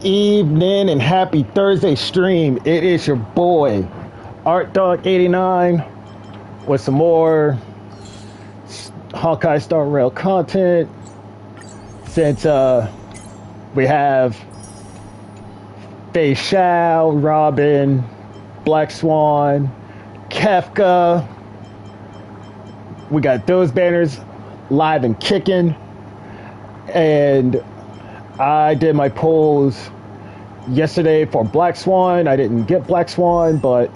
Evening and happy Thursday stream. It is your boy Art Dog 89 with some more Hawkeye Star Rail content. Since we have Faye Shao, Robin, Black Swan, Kefka. We got those banners live and kicking. And I did my polls yesterday for Black Swan. I didn't get Black Swan, but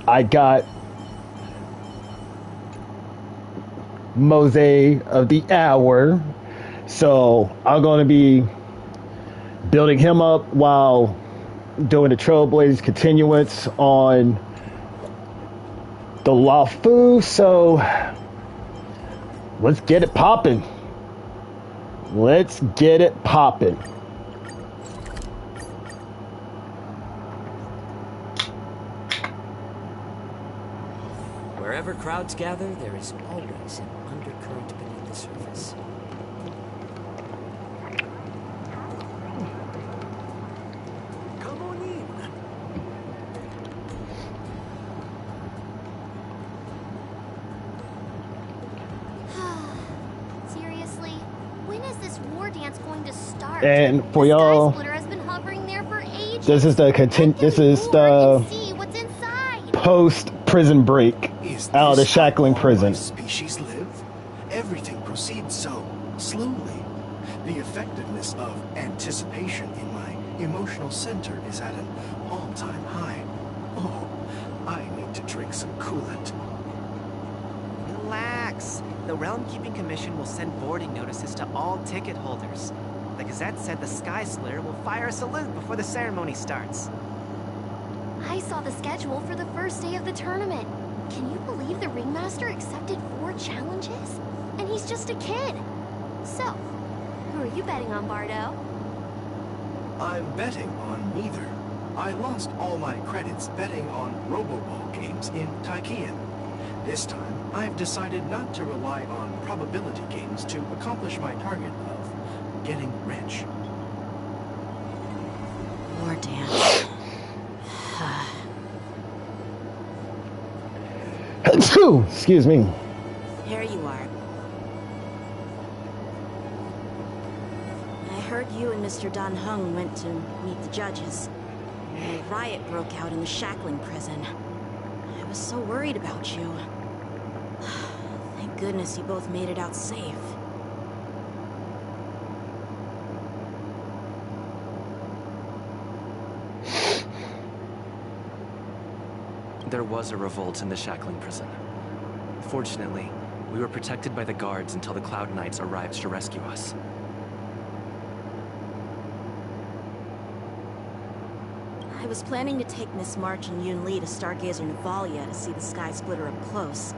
I got Mose of the Hour. So I'm going to be building him up while doing the Trailblazers continuance on the Lafu. So let's get it popping. Let's get it popping. Wherever crowds gather, there is always an undercurrent beneath the surface. Come on in. Seriously? When is this Wardance going to start? And for y'all, has been hovering there for ages. this is the post prison break out of the shackling prison. Species live. Everything proceeds so slowly. The effectiveness of anticipation in my emotional center is at an all-time high. Oh, I need to drink some coolant. Relax. The Realm Keeping Commission will send boarding notices to all ticket holders. The Gazette said the Sky Splitter will fire a salute before the ceremony starts. I saw the schedule for the first day of the tournament. Can you believe the Ringmaster accepted 4 challenges? And he's just a kid. So, who are you betting on, Bardo? I'm betting on neither. I lost all my credits betting on Roboball games in Taikian. This time, I've decided not to rely on probability games to accomplish my target of getting rich. Wardance. Excuse me. Here you are. I heard you and Mr. Dan Heng went to meet the judges. A riot broke out in the shackling prison. I was so worried about you. Thank goodness you both made it out safe. There was a revolt in the shackling prison. Fortunately, we were protected by the guards until the Cloud Knights arrived to rescue us. I was planning to take Miss March and Yun Li to Stargazer Navalia to see the Sky Splitter up close,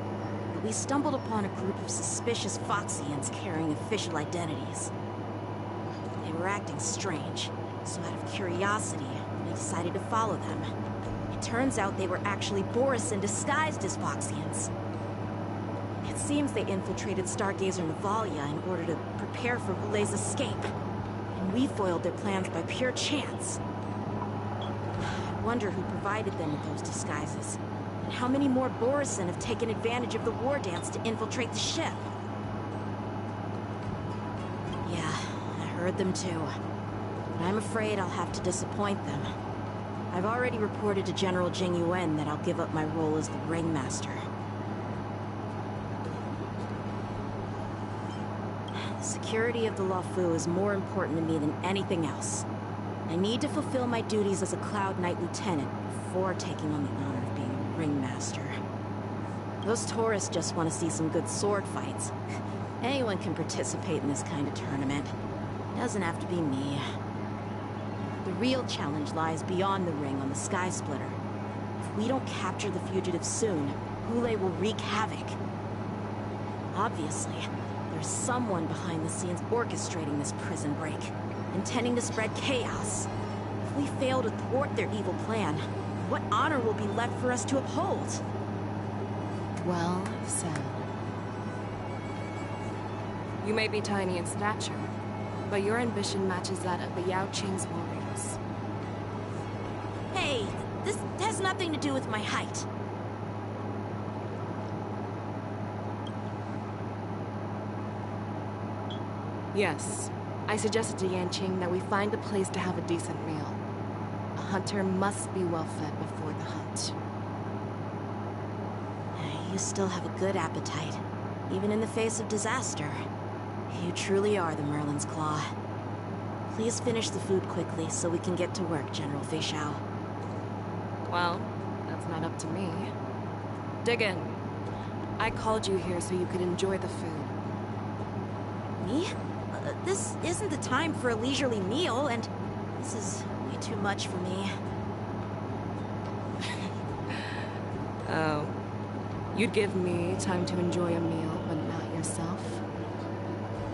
but we stumbled upon a group of suspicious Foxians carrying official identities. They were acting strange, so out of curiosity, we decided to follow them. It turns out they were actually Borisin disguised as Foxians. It seems they infiltrated Stargazer Navalia in order to prepare for Roulet's escape, and we foiled their plans by pure chance. I wonder who provided them with those disguises, and how many more Borisin have taken advantage of the Wardance to infiltrate the ship. Yeah, I heard them too. But I'm afraid I'll have to disappoint them. I've already reported to General Jing Yuan that I'll give up my role as the Ringmaster. The security of the Lafu is more important to me than anything else. I need to fulfill my duties as a Cloud Knight Lieutenant before taking on the honor of being a Ringmaster. Those tourists just want to see some good sword fights. Anyone can participate in this kind of tournament. It doesn't have to be me. The real challenge lies beyond the ring on the Sky Splitter. If we don't capture the fugitives soon, Roulet will wreak havoc. Obviously, there's someone behind the scenes orchestrating this prison break, intending to spread chaos. If we fail to thwart their evil plan, what honor will be left for us to uphold? Well said. You may be tiny in stature, but your ambition matches that of the Yao Qing's warriors. Hey, this has nothing to do with my height. Yes, I suggested to Yanqing that we find a place to have a decent meal. A hunter must be well fed before the hunt. You still have a good appetite, even in the face of disaster. You truly are the Merlin's Claw. Please finish the food quickly so we can get to work, General Fei Xiao. Well, that's not up to me. Dig in. I called you here so you could enjoy the food. Me? This isn't the time for a leisurely meal, and this is way too much for me. Oh. You'd give me time to enjoy a meal, but not yourself?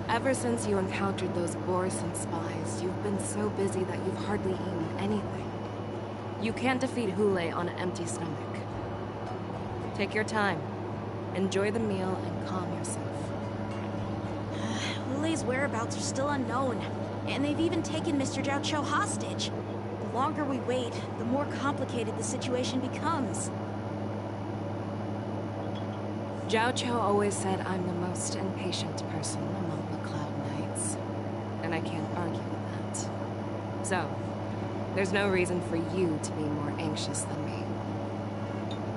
Ever since you encountered those Borison spies, you've been so busy that you've hardly eaten anything. You can't defeat Hule on an empty stomach. Take your time. Enjoy the meal and calm yourself. Hule's whereabouts are still unknown, and they've even taken Mr. Zhao Cho hostage. The longer we wait, the more complicated the situation becomes. Zhao Cho always said I'm the most impatient person among the Cloud Knights, and I can't argue with that. So, there's no reason for you to be more anxious than me.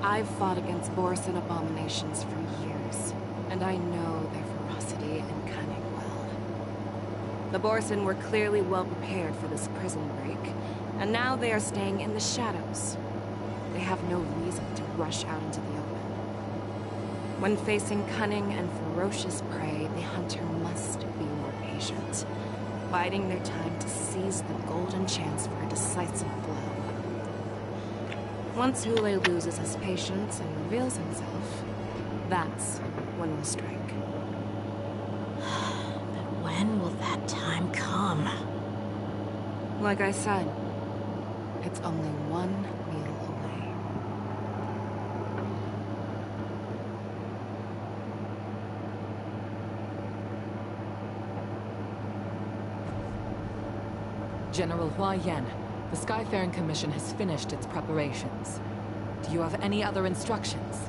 I've fought against Borison abominations for years, and I know their ferocity and cunning well. The Borison were clearly well prepared for this prison break, and now they are staying in the shadows. They have no reason to rush out into the open. When facing cunning and ferocious prey, the hunter must be more patient, biding their time to seize the golden chance for a decisive blow. Once Hule loses his patience and reveals himself, that's when we'll strike. But when will that time come? Like I said, it's only one meal away. General Hua Yan, the Skyfaring Commission has finished its preparations. Do you have any other instructions?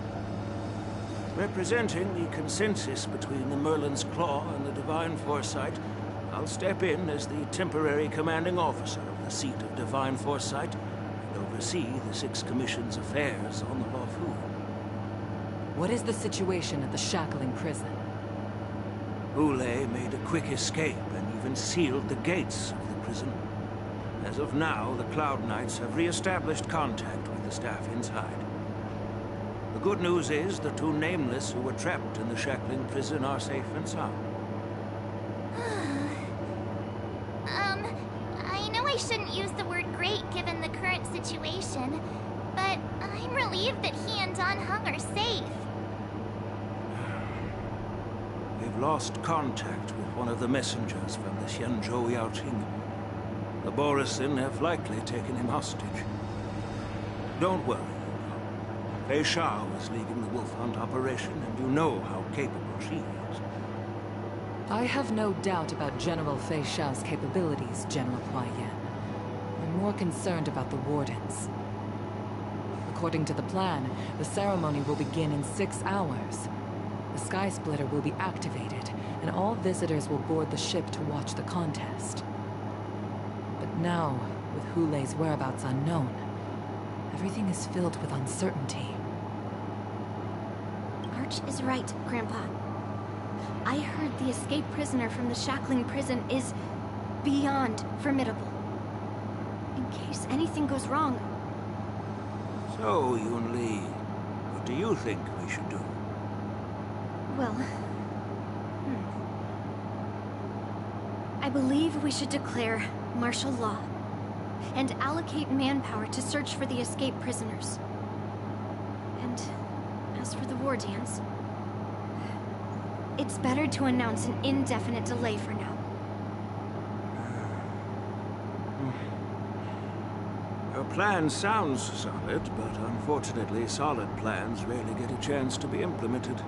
Representing the consensus between the Merlin's Claw and the Divine Foresight, I'll step in as the temporary commanding officer of the seat of Divine Foresight and oversee the Six Commission's affairs on the Luofu. What is the situation at the Shackling prison? Hule made a quick escape and even sealed the gates of the prison. As of now, the Cloud Knights have re-established contact with the staff inside. The good news is the two Nameless who were trapped in the Shackling prison are safe and sound. I know I shouldn't use the word great given the current situation, but I'm relieved that he and Don Hung are safe. We've lost contact with one of the messengers from the Xianzhou Yaoqing. The Borison have likely taken him hostage. Don't worry. Fei Xiao is leading the wolf hunt operation, and you know how capable she is. I have no doubt about General Fei Xiao's capabilities, General Hua Yan. I'm more concerned about the Wardance. According to the plan, the ceremony will begin in 6 hours. The Sky Splitter will be activated, and all visitors will board the ship to watch the contest. But now, with Hule's whereabouts unknown, everything is filled with uncertainty. Arch is right, Grandpa. I heard the escaped prisoner from the Shackling prison is beyond formidable. In case anything goes wrong. So, Yunli, what do you think we should do? Well... I believe we should declare martial law and allocate manpower to search for the escaped prisoners. And as for the Wardance, it's better to announce an indefinite delay for now. Your plan sounds solid, but unfortunately solid plans rarely get a chance to be implemented.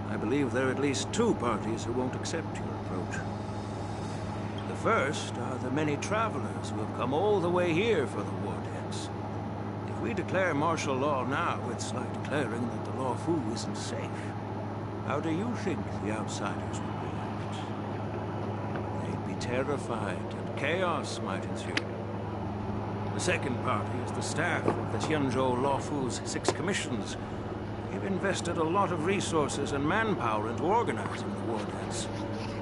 I believe there are at least 2 parties who won't accept your approach. first are the many travelers who have come all the way here for the Wardance. If we declare martial law now, it's like declaring that the Lawfu isn't safe. How do you think the outsiders would react? They'd be terrified, and chaos might ensue. The second party is the staff of the Xianzhou Lawfu's 6 commissions. They've invested a lot of resources and manpower into organizing the Wardance.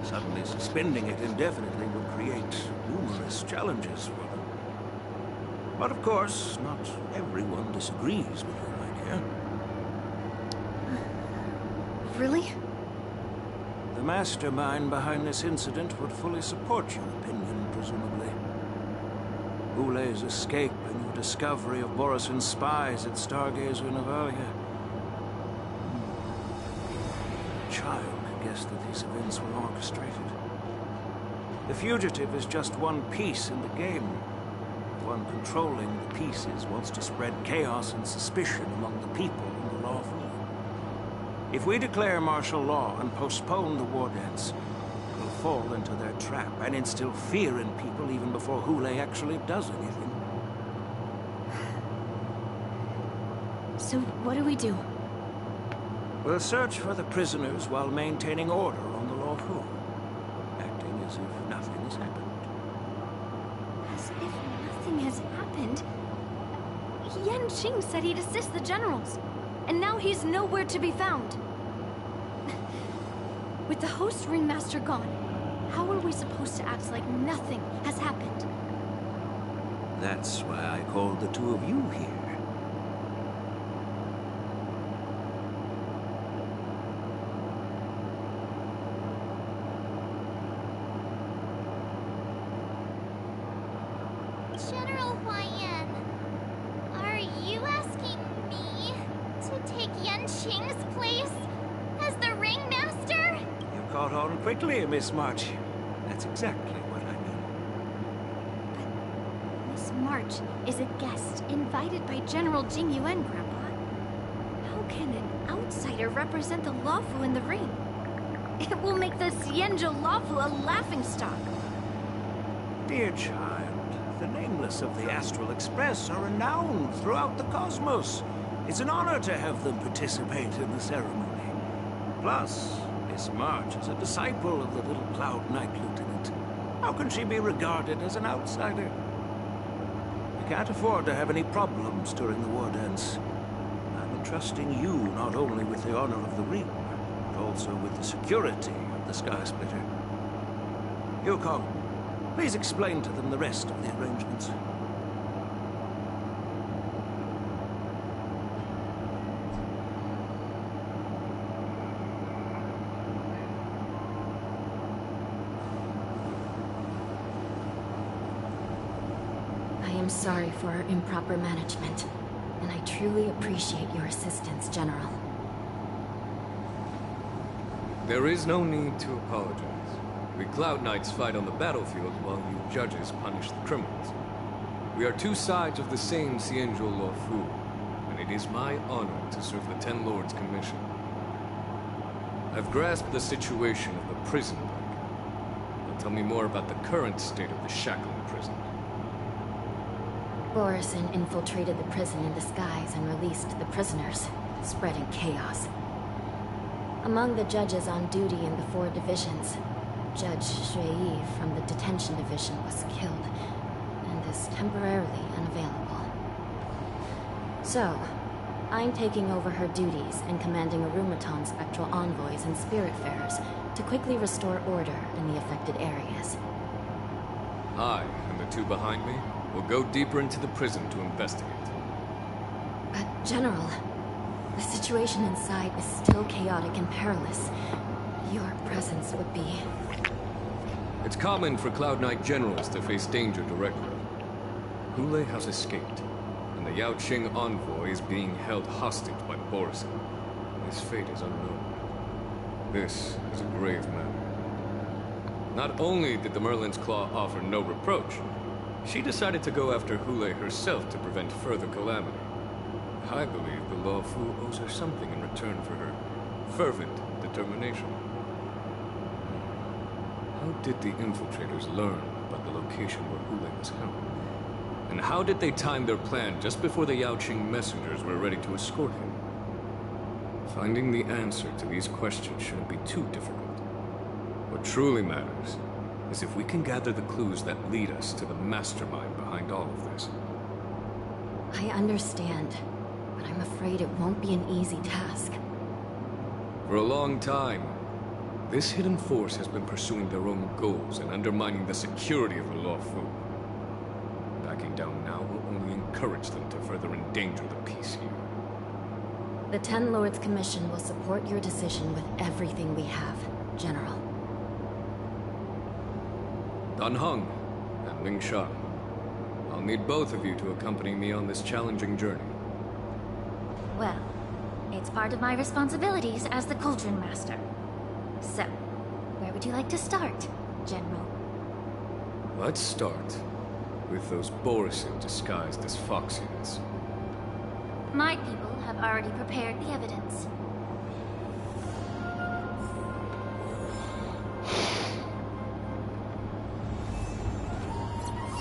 Suddenly suspending it indefinitely would create numerous challenges for them. But of course, not everyone disagrees with your idea. Really? The mastermind behind this incident would fully support your opinion, presumably. Ule's escape and your discovery of Borison's spies at Stargazer Navalia. Child guessed that these events were orchestrated. The fugitive is just one piece in the game. The one controlling the pieces wants to spread chaos and suspicion among the people in the Lawfu. If we declare martial law and postpone the Wardance, we'll fall into their trap and instill fear in people even before Hule actually does anything. So what do we do? We'll search for the prisoners while maintaining order on the Lawfu, acting as if nothing has happened. As if nothing has happened? Yan Qing said he'd assist the generals, and now he's nowhere to be found. With the host ringmaster gone, how are we supposed to act like nothing has happened? That's why I called the two of you here. General Huaiyan, are you asking me to take Yan Qing's place as the ringmaster? You caught on quickly, Miss March. That's exactly what I mean. But Miss March is a guest invited by General Jing Yuan, Grandpa. How can an outsider represent the Lawfu in the ring? It will make the Xianzhou Lawfu a laughingstock. Dear child, the nameless of the Astral Express are renowned throughout the cosmos. It's an honor to have them participate in the ceremony. Plus, Miss March is a disciple of the little Cloud Knight Lieutenant. How can she be regarded as an outsider? We can't afford to have any problems during the Wardance. I'm entrusting you not only with the honor of the ring, but also with the security of the Sky Splitter. Yukong, please explain to them the rest of the arrangements. I am sorry for our improper management, and I truly appreciate your assistance, General. There is no need to apologize. We Cloud Knights fight on the battlefield while you judges punish the criminals. We are two sides of the same Xianzhou Lawfu, and it is my honor to serve the Ten Lords' commission. I've grasped the situation of the prison break. Now tell me more about the current state of the shackling prison. Borison infiltrated the prison in disguise and released the prisoners, spreading chaos. Among the judges on duty in the 4 divisions, Judge Shui from the detention division was killed, and is temporarily unavailable. So, I'm taking over her duties and commanding Arumaton spectral envoys and spiritfarers to quickly restore order in the affected areas. I, and the two behind me, will go deeper into the prison to investigate. But, General, the situation inside is still chaotic and perilous. Your presence would be... It's common for Cloud Knight generals to face danger directly. Hule has escaped, and the Yao Qing envoy is being held hostage by Borison. His fate is unknown. This is a grave matter. Not only did the Merlin's Claw offer no reproach, she decided to go after Hule herself to prevent further calamity. I believe the Lawfu owes her something in return for her fervent determination. How did the infiltrators learn about the location where Hule was held? And how did they time their plan just before the Yaoqing messengers were ready to escort him? Finding the answer to these questions shouldn't be too difficult. What truly matters is if we can gather the clues that lead us to the mastermind behind all of this. I understand, but I'm afraid it won't be an easy task. For a long time, this hidden force has been pursuing their own goals and undermining the security of the Luofu. Backing down now will only encourage them to further endanger the peace here. The Ten Lords Commission will support your decision with everything we have, General. Dan Heng and Ling Sha, I'll need both of you to accompany me on this challenging journey. Well, it's part of my responsibilities as the Cauldron Master. So, where would you like to start, General? Let's start with those Borisin disguised as Foxians. My people have already prepared the evidence.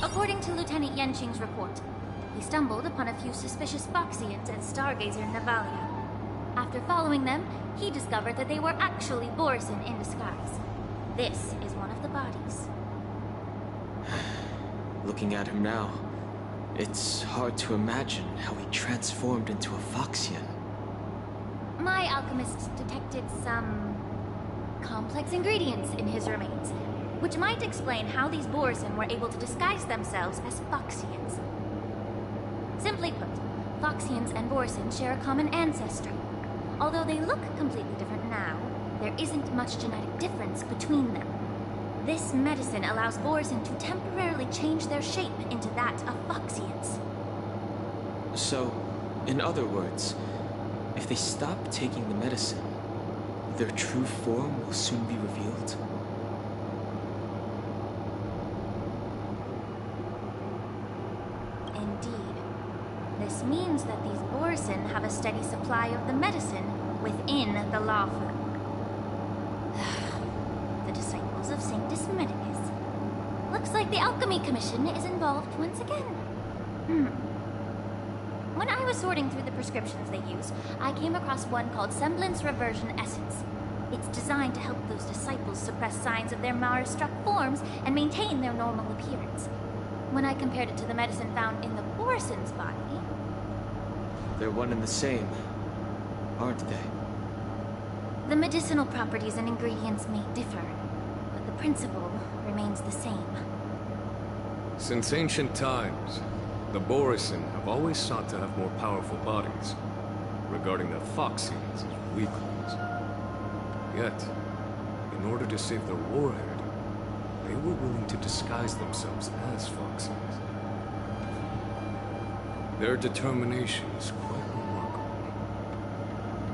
According to Lieutenant Yenqing's report, he stumbled upon a few suspicious Foxians at Stargazer Navalia. After following them, he discovered that they were actually Borisin in disguise. This is one of the bodies. Looking at him now, it's hard to imagine how he transformed into a Foxian. My alchemists detected some complex ingredients in his remains, which might explain how these Borisin were able to disguise themselves as Foxians. Simply put, Foxians and Borisin share a common ancestry. Although they look completely different now, there isn't much genetic difference between them. This medicine allows Borisin to temporarily change their shape into that of Foxians. So, in other words, if they stop taking the medicine, their true form will soon be revealed? Indeed. This means that these Borisin have a steady supply of the medicine within the Luofu. The disciples of Saint Dismedicus. Looks like the Alchemy Commission is involved once again. When I was sorting through the prescriptions they use, I came across one called Semblance Reversion Essence. It's designed to help those disciples suppress signs of their Mara-struck forms and maintain their normal appearance. When I compared it to the medicine found in the Borisin's body... They're one and the same, aren't they? The medicinal properties and ingredients may differ, but the principle remains the same. Since ancient times, the Borisin have always sought to have more powerful bodies, regarding the Foxians as weaklings. Yet, in order to save their warhead, they were willing to disguise themselves as Foxians. Their determination is quite remarkable.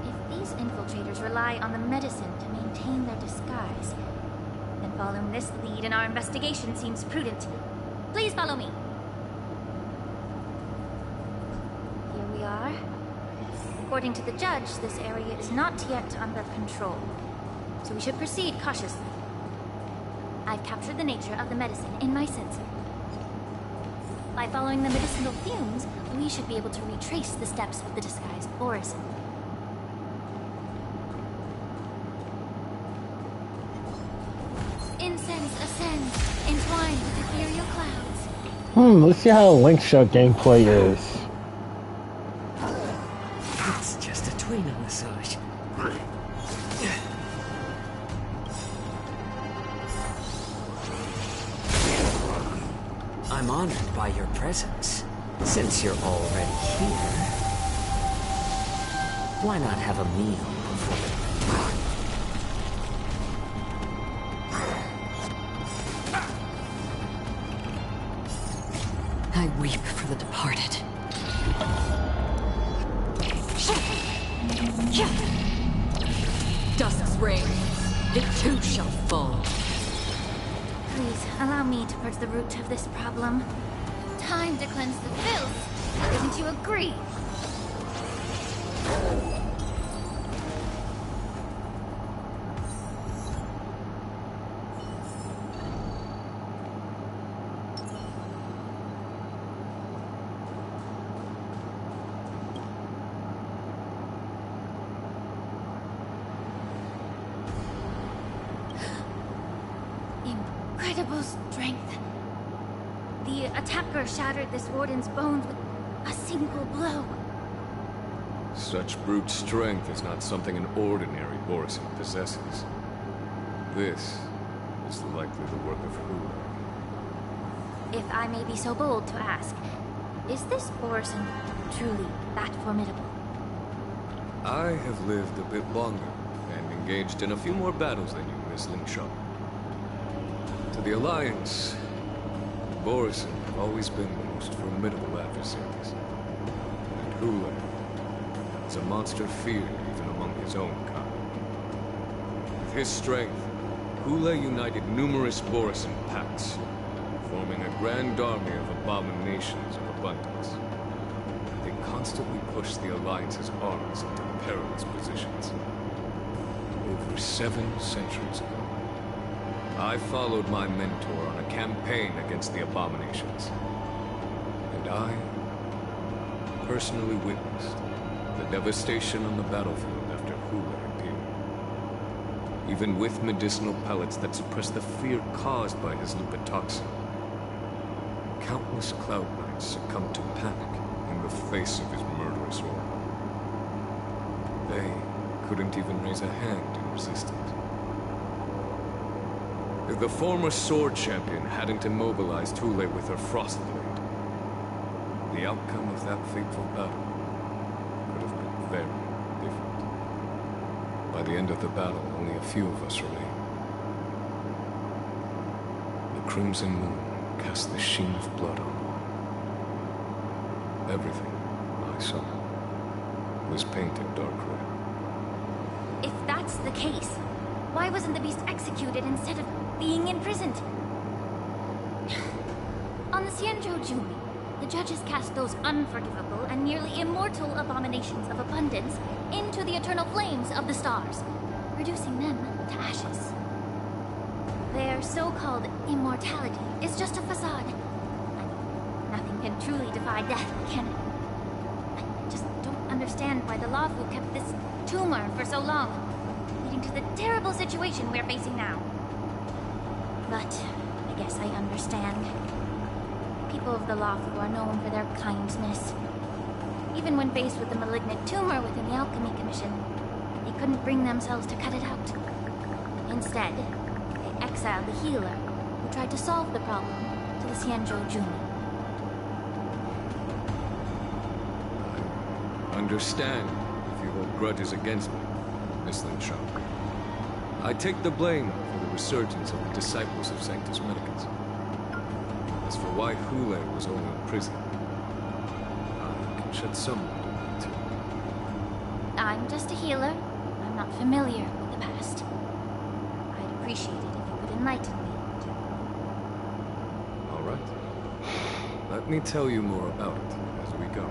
If these infiltrators rely on the medicine to maintain their disguise, then following this lead in our investigation seems prudent. Please follow me. Here we are. According to the judge, this area is not yet under control, so we should proceed cautiously. I've captured the nature of the medicine in my sensor. By following the medicinal fumes, we should be able to retrace the steps of the disguised Borisin. Incense ascends, entwined with ethereal clouds. Let's see how Link Show gameplay is. It's just a tweener massage. I'm honored by your presence. Since you're already here, why not have a meal before the... I weep for the departed. Dusk's reign, it too shall fall. Please, allow me to purge the root of this problem. Time to cleanse the filth. Wouldn't you agree? shows strength. The attacker shattered this warden's bones with a single blow. Such brute strength is not something an ordinary Borisin possesses. This is likely the work of Hula. If I may be so bold to ask, is this Borisin truly that formidable? I have lived a bit longer and engaged in a few more battles than you, Miss Lingshaw. To the Alliance, Borisin have always been the most formidable adversaries. And Hula is a monster feared even among his own kind. With his strength, Hula united numerous Borisin pacts, forming a grand army of abominations of abundance. They constantly pushed the Alliance's armies into perilous positions. Over 7 centuries ago, I followed my mentor on a campaign against the abominations. And I personally witnessed the devastation on the battlefield after Hula appeared. Even with medicinal pellets that suppressed the fear caused by his lupitoxin, countless Cloud Knights succumbed to panic in the face of his murderous aura. They couldn't even raise a hand in resistance. If the former sword champion hadn't immobilized Hule with her Frostblade, the outcome of that fateful battle could have been very different. By the end of the battle, only a few of us remained. The Crimson Moon cast the sheen of blood on all. Everything I saw was painted dark red. If that's the case, why wasn't the beast executed instead of being imprisoned? On the Xianzhou Jumi, the judges cast those unforgivable and nearly immortal abominations of abundance into the eternal flames of the stars, reducing them to ashes. Their so-called immortality is just a facade. And nothing can truly defy death, can it? I just don't understand why the Lawfu kept this tumor for so long, leading to the terrible situation we're facing now. But I guess I understand. People of the Lawfu are known for their kindness. Even when faced with the malignant tumor within the Alchemy Commission, they couldn't bring themselves to cut it out. Instead, they exiled the healer, who tried to solve the problem, to the Xianzhou Jumi. I understand if you hold grudges against me, Miss Lingshaw. I take the blame for the resurgence of the disciples of Sanctus Medicus. As for why Hule was only in prison, I can shed some light on that too. I'm just a healer. I'm not familiar with the past. I'd appreciate it if you could enlighten me, too. All right. Let me tell you more about it as we go.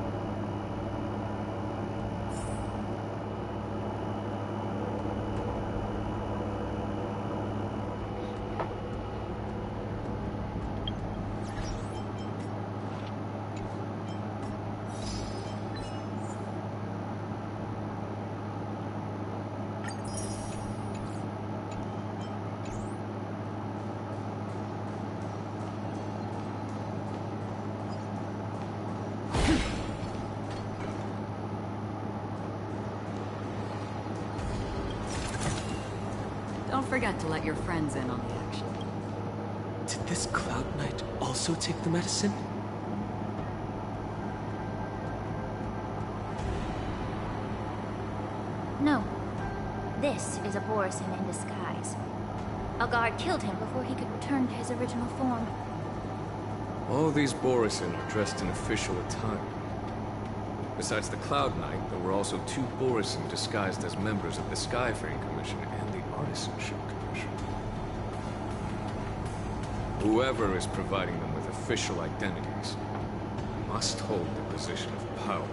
Don't forget to let your friends in on the action. Did this Cloud Knight also take the medicine? No. This is a Borisin in disguise. A guard killed him before he could return to his original form. All these Borisin are dressed in official attire. Besides the Cloud Knight, there were also 2 Borisin disguised as members of the Skyfaring Commission and the Artisanship Commission. Whoever is providing them with official identities must hold the position of power.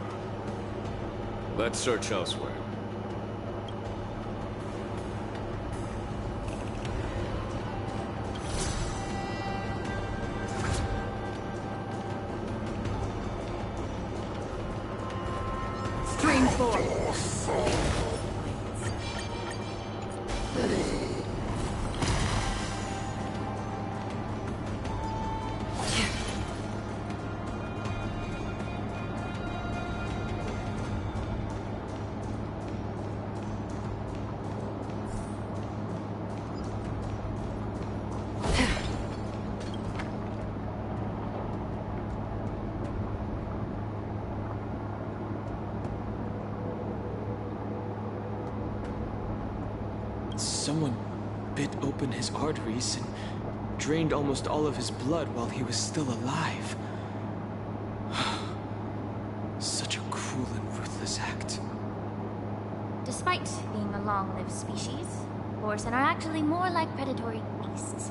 Let's search elsewhere. Stream 4. Someone bit open his arteries and drained almost all of his blood while he was still alive. Such a cruel and ruthless act. Despite being a long-lived species, Borsen are actually more like predatory beasts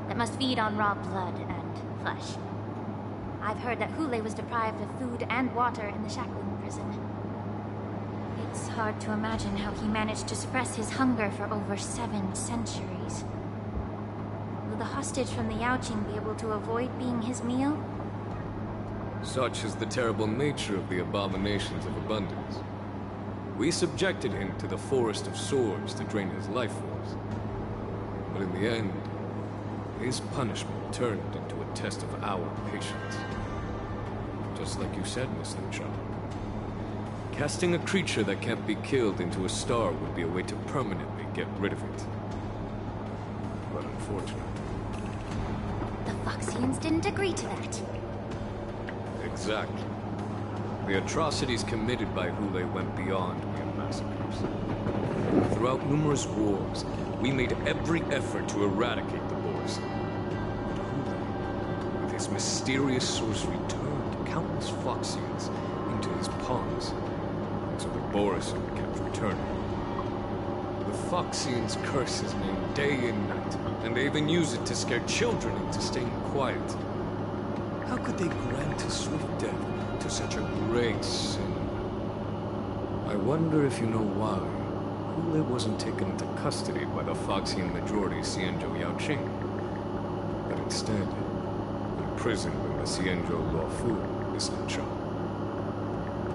that must feed on raw blood and flesh. I've heard that Hule was deprived of food and water in the shackling prison. It's hard to imagine how he managed to suppress his hunger for over 7 centuries. Will the hostage from the Yaoqing be able to avoid being his meal? Such is the terrible nature of the abominations of abundance. We subjected him to the forest of swords to drain his life force. But in the end, his punishment turned into a test of our patience. Just like you said, Miss Linshaw. Casting a creature that can't be killed into a star would be a way to permanently get rid of it. But unfortunately... The Foxians didn't agree to that. Exactly. The atrocities committed by Hule went beyond mere massacres. Throughout numerous wars, we made every effort to eradicate the Boris. But Hule, with his mysterious sorcery, turned countless Foxians into his pawns. So the Borisin kept returning. The Foxians curse his name day and night, and they even use it to scare children into staying quiet. How could they grant a swift death to such a great sin? I wonder if you know why Hule wasn't taken into custody by the Foxian majority Xianzhou Yaoqing, but instead imprisoned in the Xianzhou Luofu, Miss Linshaw.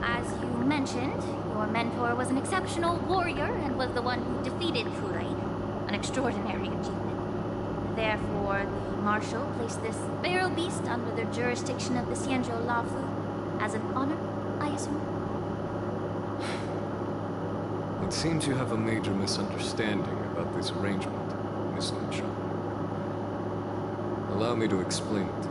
As you mentioned, your mentor was an exceptional warrior and was the one who defeated Hule, an extraordinary achievement. Therefore, the Marshal placed this feral beast under the jurisdiction of the Xianzhou Luofu as an honor, I assume? It seems you have a major misunderstanding about this arrangement, Miss Linshaw. Allow me to explain it.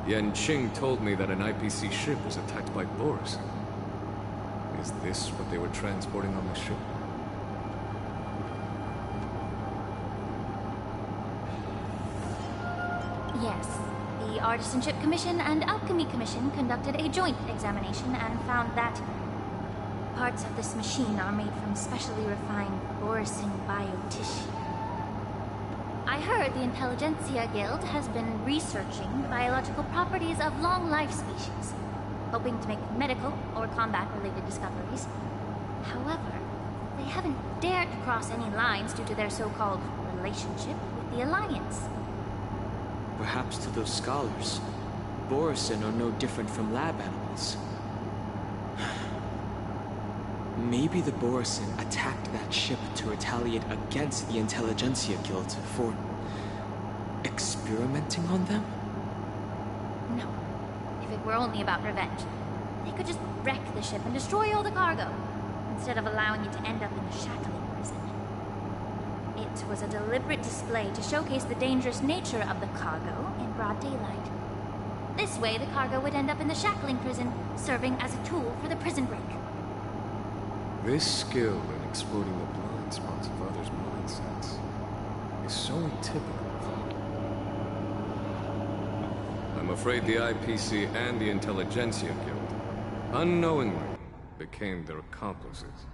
Yan Qing told me that an IPC ship was attacked by Boris. Is this what they were transporting on the ship? Yes. The Artisanship Commission and Alchemy Commission conducted a joint examination and found that parts of this machine are made from specially refined Borisin biotissue. I heard the Intelligentsia Guild has been researching the biological properties of long-life species, hoping to make medical or combat-related discoveries. However, they haven't dared to cross any lines due to their so-called relationship with the Alliance. Perhaps to those scholars, Borisin are no different from lab animals. Maybe the Borisin attacked that ship to retaliate against the Intelligentsia Guild for experimenting on them? No. If it were only about revenge, they could just wreck the ship and destroy all the cargo, instead of allowing it to end up in the shackling prison. It was a deliberate display to showcase the dangerous nature of the cargo in broad daylight. This way, the cargo would end up in the shackling prison, serving as a tool for the prison break. This skill in exploiting the blind spots of others' mindsets is so typical of them. I'm afraid the IPC and the Intelligentsia Guild, unknowingly, became their accomplices.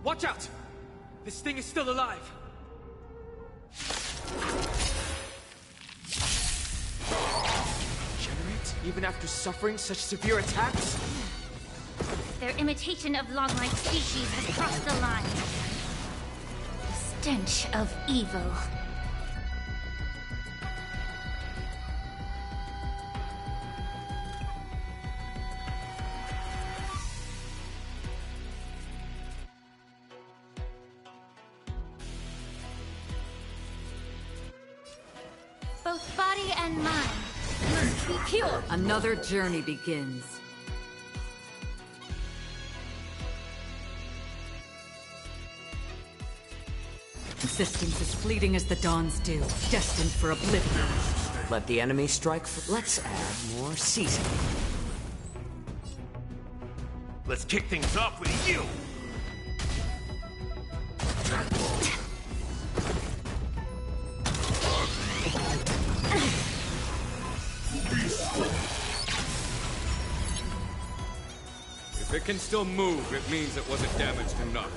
Watch out! This thing is still alive! Even after suffering such severe attacks? Their imitation of long-life species has crossed the line. The stench of evil. Both body and mind must be pure. Another journey begins. Existence is fleeting as the dawn's dew, destined for oblivion. Let the enemy strike let's add more seasoning. Let's kick things off with you! If it can still move, it means it wasn't damaged enough.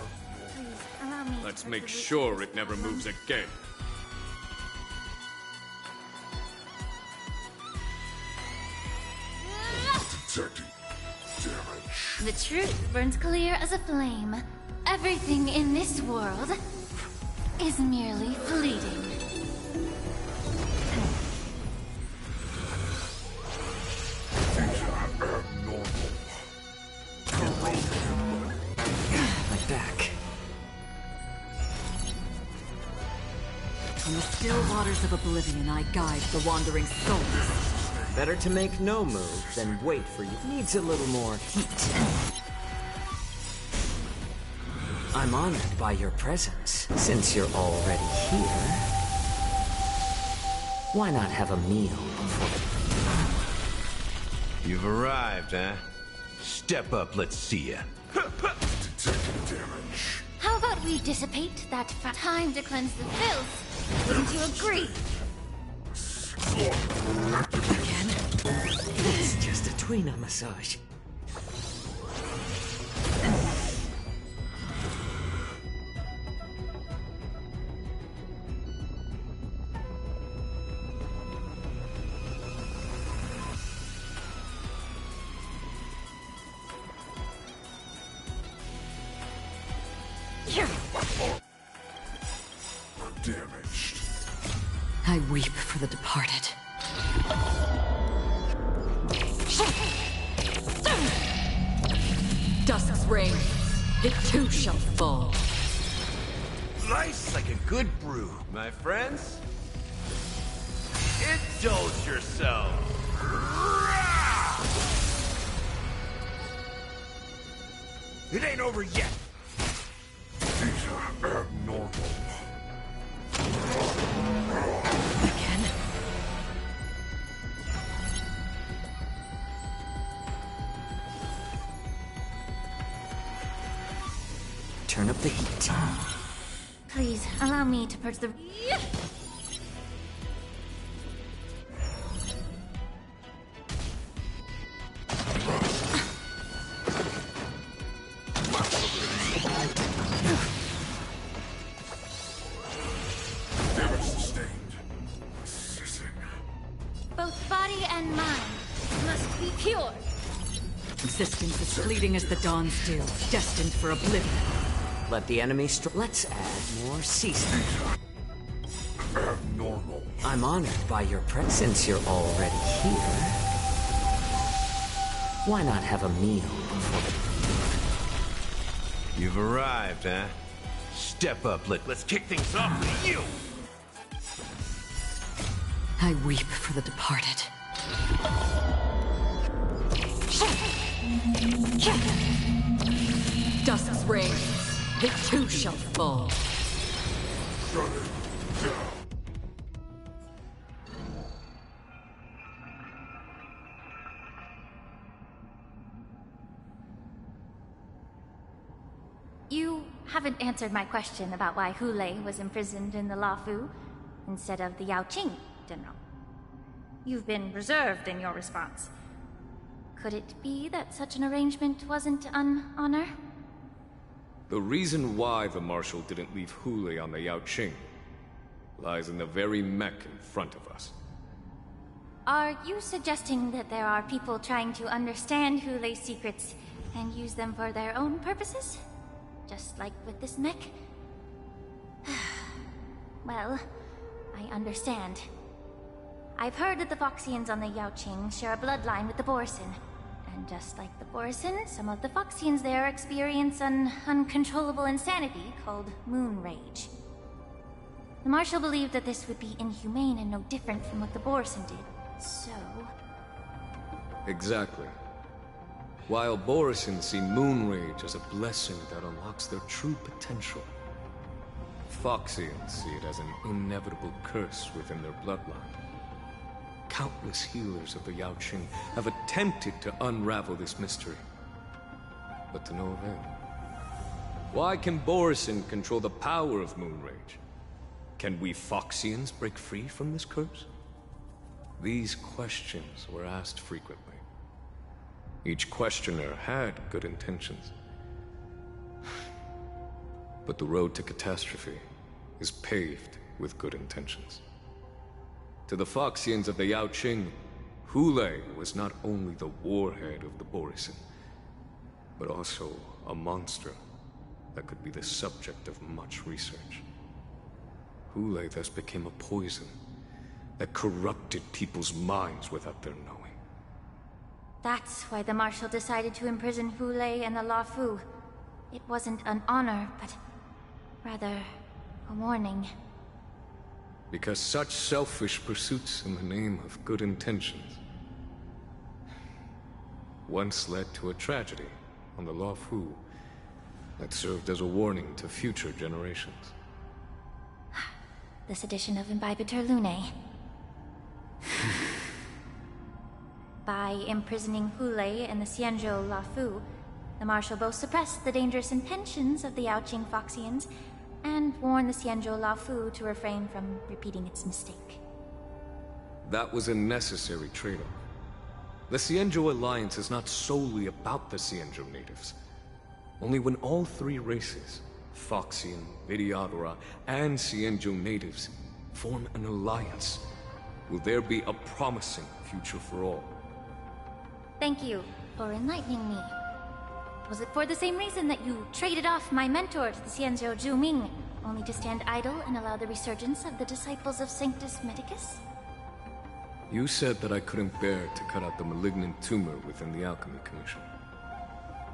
Please, allow me Let's to make resolve sure this it never problem. moves again. Detecting damage. The truth burns clear as a flame. Everything in this world is merely fleeting. Abnormal. My back. On the still waters of oblivion, I guide the wandering souls. Better to make no move than wait for you. Needs a little more heat. I'm honored by your presence. Since you're already here, why not have a meal before? You've arrived, huh? Step up, let's see ya. Detecting damage. How about we dissipate that time to cleanse the filth? Wouldn't you agree? Again? It's just a tweener massage. Damaged. I weep for the departed. Dusk's reign, it too shall fall. Nice like a good brew, my friends. Indulge yourself. It ain't over yet. Data abnormal. Again? Turn up the heat. Please, allow me to purge the... Damage sustained. Assessing. Both body and mind must be pure. Existence is fleeting as the dawn's dew, destined for oblivion. Let the enemy let's add more seasoning. Abnormal. I'm honored by your presence. Since you're already here, why not have a meal before? You've arrived, huh? Step up, let's kick things off with you! I weep for the departed. Dusk's reign, it too shall fall. Shut it down. You haven't answered my question about why Hule was imprisoned in the Lafu instead of the Yaoqing, General. You've been reserved in your response. Could it be that such an arrangement wasn't an honor? The reason why the Marshal didn't leave Hule on the Yaoqing lies in the very mech in front of us. Are you suggesting that there are people trying to understand Hule's secrets and use them for their own purposes? Just like with this mech? Well, I understand. I've heard that the Foxians on the Yaoqing share a bloodline with the Borison. And just like the Borison, some of the Foxians there experience an uncontrollable insanity called moon rage. The Marshal believed that this would be inhumane and no different from what the Borison did, so... Exactly. While Borison see moon rage as a blessing that unlocks their true potential, Foxians see it as an inevitable curse within their bloodline. Countless healers of the Yaoqing have attempted to unravel this mystery, but to no avail. Why can Borison control the power of moon rage? Can we Foxians break free from this curse? These questions were asked frequently. Each questioner had good intentions. But the road to catastrophe is paved with good intentions. To the Foxians of the Yaoqing, Hule was not only the warhead of the Borison, but also a monster that could be the subject of much research. Hule thus became a poison that corrupted people's minds without their knowing. That's why the Marshal decided to imprison Hule and the Luofu. It wasn't an honor, but rather a warning. Because such selfish pursuits in the name of good intentions once led to a tragedy on the Luofu that served as a warning to future generations. This edition of Imbibitor Lunae. By imprisoning Hule and the Xianzhou Luofu, the Marshal both suppressed the dangerous intentions of the Yaoqing Foxians and warned the Xianzhou Luofu to refrain from repeating its mistake. That was a necessary trade-off. The Xianzhou Alliance is not solely about the Xianzhou natives. Only when all three races, Foxian, Vidyadhara, and Xianzhou natives, form an alliance, will there be a promising future for all. Thank you for enlightening me. Was it for the same reason that you traded off my mentor to the Xianzhou Zhuming, only to stand idle and allow the resurgence of the disciples of Sanctus Medicus? You said that I couldn't bear to cut out the malignant tumor within the Alchemy Commission,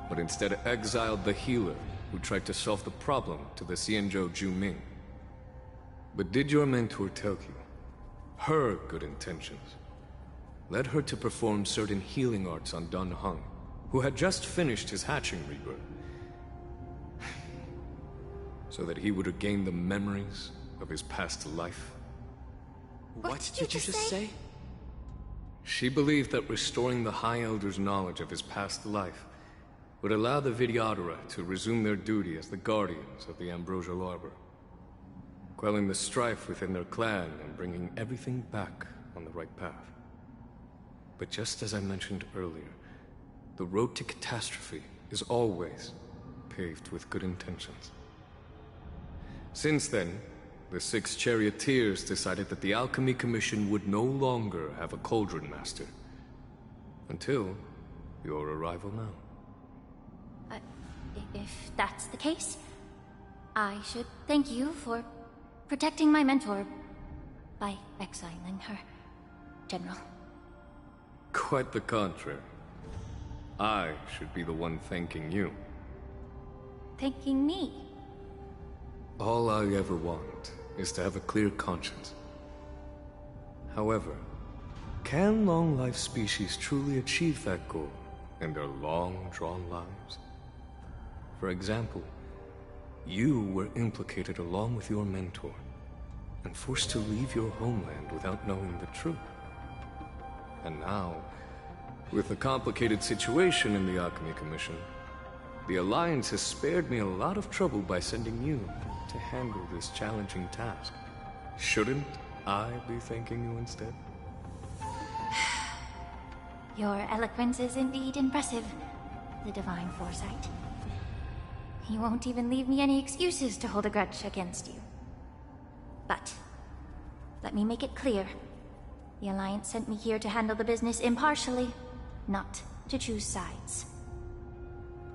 but instead exiled the healer who tried to solve the problem to the Xianzhou Zhuming. But did your mentor tell you her good intentions led her to perform certain healing arts on Dun Hung, who had just finished his hatching rebirth, so that he would regain the memories of his past life? What did you just say? She believed that restoring the High Elder's knowledge of his past life would allow the Vidyadhara to resume their duty as the guardians of the Ambrosial Arbor, quelling the strife within their clan and bringing everything back on the right path. But just as I mentioned earlier, the road to catastrophe is always paved with good intentions. Since then, the 6 charioteers decided that the Alchemy Commission would no longer have a Cauldron Master. Until your arrival now. If that's the case, I should thank you for protecting my mentor by exiling her, General. Quite the contrary. I should be the one thanking you. Thanking me? All I ever want is to have a clear conscience. However, can long-life species truly achieve that goal in their long-drawn lives? For example, you were implicated along with your mentor and forced to leave your homeland without knowing the truth. And now, with the complicated situation in the Alchemy Commission, the Alliance has spared me a lot of trouble by sending you to handle this challenging task. Shouldn't I be thanking you instead? Your eloquence is indeed impressive, the divine foresight. You won't even leave me any excuses to hold a grudge against you. But, let me make it clear. The Alliance sent me here to handle the business impartially, not to choose sides.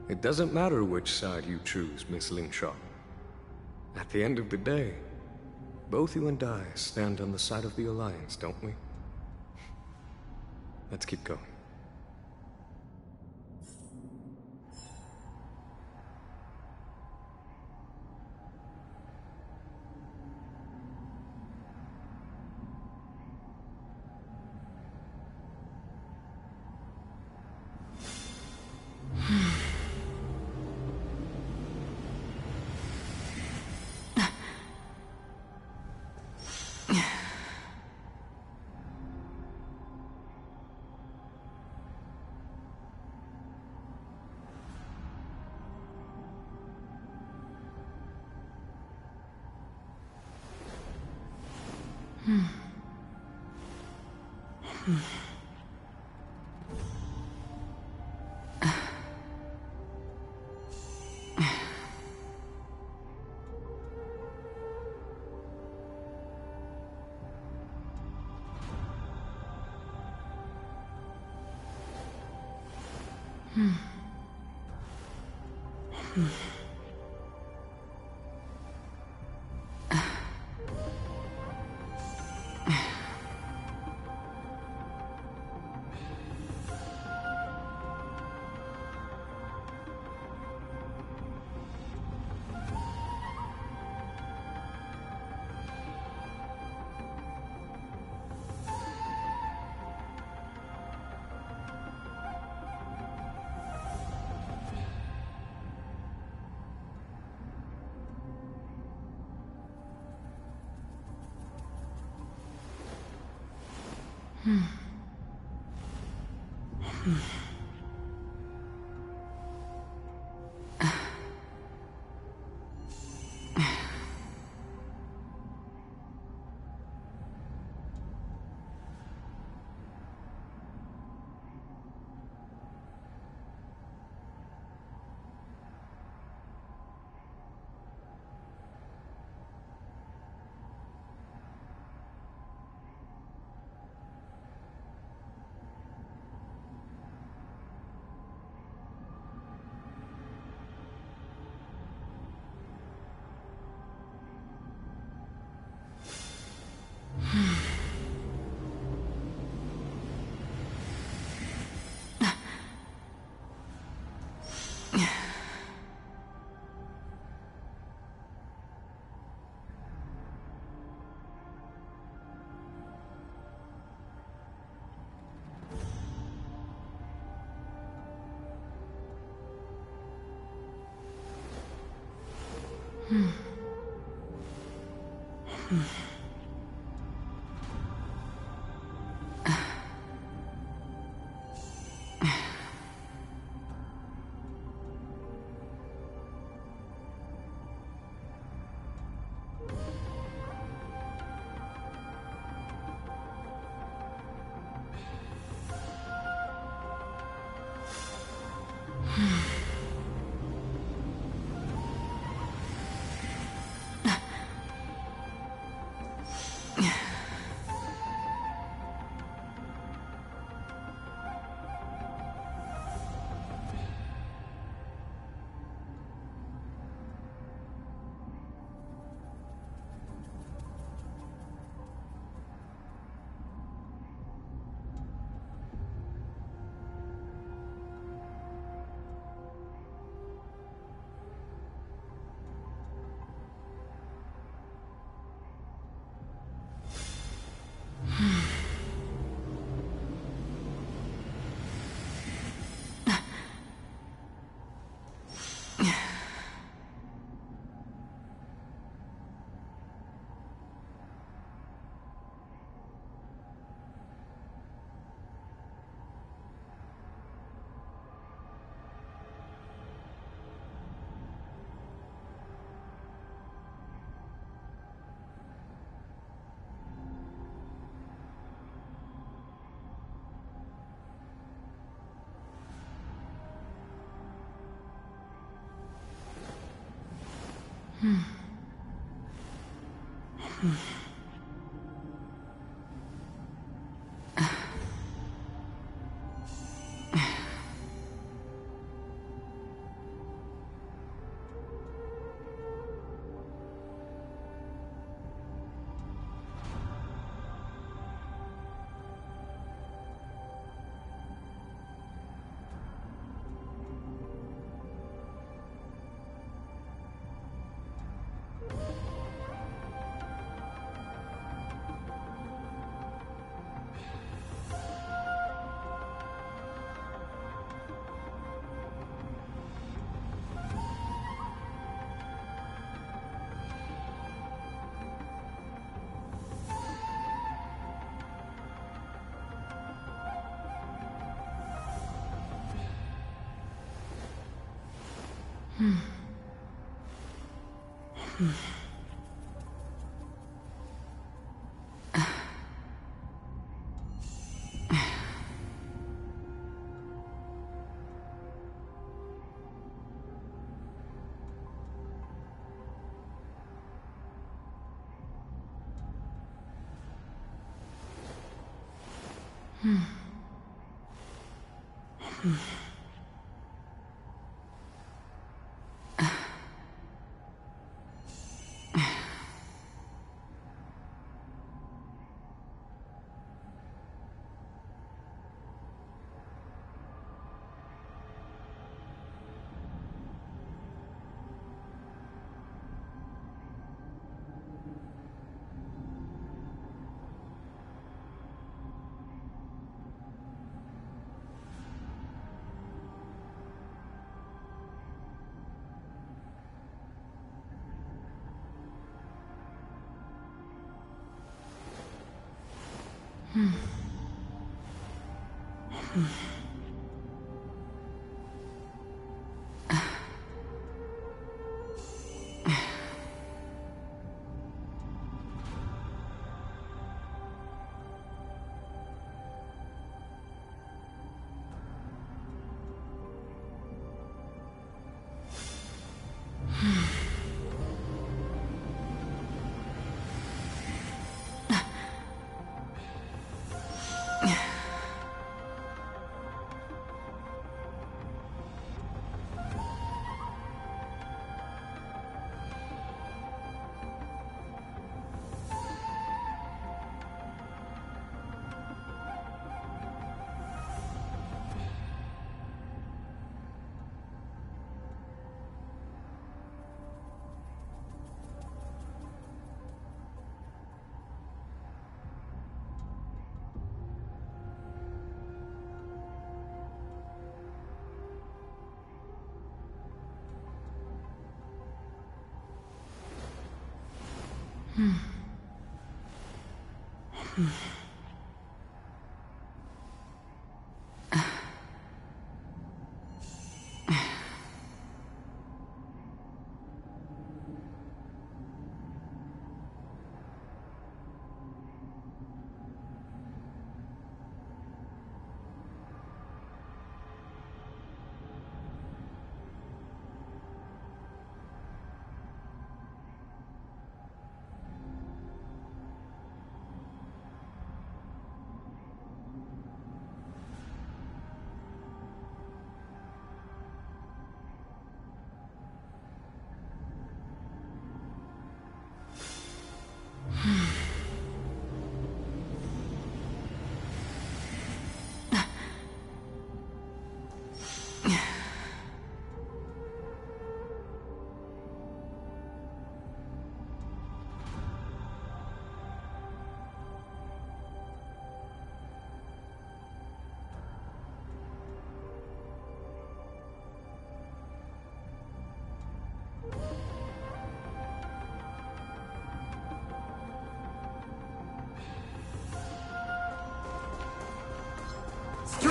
It doesn't matter which side you choose, Miss Lingshaw. At the end of the day, both you and I stand on the side of the Alliance, don't we? Let's keep going. Stream 4.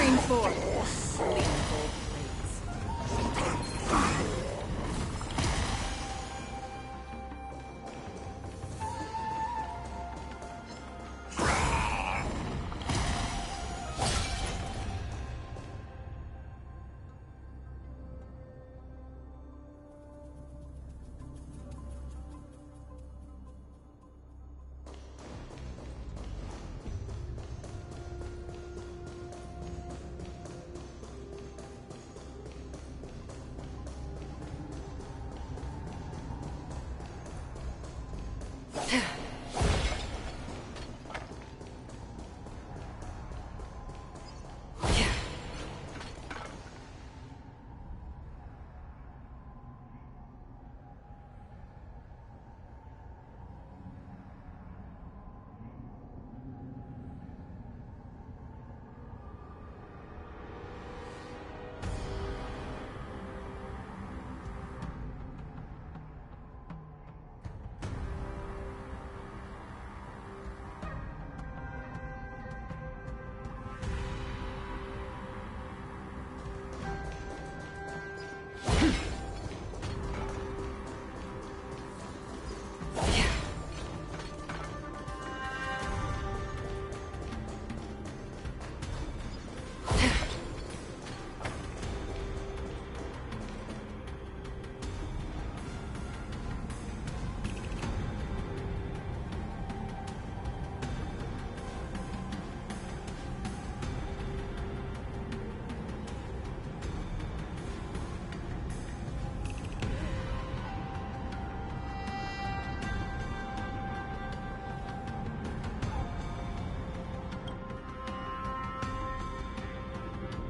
Lean cold plates.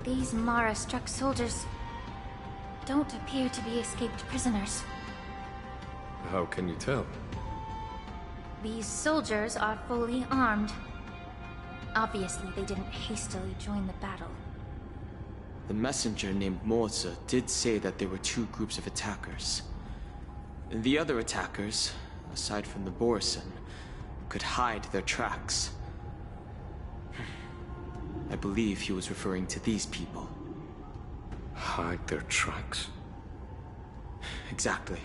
These Mara-struck soldiers don't appear to be escaped prisoners. How can you tell? These soldiers are fully armed. Obviously, they didn't hastily join the battle. The messenger named Morza did say that there were two groups of attackers. The other attackers, aside from the Borison, could hide their tracks. I believe he was referring to these people. Hide their tracks? Exactly.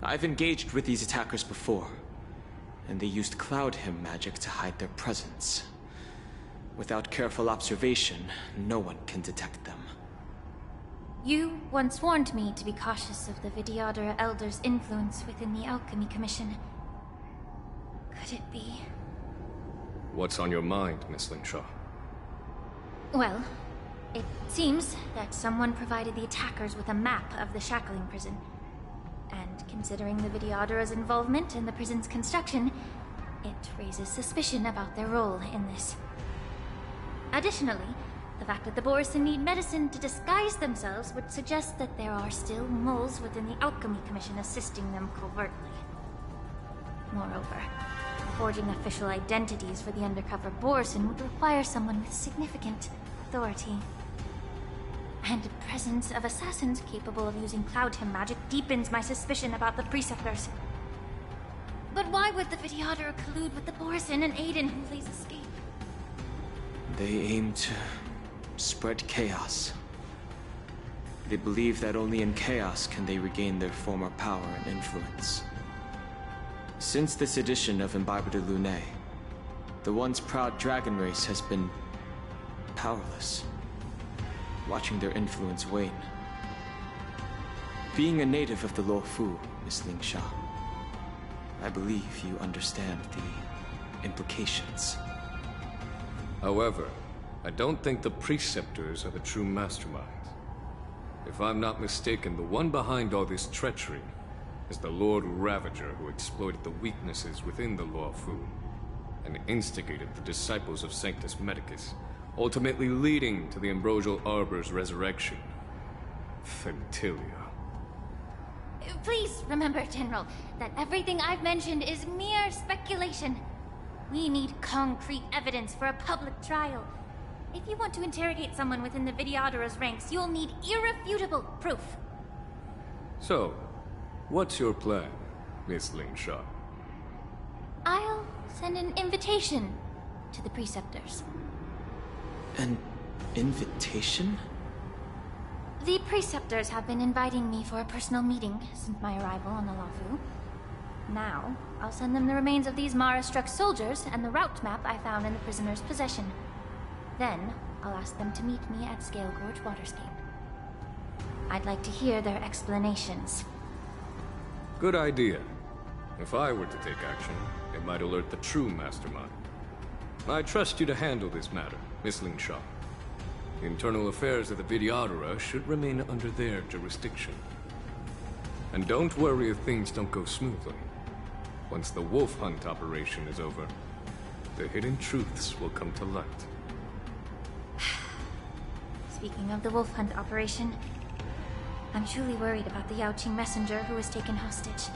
I've engaged with these attackers before, and they used Cloud Hymn magic to hide their presence. Without careful observation, no one can detect them. You once warned me to be cautious of the Vidyadhara Elder's influence within the Alchemy Commission. Could it be? What's on your mind, Miss Linshaw? Well, it seems that someone provided the attackers with a map of the shackling prison. And considering the Vidyadhara's involvement in the prison's construction, it raises suspicion about their role in this. Additionally, the fact that the Borison need medicine to disguise themselves would suggest that there are still moles within the Alchemy Commission assisting them covertly. Moreover, forging official identities for the undercover Borison would require someone with significant authority. And the presence of assassins capable of using Cloud Hymn magic deepens my suspicion about the Preceptors. But why would the Vidyadhara collude with the Borison and aid in Hule's escape? They aim to spread chaos. They believe that only in chaos can they regain their former power and influence. Since this edition of Imbibe de Lune, the once proud dragon race has been powerless, watching their influence wane. Being a native of the Luofu, Miss Lingsha, I believe you understand the implications. However, I don't think the Preceptors are the true masterminds. If I'm not mistaken, the one behind all this treachery is the Lord Ravager who exploited the weaknesses within the Luofu and instigated the disciples of Sanctus Medicus, ultimately leading to the Ambrosial Arbor's resurrection. Fentilia. Please remember, General, that everything I've mentioned is mere speculation. We need concrete evidence for a public trial. If you want to interrogate someone within the Vidyadhara's ranks, you'll need irrefutable proof. So, what's your plan, Miss Lingshaw? I'll send an invitation to the Preceptors. An invitation? The Preceptors have been inviting me for a personal meeting since my arrival on the Luofu. Now, I'll send them the remains of these Mara-struck soldiers and the route map I found in the prisoner's possession. Then, I'll ask them to meet me at Scale Gorge Waterscape. I'd like to hear their explanations. Good idea. If I were to take action, it might alert the true mastermind. I trust you to handle this matter, Miss Lingshaw. The internal affairs of the Vidyadhara should remain under their jurisdiction. And don't worry if things don't go smoothly. Once the wolf hunt operation is over, the hidden truths will come to light. Speaking of the wolf hunt operation, I'm truly worried about the Yaoqing messenger who was taken hostage.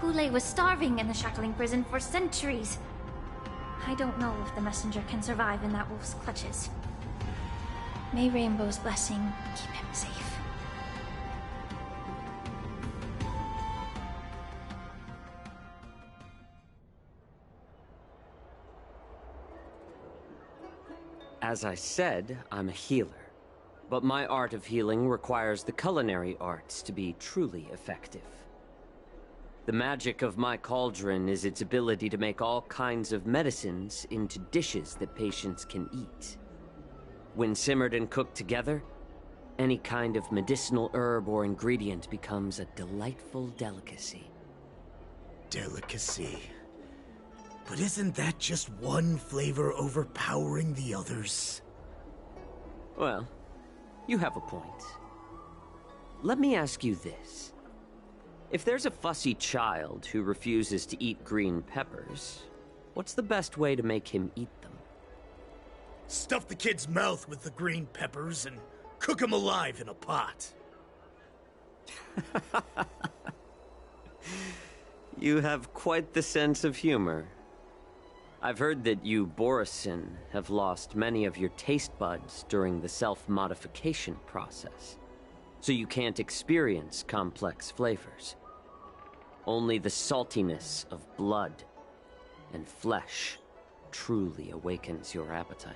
Hule was starving in the shackling prison for centuries. I don't know if the messenger can survive in that wolf's clutches. May Rainbow's blessing keep him safe. As I said, I'm a healer. But my art of healing requires the culinary arts to be truly effective. The magic of my cauldron is its ability to make all kinds of medicines into dishes that patients can eat. When simmered and cooked together, any kind of medicinal herb or ingredient becomes a delightful delicacy. Delicacy. But isn't that just one flavor overpowering the others? Well, you have a point. Let me ask you this. If there's a fussy child who refuses to eat green peppers, what's the best way to make him eat them? Stuff the kid's mouth with the green peppers and cook him alive in a pot. You have quite the sense of humor. I've heard that you, Borisin, have lost many of your taste buds during the self-modification process, so you can't experience complex flavors. Only the saltiness of blood and flesh truly awakens your appetite.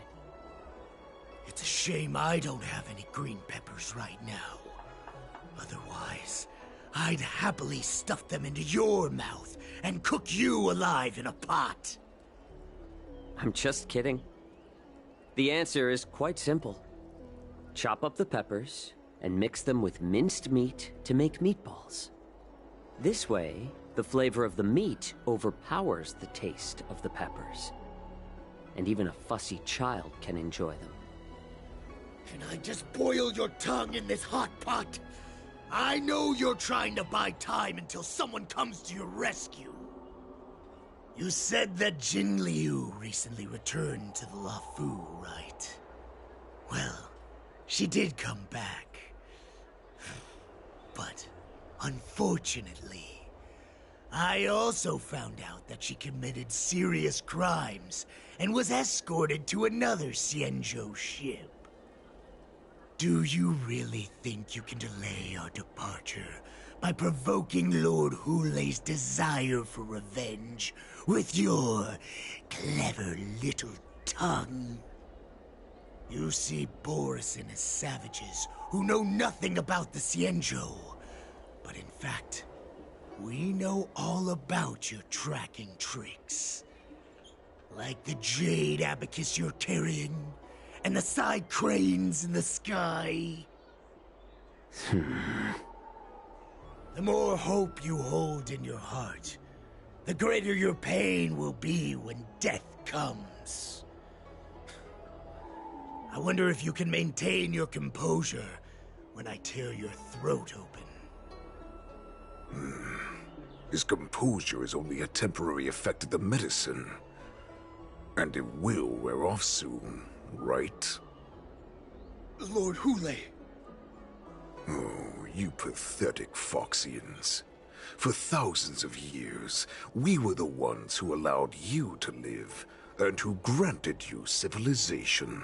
It's a shame I don't have any green peppers right now. Otherwise, I'd happily stuff them into your mouth and cook you alive in a pot. I'm just kidding. The answer is quite simple. Chop up the peppers and mix them with minced meat to make meatballs. This way, the flavor of the meat overpowers the taste of the peppers. And even a fussy child can enjoy them. Can I just boil your tongue in this hot pot? I know you're trying to buy time until someone comes to your rescue. You said that Jin Liu recently returned to the Luofu, right? Well, she did come back. But, unfortunately, I also found out that she committed serious crimes and was escorted to another Xianzhou ship. Do you really think you can delay our departure by provoking Lord Hulei's desire for revenge with your clever little tongue? You see Borisin as savages who know nothing about the Xianzhou, but in fact, we know all about your tracking tricks. Like the jade abacus you're carrying, and the side cranes in the sky. The more hope you hold in your heart, the greater your pain will be when death comes. I wonder if you can maintain your composure when I tear your throat open. His composure is only a temporary effect of the medicine. And it will wear off soon, right? Lord Hulei! Oh, you pathetic Foxians. For thousands of years, we were the ones who allowed you to live, and who granted you civilization.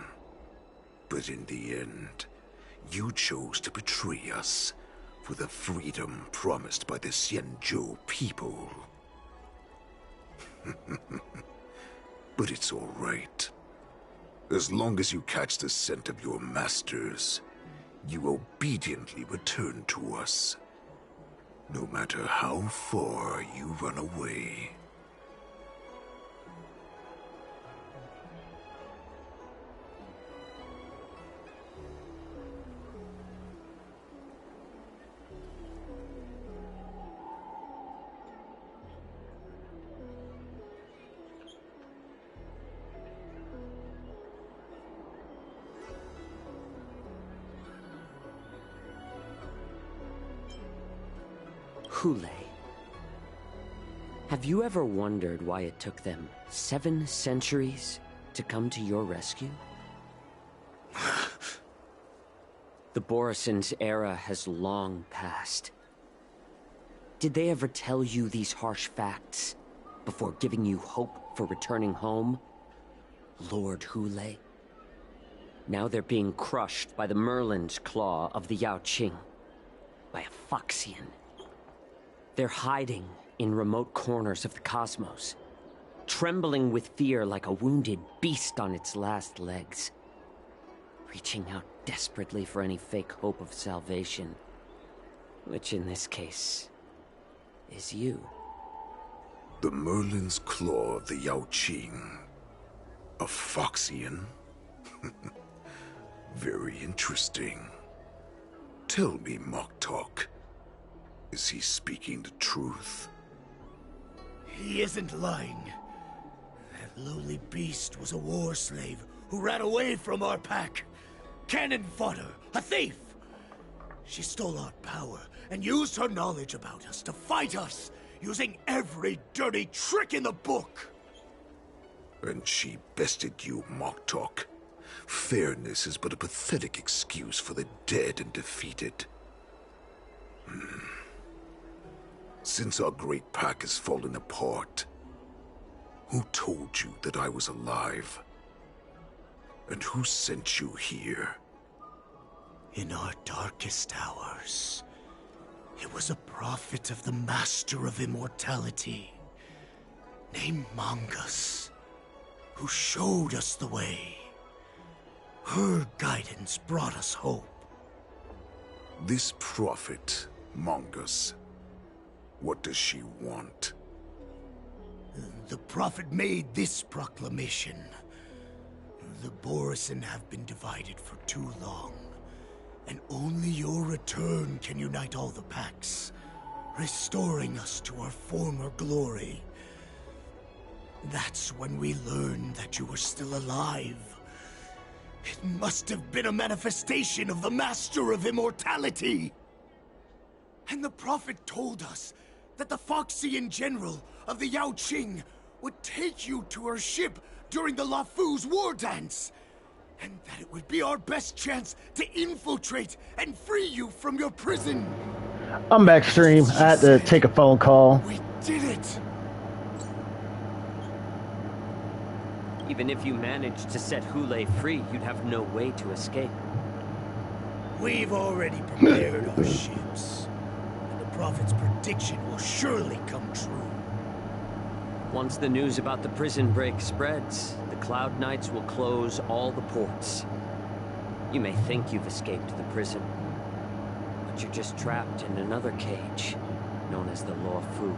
But in the end, you chose to betray us for the freedom promised by the Xianzhou people. But it's all right. As long as you catch the scent of your masters, you obediently return to us. No matter how far you run away. Hulei. Have you ever wondered why it took them 7 centuries to come to your rescue? The Borisin's era has long passed. Did they ever tell you these harsh facts before giving you hope for returning home? Lord Hulei? Now they're being crushed by the Merlin's claw of the Yaoqing, by a Foxian. They're hiding in remote corners of the cosmos, trembling with fear like a wounded beast on its last legs, reaching out desperately for any fake hope of salvation, which in this case is you. The Merlin's claw of the Yaoqing. A Foxian? Very interesting. Tell me, Moktok. Is he speaking the truth? He isn't lying. That lowly beast was a war slave who ran away from our pack. Cannon fodder, a thief! She stole our power and used her knowledge about us to fight us, using every dirty trick in the book. And she bested you, Moktok. Fairness is but a pathetic excuse for the dead and defeated. Since our great pack has fallen apart, who told you that I was alive? And who sent you here? In our darkest hours, it was a prophet of the Master of Immortality, named Mongus, who showed us the way. Her guidance brought us hope. This prophet, Mongus, what does she want? The prophet made this proclamation. The Borisin have been divided for too long, and only your return can unite all the packs, restoring us to our former glory. That's when we learned that you were still alive. It must have been a manifestation of the Master of Immortality! And the prophet told us that the Foxian General of the Yao Qing would take you to her ship during the Lafu's Wardance, and that it would be our best chance to infiltrate and free you from your prison. I'm back stream. I had to take a phone call. We did it! Even if you managed to set Hule free, you'd have no way to escape. We've already prepared our ships, and the prophet's prediction will surely come true. Once the news about the prison break spreads, the Cloud Knights will close all the ports. You may think you've escaped the prison, but you're just trapped in another cage, known as the Lafu.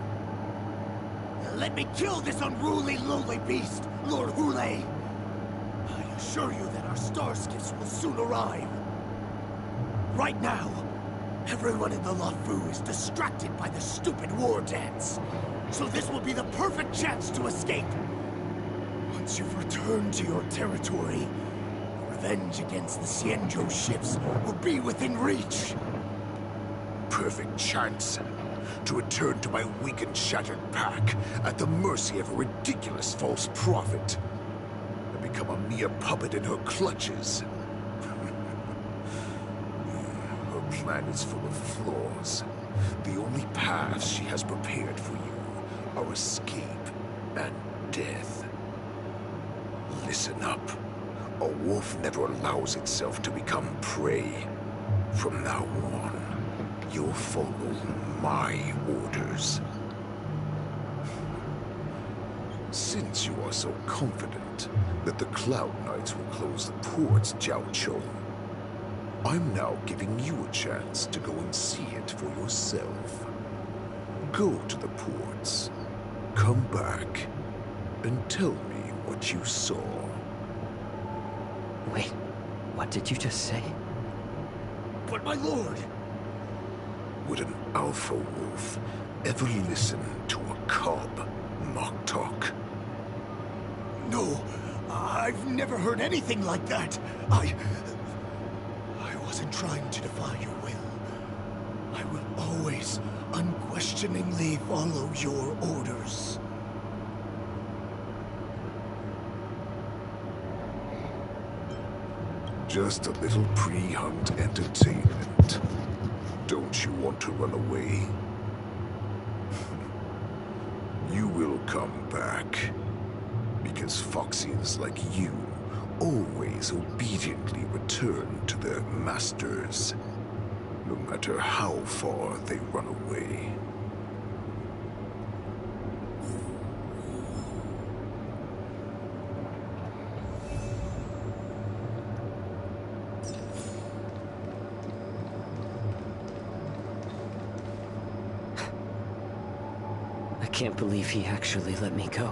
Let me kill this unruly, lowly beast, Lord Hule! I assure you that our star skiffs will soon arrive. Right now, everyone in the Lafu is distracted by the stupid war dance. So this will be the perfect chance to escape. Once you've returned to your territory, revenge against the Xianzhou ships will be within reach. Perfect chance to return to my weak and shattered pack at the mercy of a ridiculous false prophet and become a mere puppet in her clutches. Her plan is full of flaws. The only paths she has prepared for you are escape and death. Listen up. A wolf never allows itself to become prey. From now on, you'll follow my orders. Since you are so confident that the Cloud Knights will close the ports, Jiaoqiu, I'm now giving you a chance to go and see it for yourself. Go to the ports, come back, and tell me what you saw. Wait, what did you just say? But my lord! Would an alpha wolf ever listen to a cub mock talk? No, I've never heard anything like that. I wasn't trying to defy your will. I will always, unquestioningly follow your orders. Just a little pre-hunt entertainment. Don't you want to run away? You will come back. Because Foxians like you always obediently return to their masters, no matter how far they run away. I can't believe he actually let me go.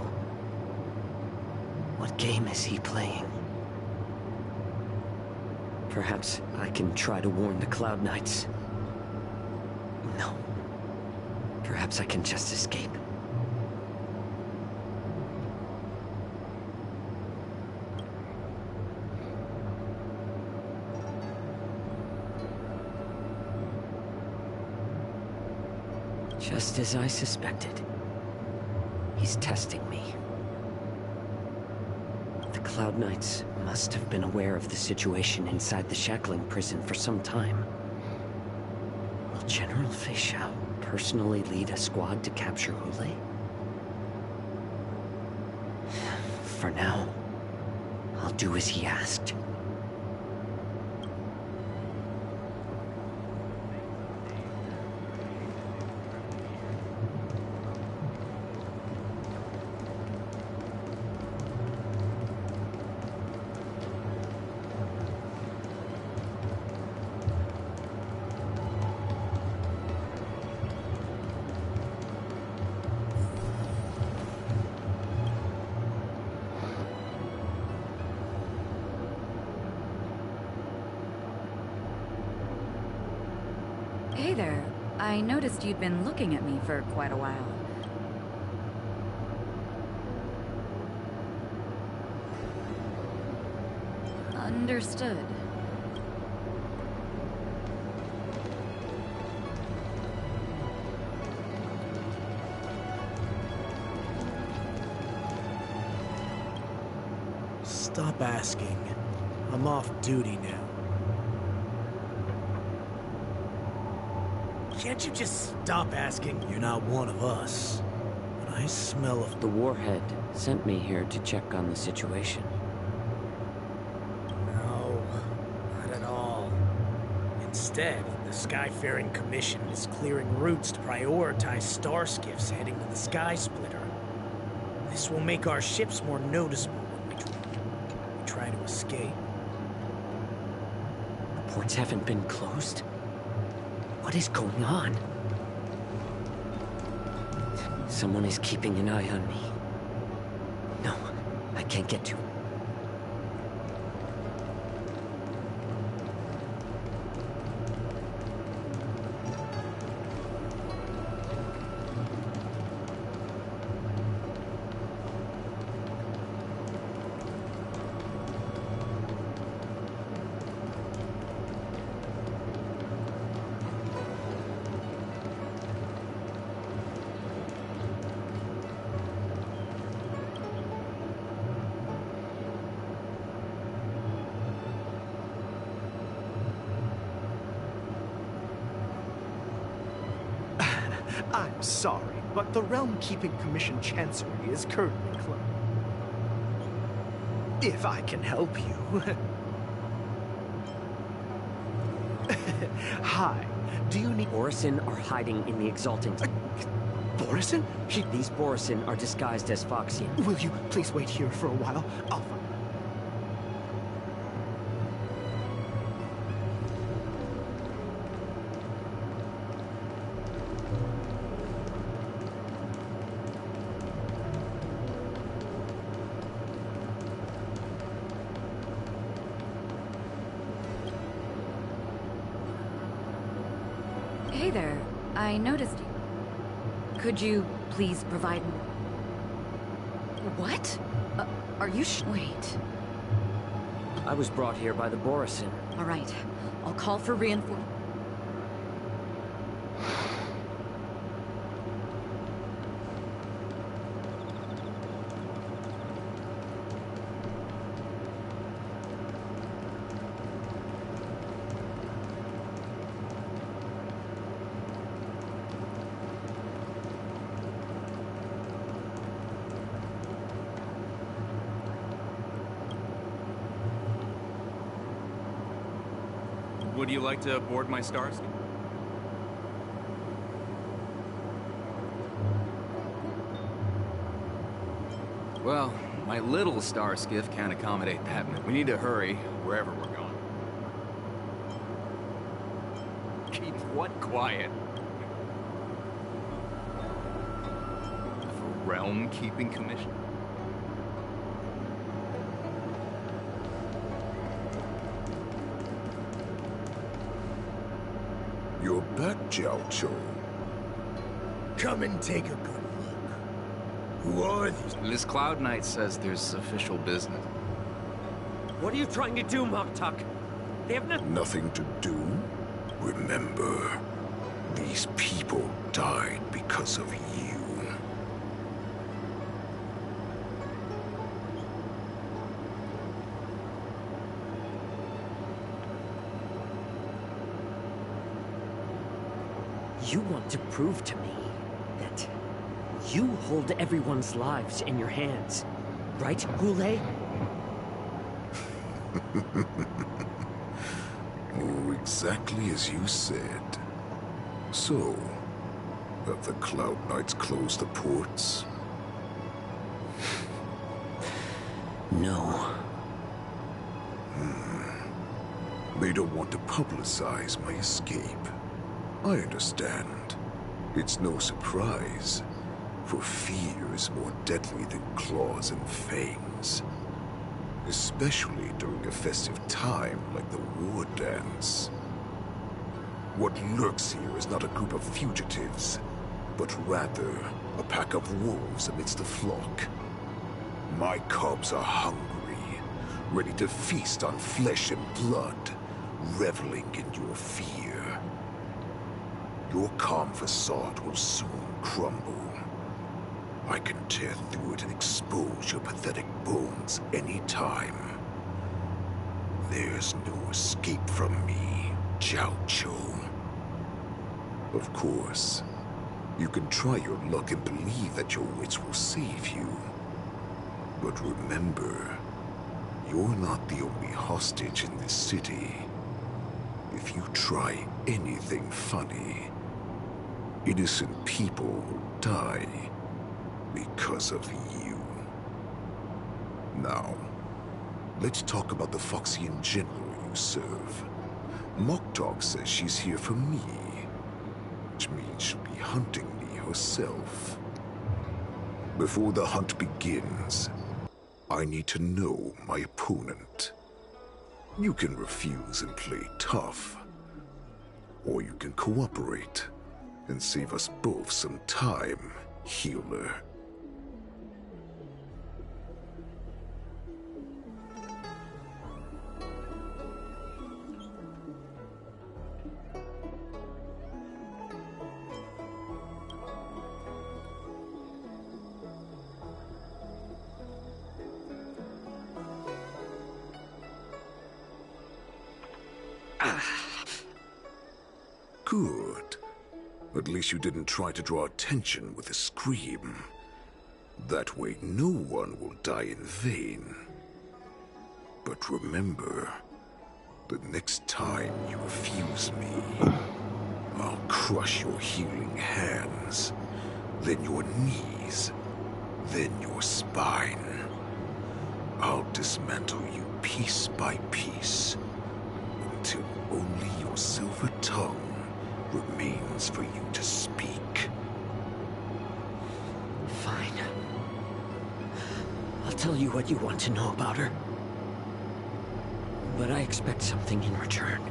What game is he playing? Perhaps I can try to warn the Cloud Knights. No. Perhaps I can just escape. Just as I suspected. He's testing me. The Cloud Knights must have been aware of the situation inside the shackling prison for some time. Will General Fei Shao personally lead a squad to capture Hule? For now, I'll do as he asked. Hey there. I noticed you'd been looking at me for quite a while. Understood. Stop asking. I'm off duty now. Can't you just stop asking? You're not one of us. But I smell of... The Warhead sent me here to check on the situation. No, not at all. Instead, the Skyfaring Commission is clearing routes to prioritize star skiffs heading to the Sky Splitter. This will make our ships more noticeable when we try to escape. The ports haven't been closed? What is going on? Someone is keeping an eye on me. No, I can't get to it. I'm sorry, but the Realm Keeping Commission Chancery is currently closed. If I can help you. Hi, do you need... Borisin are hiding in the Exalting... Borisin? These Borisin are disguised as Foxian. Will you please wait here for a while? I'll find... Hey there. I noticed you. Could you please provide... What? Are you wait. I was brought here by the Borisin. All right. I'll call for reinforcements. Would you like to board my stars? Well, my little star skiff can't accommodate that. We need to hurry wherever we're going. Keep what quiet? For Realm Keeping Commission? You're back, Jiao Cho. Come and take a good look. Who are these? This Cloud Knight says there's official business. What are you trying to do, Moktuk? They have Nothing to do? Remember, these people died because of you. You want to prove to me that you hold everyone's lives in your hands, right, Goulet? Oh, exactly as you said. So, have the Cloud Knights closed the ports? No. They don't want to publicize my escape. I understand. It's no surprise, for fear is more deadly than claws and fangs. Especially during a festive time like the Wardance. What lurks here is not a group of fugitives, but rather a pack of wolves amidst the flock. My cubs are hungry, ready to feast on flesh and blood, reveling in your fear. Your calm facade will soon crumble. I can tear through it and expose your pathetic bones any time. There's no escape from me, Jiao Cho. Of course, you can try your luck and believe that your wits will save you. But remember, you're not the only hostage in this city. If you try anything funny, innocent people will die because of you. Now, let's talk about the Foxian general you serve. Moktok says she's here for me, which means she'll be hunting me herself. Before the hunt begins, I need to know my opponent. You can refuse and play tough, or you can cooperate and save us both some time, healer. Good. At least you didn't try to draw attention with a scream. That way no one will die in vain. But remember, the next time you refuse me, I'll crush your healing hands, then your knees, then your spine. I'll dismantle you piece by piece, until only your silver tongue remains for you to speak. Fine. I'll tell you what you want to know about her. But I expect something in return.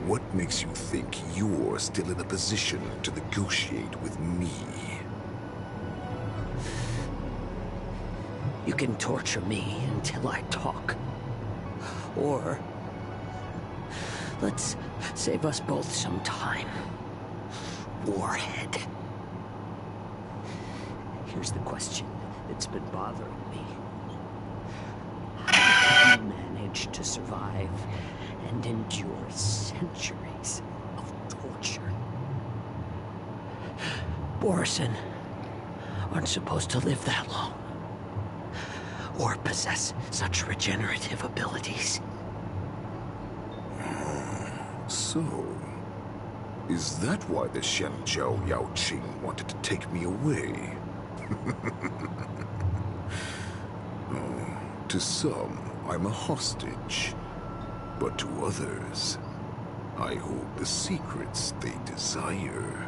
What makes you think you're still in a position to negotiate with me? You can torture me until I talk. Or let's save us both some time. Warhead. Here's the question that's been bothering me. How did you manage to survive and endure centuries of torture? Borison aren't supposed to live that long, or possess such regenerative abilities. So, is that why the Shanzhou Yao Qing wanted to take me away? Oh, to some, I'm a hostage. But to others, I hold the secrets they desire.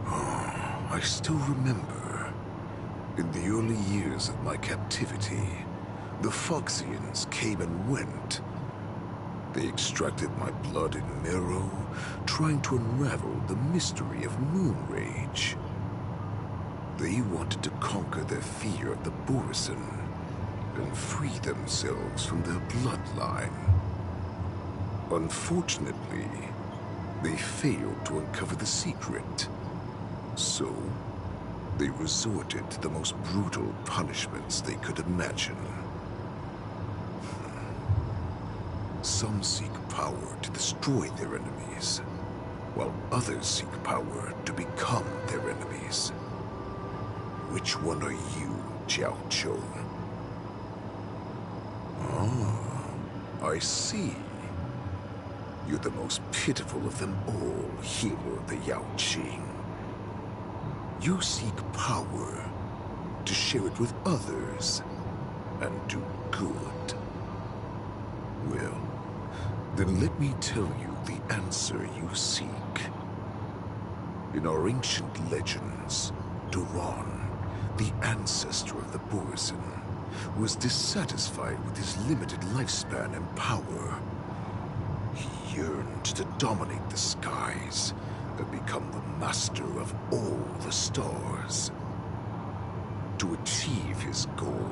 Oh, I still remember. In the early years of my captivity, the Foxians came and went. They extracted my blood and marrow, trying to unravel the mystery of moon rage. They wanted to conquer their fear of the Borison and free themselves from their bloodline. Unfortunately, they failed to uncover the secret. So, they resorted to the most brutal punishments they could imagine. Some seek power to destroy their enemies, while others seek power to become their enemies. Which one are you, Jiao Cho? Ah, I see. You're the most pitiful of them all, healer of the Yao Qing. You seek power to share it with others and do good. Well, then let me tell you the answer you seek. In our ancient legends, Duran, the ancestor of the Borisin, was dissatisfied with his limited lifespan and power. He yearned to dominate the skies and become the master of all the stars. To achieve his goal,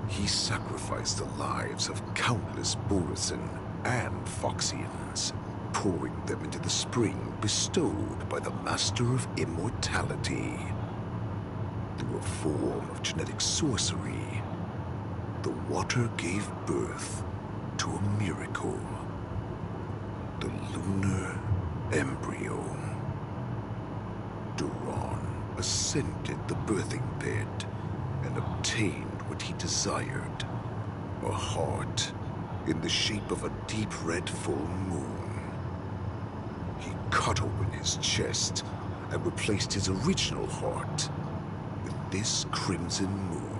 he sacrificed the lives of countless Borisin and Foxians, pouring them into the spring bestowed by the Master of Immortality. Through a form of genetic sorcery, the water gave birth to a miracle. The lunar embryo. Duran ascended the birthing bed and obtained what he desired. A heart in the shape of a deep red full moon. He cut open his chest and replaced his original heart with this crimson moon.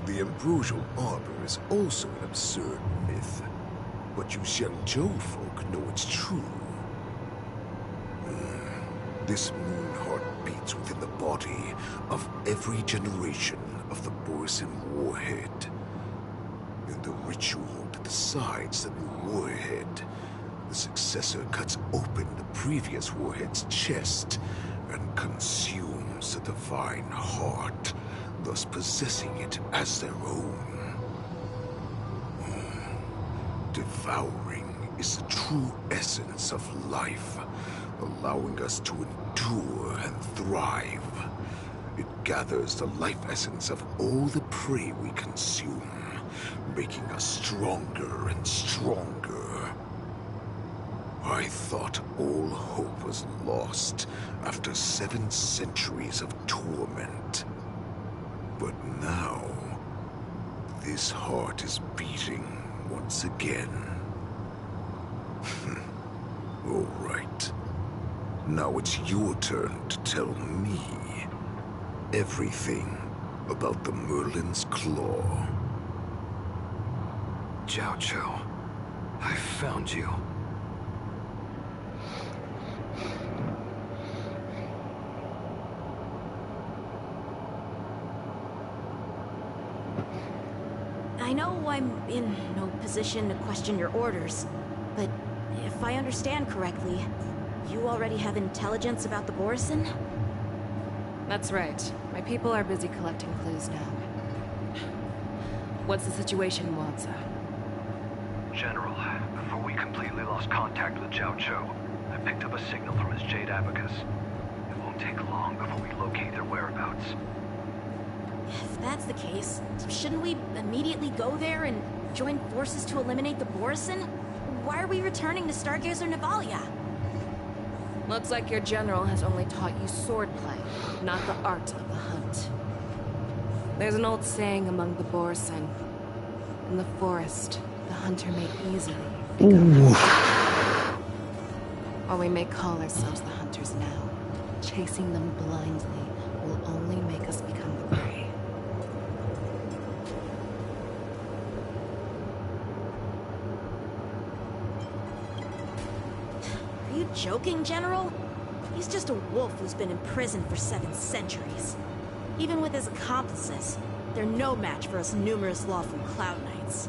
The ambrosial arbor is also an absurd myth, but you Xiangzhou folk know it's true. This moon heart beats within the body of every generation of the Borisin warhead. In the ritual that decides the new warhead, the successor cuts open the previous warhead's chest and consumes the divine heart, thus possessing it as their own. Devouring is the true essence of life, allowing us to endure and thrive. It gathers the life essence of all the prey we consume, making us stronger and stronger. I thought all hope was lost after 7 centuries of torment. But now, this heart is beating once again. All right. Now it's your turn to tell me everything about the Merlin's Claw. Jiao Cho, I found you. I know I'm in no position to question your orders, but if I understand correctly, you already have intelligence about the Borisin? That's right. My people are busy collecting clues now. What's the situation, Wadza? General, before we completely lost contact with Jiao Cho, I picked up a signal from his Jade Abacus. It won't take long before we locate their whereabouts. If that's the case, shouldn't we immediately go there and join forces to eliminate the Borisin? Why are we returning to Stargazer Navalia? Looks like your general has only taught you swordplay, not the art of the hunt. There's an old saying among the Borisin. In the forest, the hunter may easily become the hunter. Or we may call ourselves the hunters now. Chasing them blindly will only make us become the prey. Are you joking, General? He's just a wolf who's been in prison for 7 centuries. Even with his accomplices, they're no match for us numerous lawful Cloud Knights.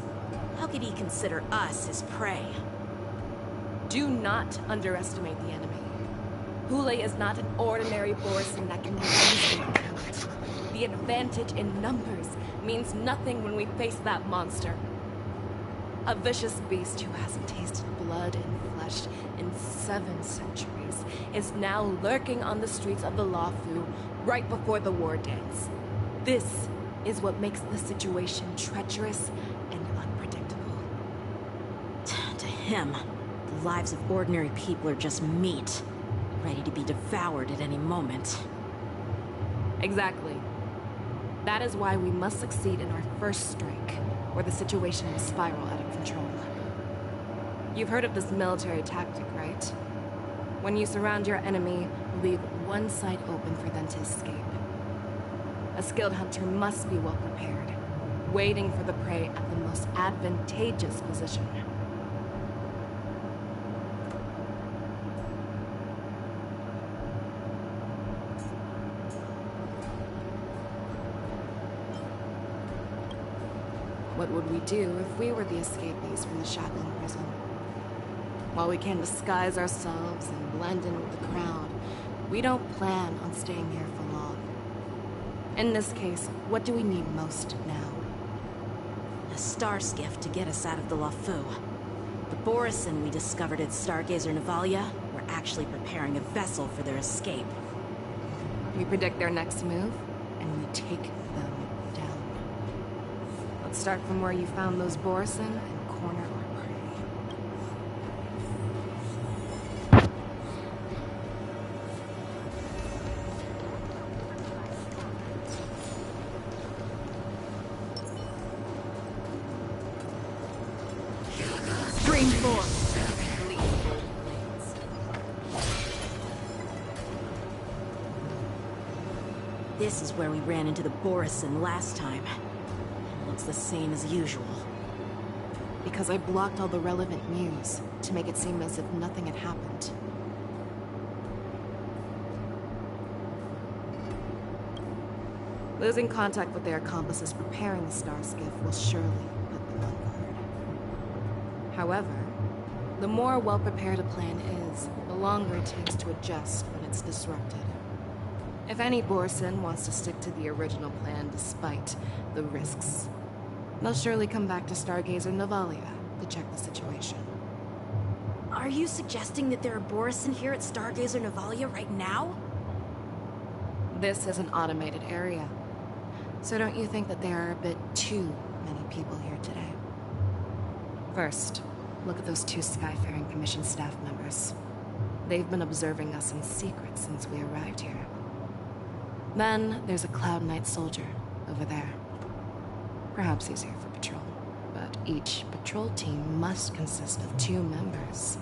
How could he consider us his prey? Do not underestimate the enemy. Hule is not an ordinary Borisin that can be easily killed. The advantage in numbers means nothing when we face that monster. A vicious beast who hasn't tasted blood and flesh in 7 centuries is now lurking on the streets of the Luofu right before the Wardance. This is what makes the situation treacherous and unpredictable. To him, the lives of ordinary people are just meat, ready to be devoured at any moment. Exactly. That is why we must succeed in our first strike, or the situation will spiral out of control. You've heard of this military tactic, right? When you surround your enemy, leave one side open for them to escape. A skilled hunter must be well prepared, waiting for the prey at the most advantageous position. What would we do if we were the escapees from the shackling prison? While we can disguise ourselves and blend in with the crowd, we don't plan on staying here for long. In this case, what do we need most now? A star skiff to get us out of the Luofu. The Borison we discovered at Stargazer Navalia were actually preparing a vessel for their escape. We predict their next move, and we take them down. Let's start from where you found those Borison and corner our prey. Stream force! This is where we ran into the Borison last time. It looks the same as usual. Because I blocked all the relevant news to make it seem as if nothing had happened. Losing contact with their accomplices preparing the star skiff will surely put them on guard. However, the more well-prepared a plan is, the longer it takes to adjust when it's disrupted. If any Borison wants to stick to the original plan despite the risks, they'll surely come back to Stargazer Navalia to check the situation. Are you suggesting that there are Borison here at Stargazer Navalia right now? This is an automated area, so don't you think that there are a bit too many people here today? First, look at those 2 Skyfaring Commission staff members. They've been observing us in secret since we arrived here. Then, there's a Cloud Knight soldier over there. Perhaps he's here for patrol, but each patrol team must consist of 2 members.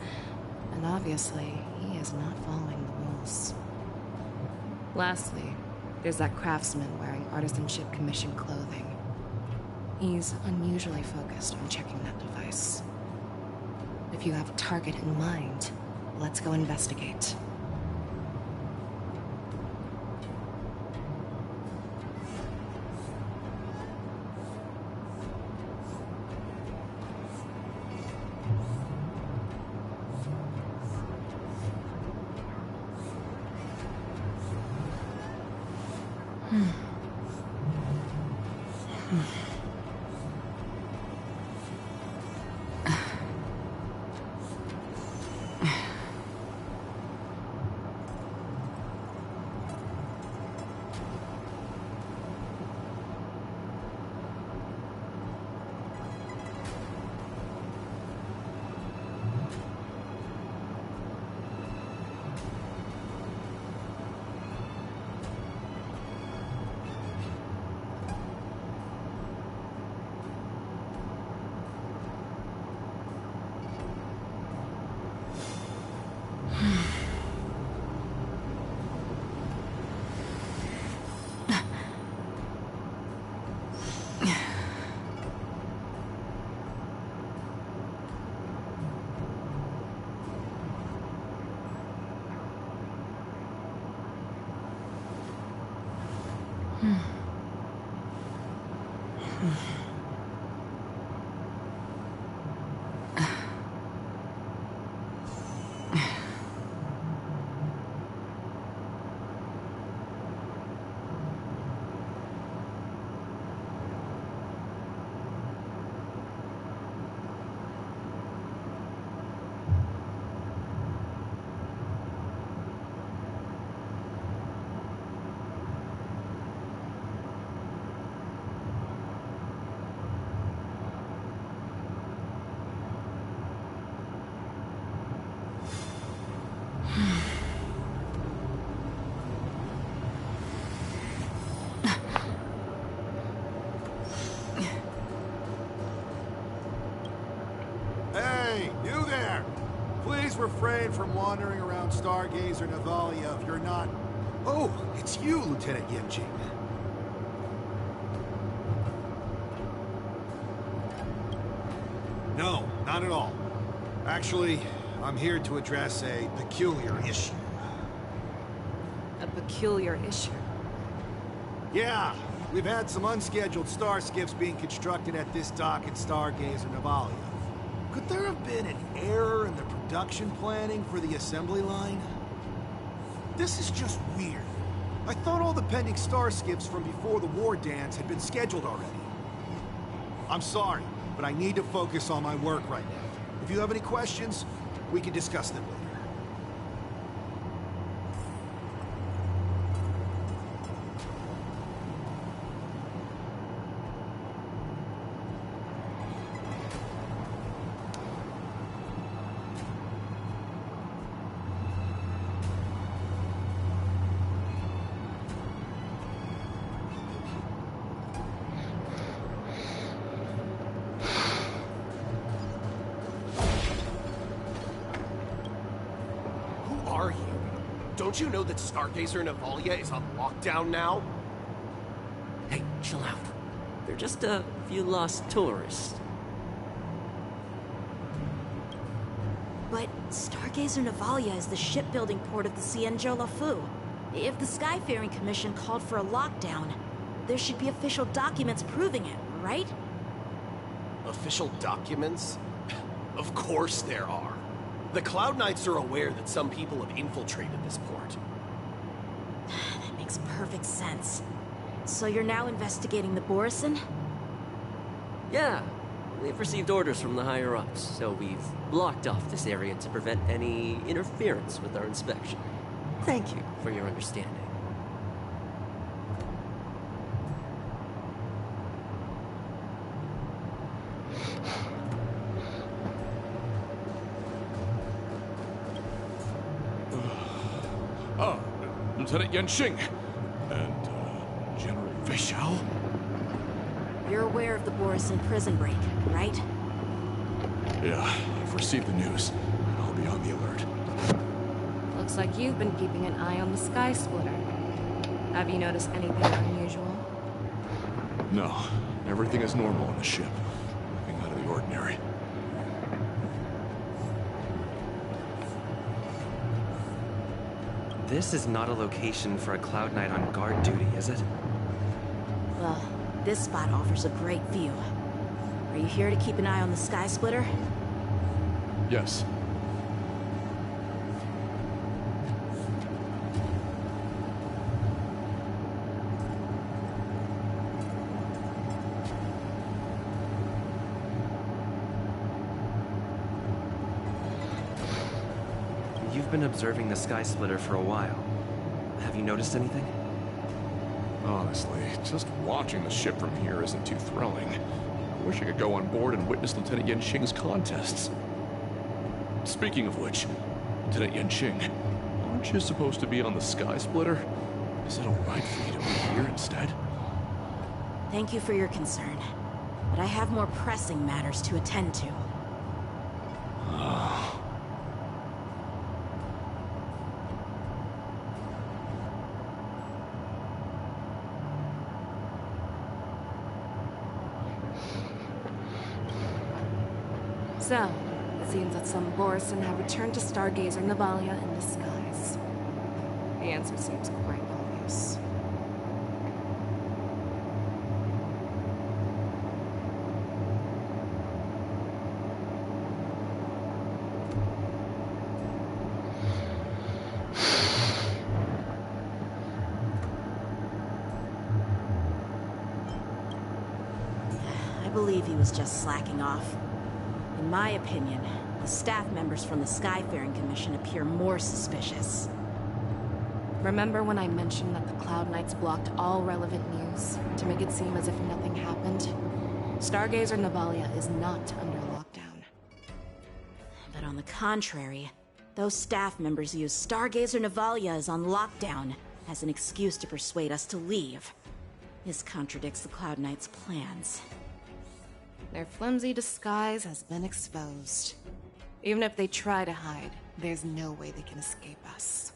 And obviously, he is not following the rules. Lastly, there's that craftsman wearing Artisanship Commission clothing. He's unusually focused on checking that device. If you have a target in mind, let's go investigate. Please refrain from wandering around Stargazer Navalia if you're not... Oh, it's you, Lieutenant Yenjing. No, not at all. Actually, I'm here to address a peculiar issue. A peculiar issue? Yeah, we've had some unscheduled star skiffs being constructed at this dock at Stargazer Navalia. Could there have been an error in the production planning for the assembly line? This is just weird. I thought all the pending star skiffs from before the Wardance had been scheduled already. I'm sorry, but I need to focus on my work right now. If you have any questions, we can discuss them later. Don't you know that Stargazer Navalia is on lockdown now? Hey, chill out. They're just a few lost tourists. But Stargazer Navalia is the shipbuilding port of the Cienjo Lafu. If the Skyfaring Commission called for a lockdown, there should be official documents proving it, right? Official documents? Of course there are. The Cloud Knights are aware that some people have infiltrated this port. That makes perfect sense. So you're now investigating the Borison? Yeah, we've received orders from the higher-ups, so we've blocked off this area to prevent any interference with our inspection. Thank you for your understanding. Lieutenant Yenjing and General Fei Xiao. You're aware of the Borison prison break, right? Yeah, I've received the news. I'll be on the alert. Looks like you've been keeping an eye on the Sky Splitter. Have you noticed anything unusual? No, everything is normal on the ship. Nothing out of the ordinary. This is not a location for a Cloud Knight on guard duty, is it? Well, this spot offers a great view. Are you here to keep an eye on the Sky Splitter? Yes. You've been observing the Sky Splitter for a while. Have you noticed anything? Honestly, just watching the ship from here isn't too thrilling. I wish I could go on board and witness Lieutenant Yenjing's contests. Speaking of which, Lieutenant Yenjing, aren't you supposed to be on the Sky Splitter? Is it alright for you to be here instead? Thank you for your concern, but I have more pressing matters to attend to. So, it seems that some Borison have returned to Stargazer Navalia in disguise. The answer seems quite obvious. I believe he was just slacking off. In my opinion, the staff members from the Skyfaring Commission appear more suspicious. Remember when I mentioned that the Cloud Knights blocked all relevant news to make it seem as if nothing happened? Stargazer Navalia is not under lockdown. But on the contrary, those staff members use Stargazer Navalia is on lockdown as an excuse to persuade us to leave. This contradicts the Cloud Knights' plans. Their flimsy disguise has been exposed. Even if they try to hide, There's no way they can escape us.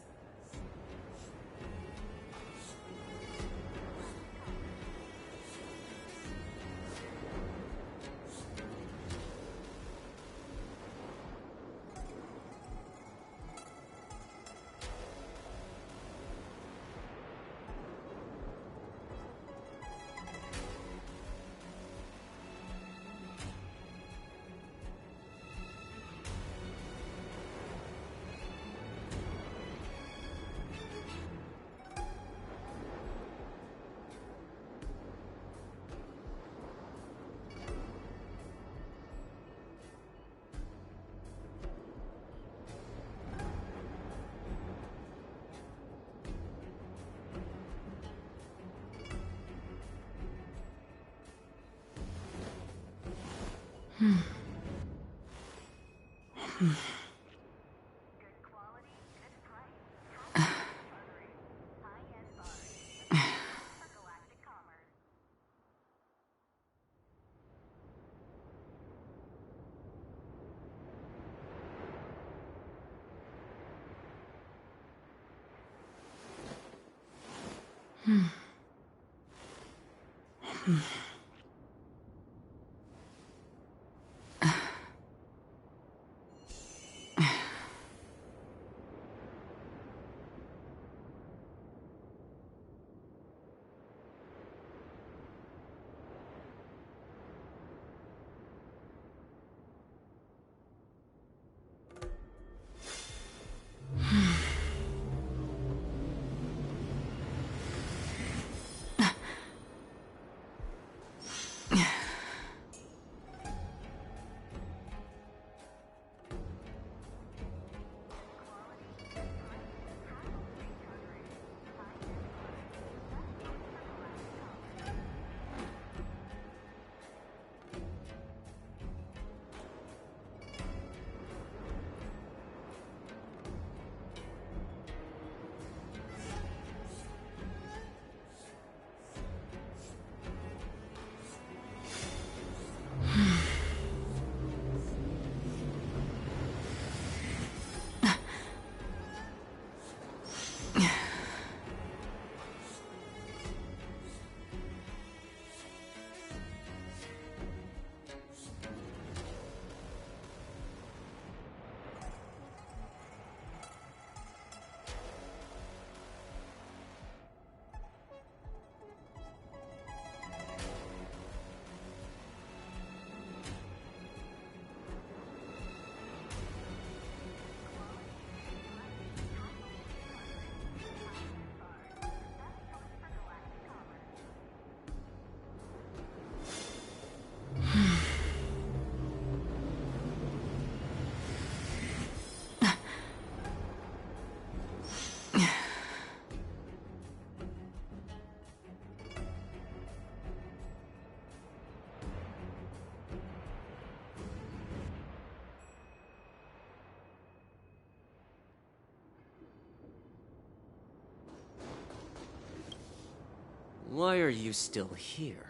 Why are you still here?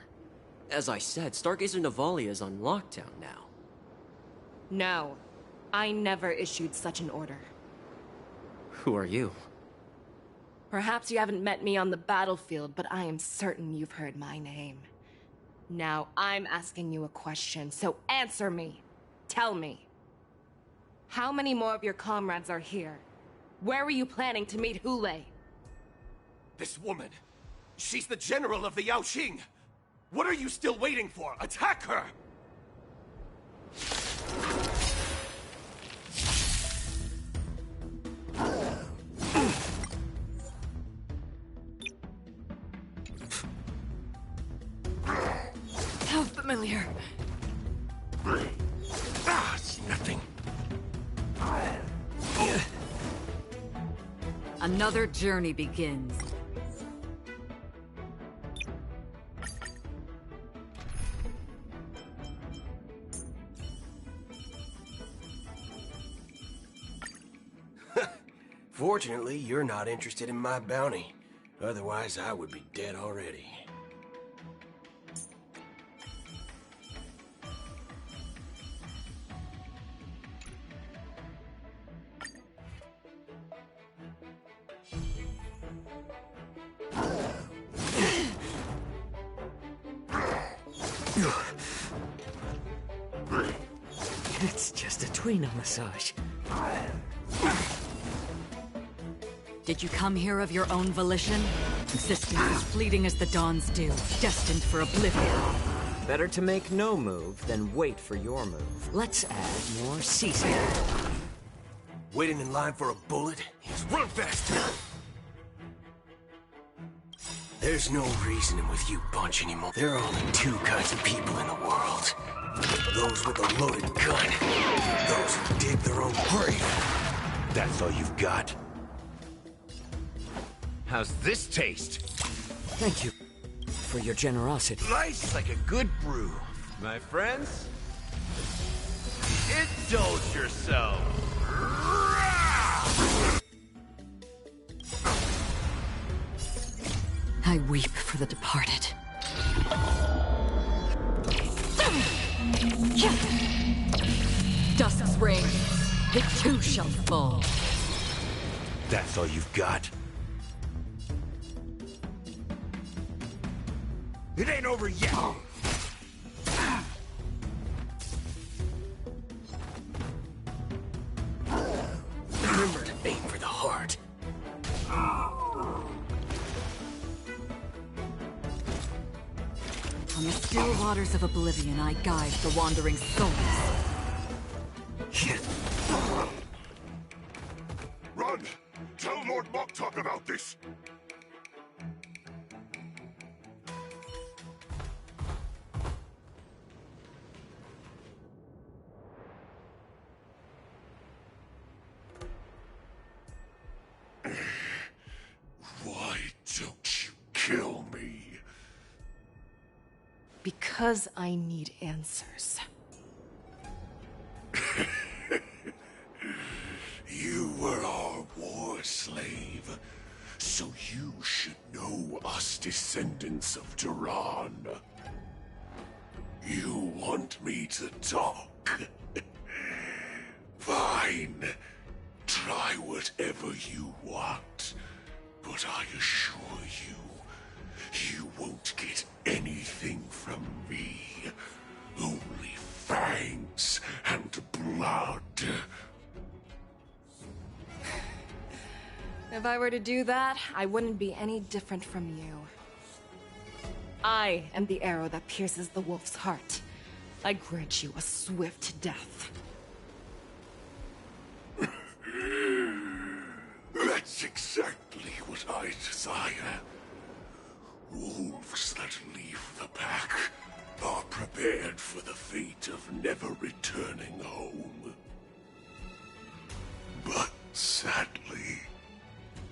As I said, Stargazer Navalia is on lockdown now. No, I never issued such an order. Who are you? Perhaps you haven't met me on the battlefield, but I am certain you've heard my name. Now I'm asking you a question, so answer me. Tell me. How many more of your comrades are here? Where were you planning to meet Hule? This woman! She's the general of the Yaoqing! What are you still waiting for? Attack her! How familiar. It's nothing. Another journey begins. Fortunately, you're not interested in my bounty. Otherwise, I would be dead already. It's just a tweener massage. Did you come here of your own volition? Existence as fleeting as the dawn's dew, destined for oblivion. Better to make no move than wait for your move. Let's add more seasoning. Waiting in line for a bullet? Run faster! There's no reasoning with you bunch anymore. There are only two kinds of people in the world. Those with a loaded gun. Those who dig their own grave. That's all you've got? How's this taste? Thank you for your generosity. Nice like a good brew. My friends, indulge yourself. I weep for the departed. Dusk's reign, it too shall fall. That's all you've got? It ain't over yet! Remember to aim for the heart. On the still waters of oblivion, I guide the wandering souls. Run! Tell Lord Moktok about this! Why don't you kill me? Because I need answers. You were our war slave, so you should know us descendants of Duran. You want me to talk? Fine. Try whatever you want, but I assure you, you won't get anything from me. Only fangs and blood. If I were to do that, I wouldn't be any different from you. I am the arrow that pierces the wolf's heart. I grant you a swift death. That's exactly what I desire. Wolves that leave the pack are prepared for the fate of never returning home. But sadly,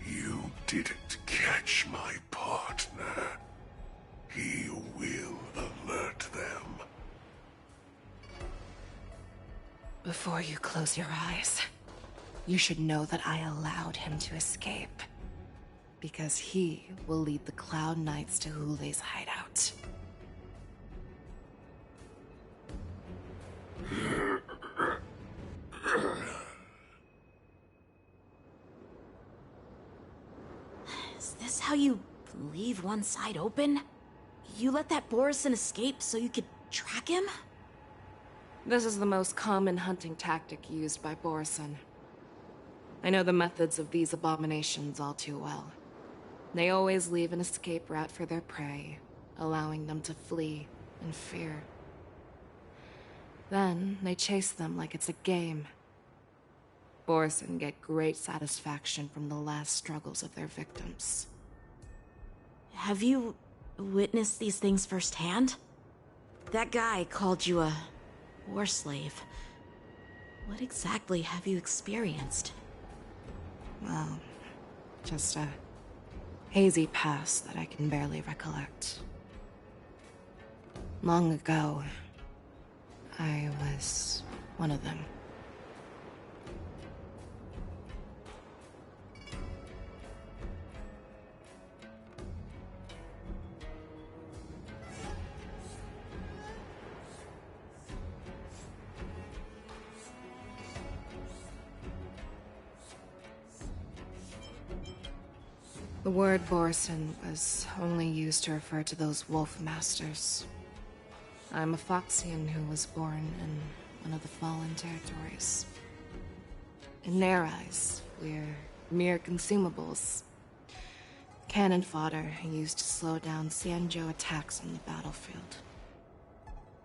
you didn't catch my partner. He will alert them. Before you close your eyes, you should know that I allowed him to escape. Because he will lead the Cloud Knights to Hule's hideout. Is this how you leave one side open? You let that Borison escape so you could track him? This is the most common hunting tactic used by Borison. I know the methods of these abominations all too well. They always leave an escape route for their prey, allowing them to flee in fear. Then they chase them like it's a game. Borison get great satisfaction from the last struggles of their victims. Have you witnessed these things firsthand? That guy called you a war slave. What exactly have you experienced? Well, just a hazy past that I can barely recollect. Long ago, I was one of them. The word Borison was only used to refer to those wolf masters. I'm a Foxian who was born in one of the fallen territories. In their eyes, we're mere consumables. Cannon fodder used to slow down Xianzhou attacks on the battlefield.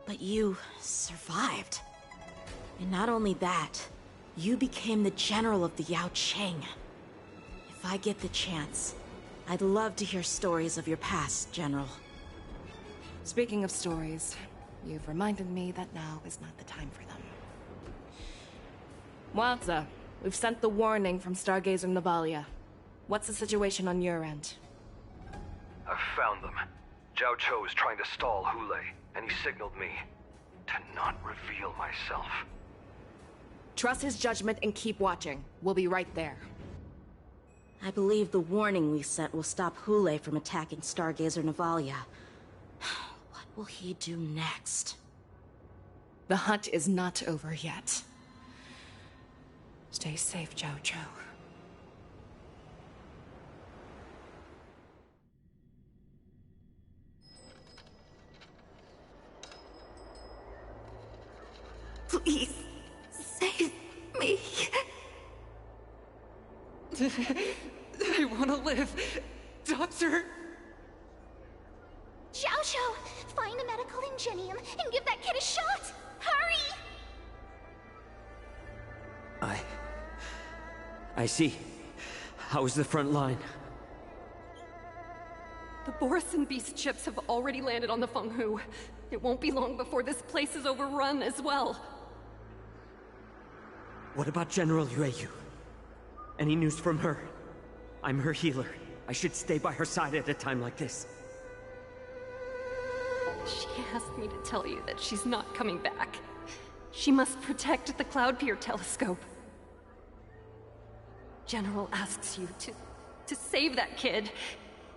But you survived. And not only that, you became the general of the Yaoqing. If I get the chance, I'd love to hear stories of your past, General. Speaking of stories, you've reminded me that now is not the time for them. Wadza, we've sent the warning from Stargazer Navalia. What's the situation on your end? I've found them. Zhao Cho is trying to stall Hule, and he signaled me to not reveal myself. Trust his judgment and keep watching. We'll be right there. I believe the warning we sent will stop Hule from attacking Stargazer Navalia. What will he do next? The hunt is not over yet. Stay safe, Zhao Cho. Please, save me. I want to live. Doctor! Zhao Cho, find a medical ingenium and give that kid a shot! Hurry! I see. How is the front line? The Borisin beast ships have already landed on the Fenghu. It won't be long before this place is overrun as well. What about General Yueyu? Any news from her? I'm her healer. I should stay by her side at a time like this. She asked me to tell you that she's not coming back. She must protect the Cloud Pier telescope. General asks you to save that kid.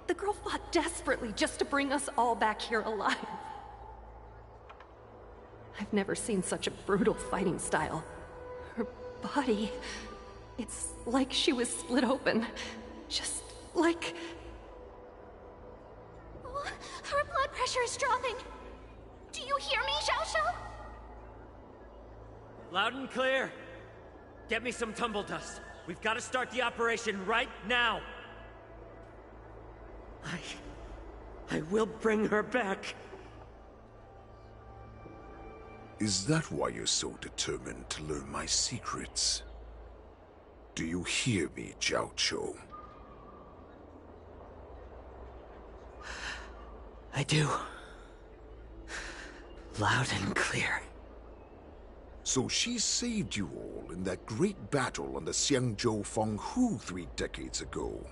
The girl fought desperately just to bring us all back here alive. I've never seen such a brutal fighting style. Her body, it's like she was split open. Just like... Oh, her blood pressure is dropping. Do you hear me, Zhao Cho? Loud and clear. Get me some tumble dust. We've got to start the operation right now. I will bring her back. Is that why you're so determined to learn my secrets? Do you hear me, Zhao Cho? I do. Loud and clear. So she saved you all in that great battle on the Xiangzhou Fenghu 3 decades ago.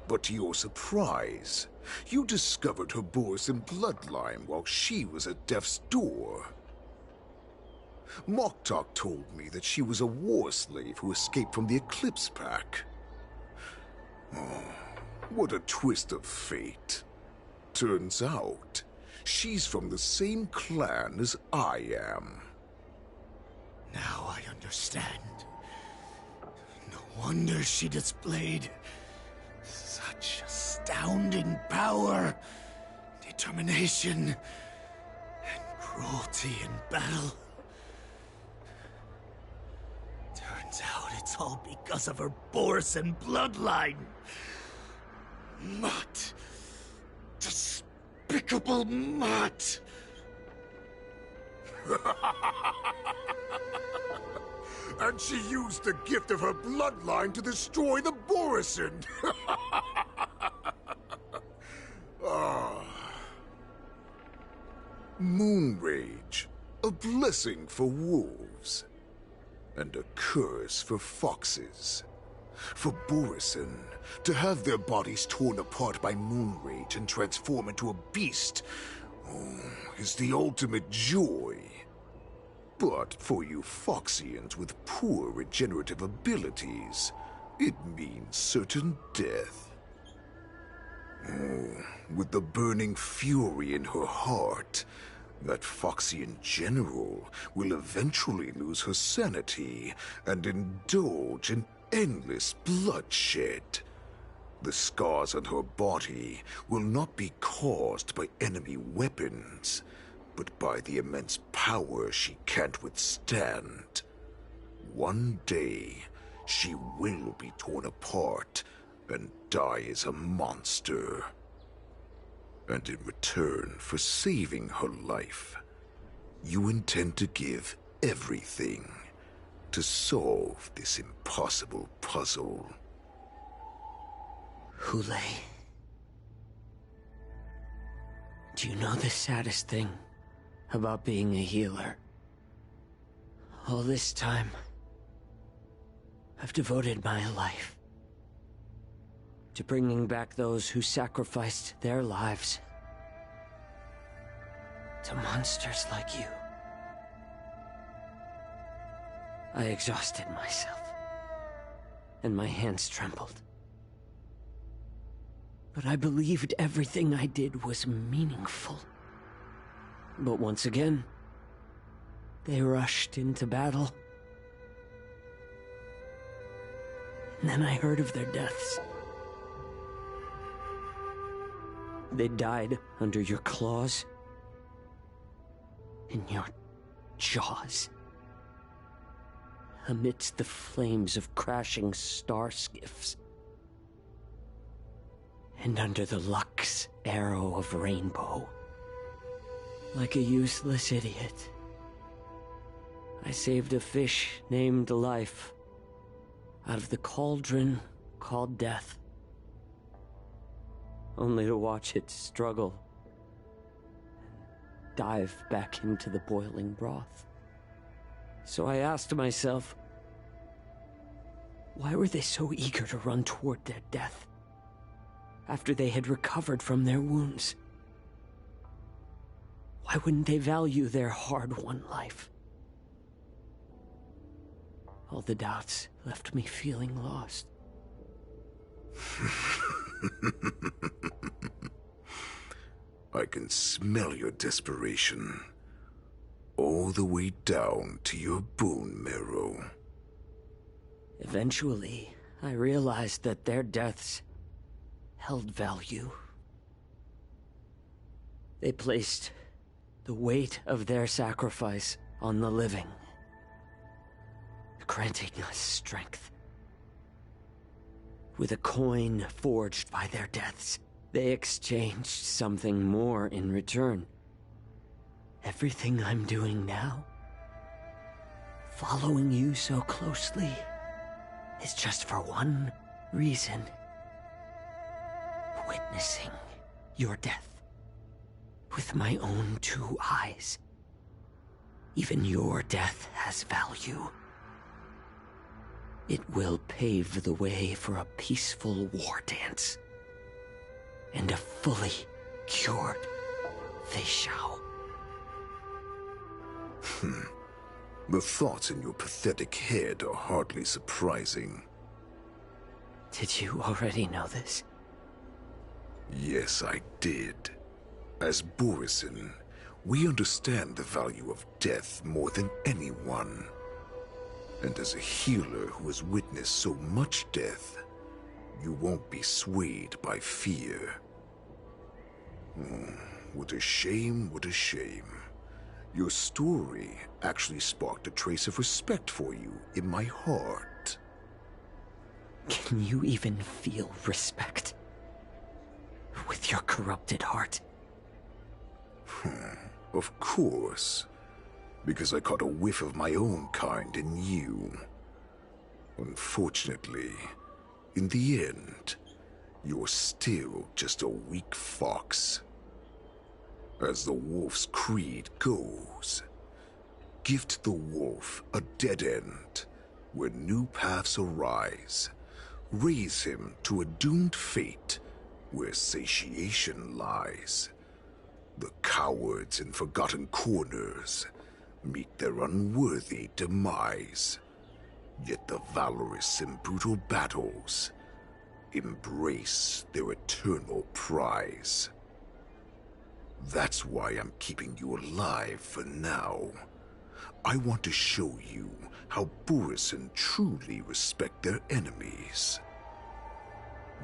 But to your surprise, you discovered her Borisin bloodline while she was at death's door. Moktok told me that she was a war slave who escaped from the Eclipse Pack. Oh, what a twist of fate. Turns out, she's from the same clan as I am. Now I understand. No wonder she displayed such astounding power, determination, and cruelty in battle. Turns out it's all because of her Borisin bloodline. Mutt. Despicable mutt. And she used the gift of her bloodline to destroy the Borisin. Moon Rage, a blessing for wolves, and a curse for foxes. For Borisin, to have their bodies torn apart by Moon Rage and transform into a beast, is the ultimate joy. But for you Foxians with poor regenerative abilities, it means certain death. With the burning fury in her heart, that Foxian general will eventually lose her sanity and indulge in endless bloodshed. The scars on her body will not be caused by enemy weapons, but by the immense power she can't withstand. One day, she will be torn apart and die as a monster. And in return for saving her life, you intend to give everything to solve this impossible puzzle. Hule, do you know the saddest thing about being a healer? All this time, I've devoted my life to bringing back those who sacrificed their lives to monsters like you. I exhausted myself, and my hands trembled. But I believed everything I did was meaningful. But once again, they rushed into battle. And then I heard of their deaths. They died under your claws, in your jaws, amidst the flames of crashing star skiffs, and under the Lux arrow of Rainbow. Like a useless idiot, I saved a fish named Life out of the cauldron called Death, only to watch it struggle and dive back into the boiling broth. So I asked myself, why were they so eager to run toward their death after they had recovered from their wounds? Why wouldn't they value their hard-won life? All the doubts left me feeling lost. I can smell your desperation, all the way down to your bone marrow. Eventually, I realized that their deaths held value. They placed the weight of their sacrifice on the living, granting us strength. With a coin forged by their deaths, they exchanged something more in return. Everything I'm doing now, following you so closely, is just for one reason: witnessing your death with my own two eyes. Even your death has value. It will pave the way for a peaceful war dance and a fully cured Fei Xiao. The thoughts in your pathetic head are hardly surprising. Did you already know this? Yes, I did. As Borisin, we understand the value of death more than anyone. And as a healer who has witnessed so much death, you won't be swayed by fear. What a shame, what a shame. Your story actually sparked a trace of respect for you in my heart. Can you even feel respect with your corrupted heart? Of course. Because I caught a whiff of my own kind in you. Unfortunately, in the end, you're still just a weak fox. As the wolf's creed goes, gift the wolf a dead end where new paths arise. Raise him to a doomed fate where satiation lies. The cowards in forgotten corners meet their unworthy demise. Yet the valorous in brutal battles embrace their eternal prize. That's why I'm keeping you alive for now. I want to show you how Borisin truly respect their enemies.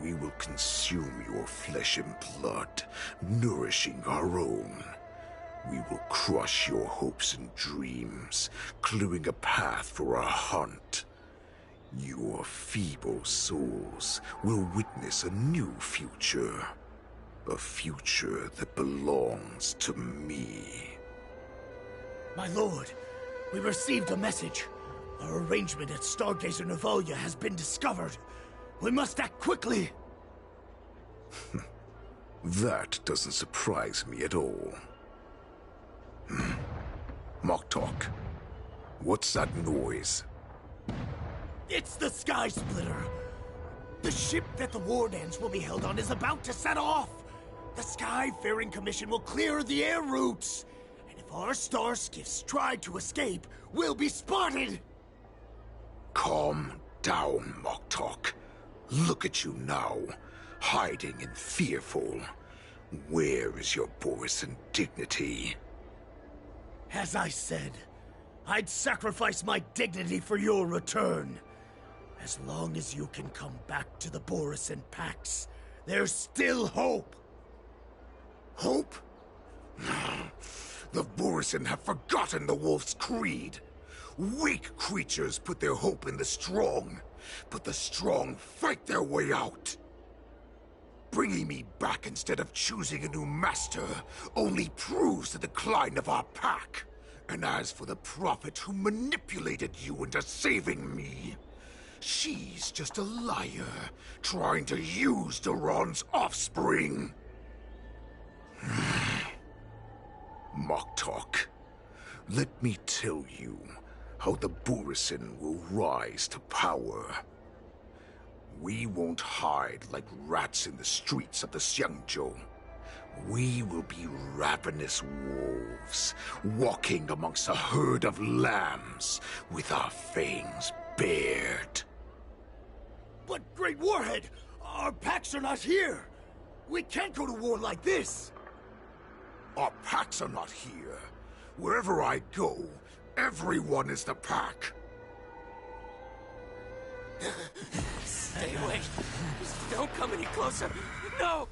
We will consume your flesh and blood, nourishing our own. We will crush your hopes and dreams, clearing a path for our hunt. Your feeble souls will witness a new future. A future that belongs to me. My lord, we received a message. Our arrangement at Stargazer Navalia has been discovered. We must act quickly. That doesn't surprise me at all. Moktok, what's that noise? It's the Sky Splitter. The ship that the Wardance will be held on is about to set off. The Skyfaring Commission will clear the air routes. And if our star skiffs try to escape, we'll be spotted. Calm down, Moktok. Look at you now, hiding and fearful. Where is your Borisan dignity? As I said, I'd sacrifice my dignity for your return. As long as you can come back to the Borisan Pax, there's still hope. Hope? The Borisan have forgotten the Wolf's creed. Weak creatures put their hope in the strong, but the strong fight their way out. Bringing me back instead of choosing a new master only proves the decline of our pack. And as for the prophet who manipulated you into saving me, she's just a liar, trying to use Duran's offspring. Moktok, let me tell you how the Borisan will rise to power. We won't hide like rats in the streets of the Xiangzhou. We will be ravenous wolves, walking amongst a herd of lambs, with our fangs bared. But, Great Warhead, our packs are not here. We can't go to war like this. Our packs are not here. Wherever I go, everyone is the pack. Stay away. Just don't come any closer. No!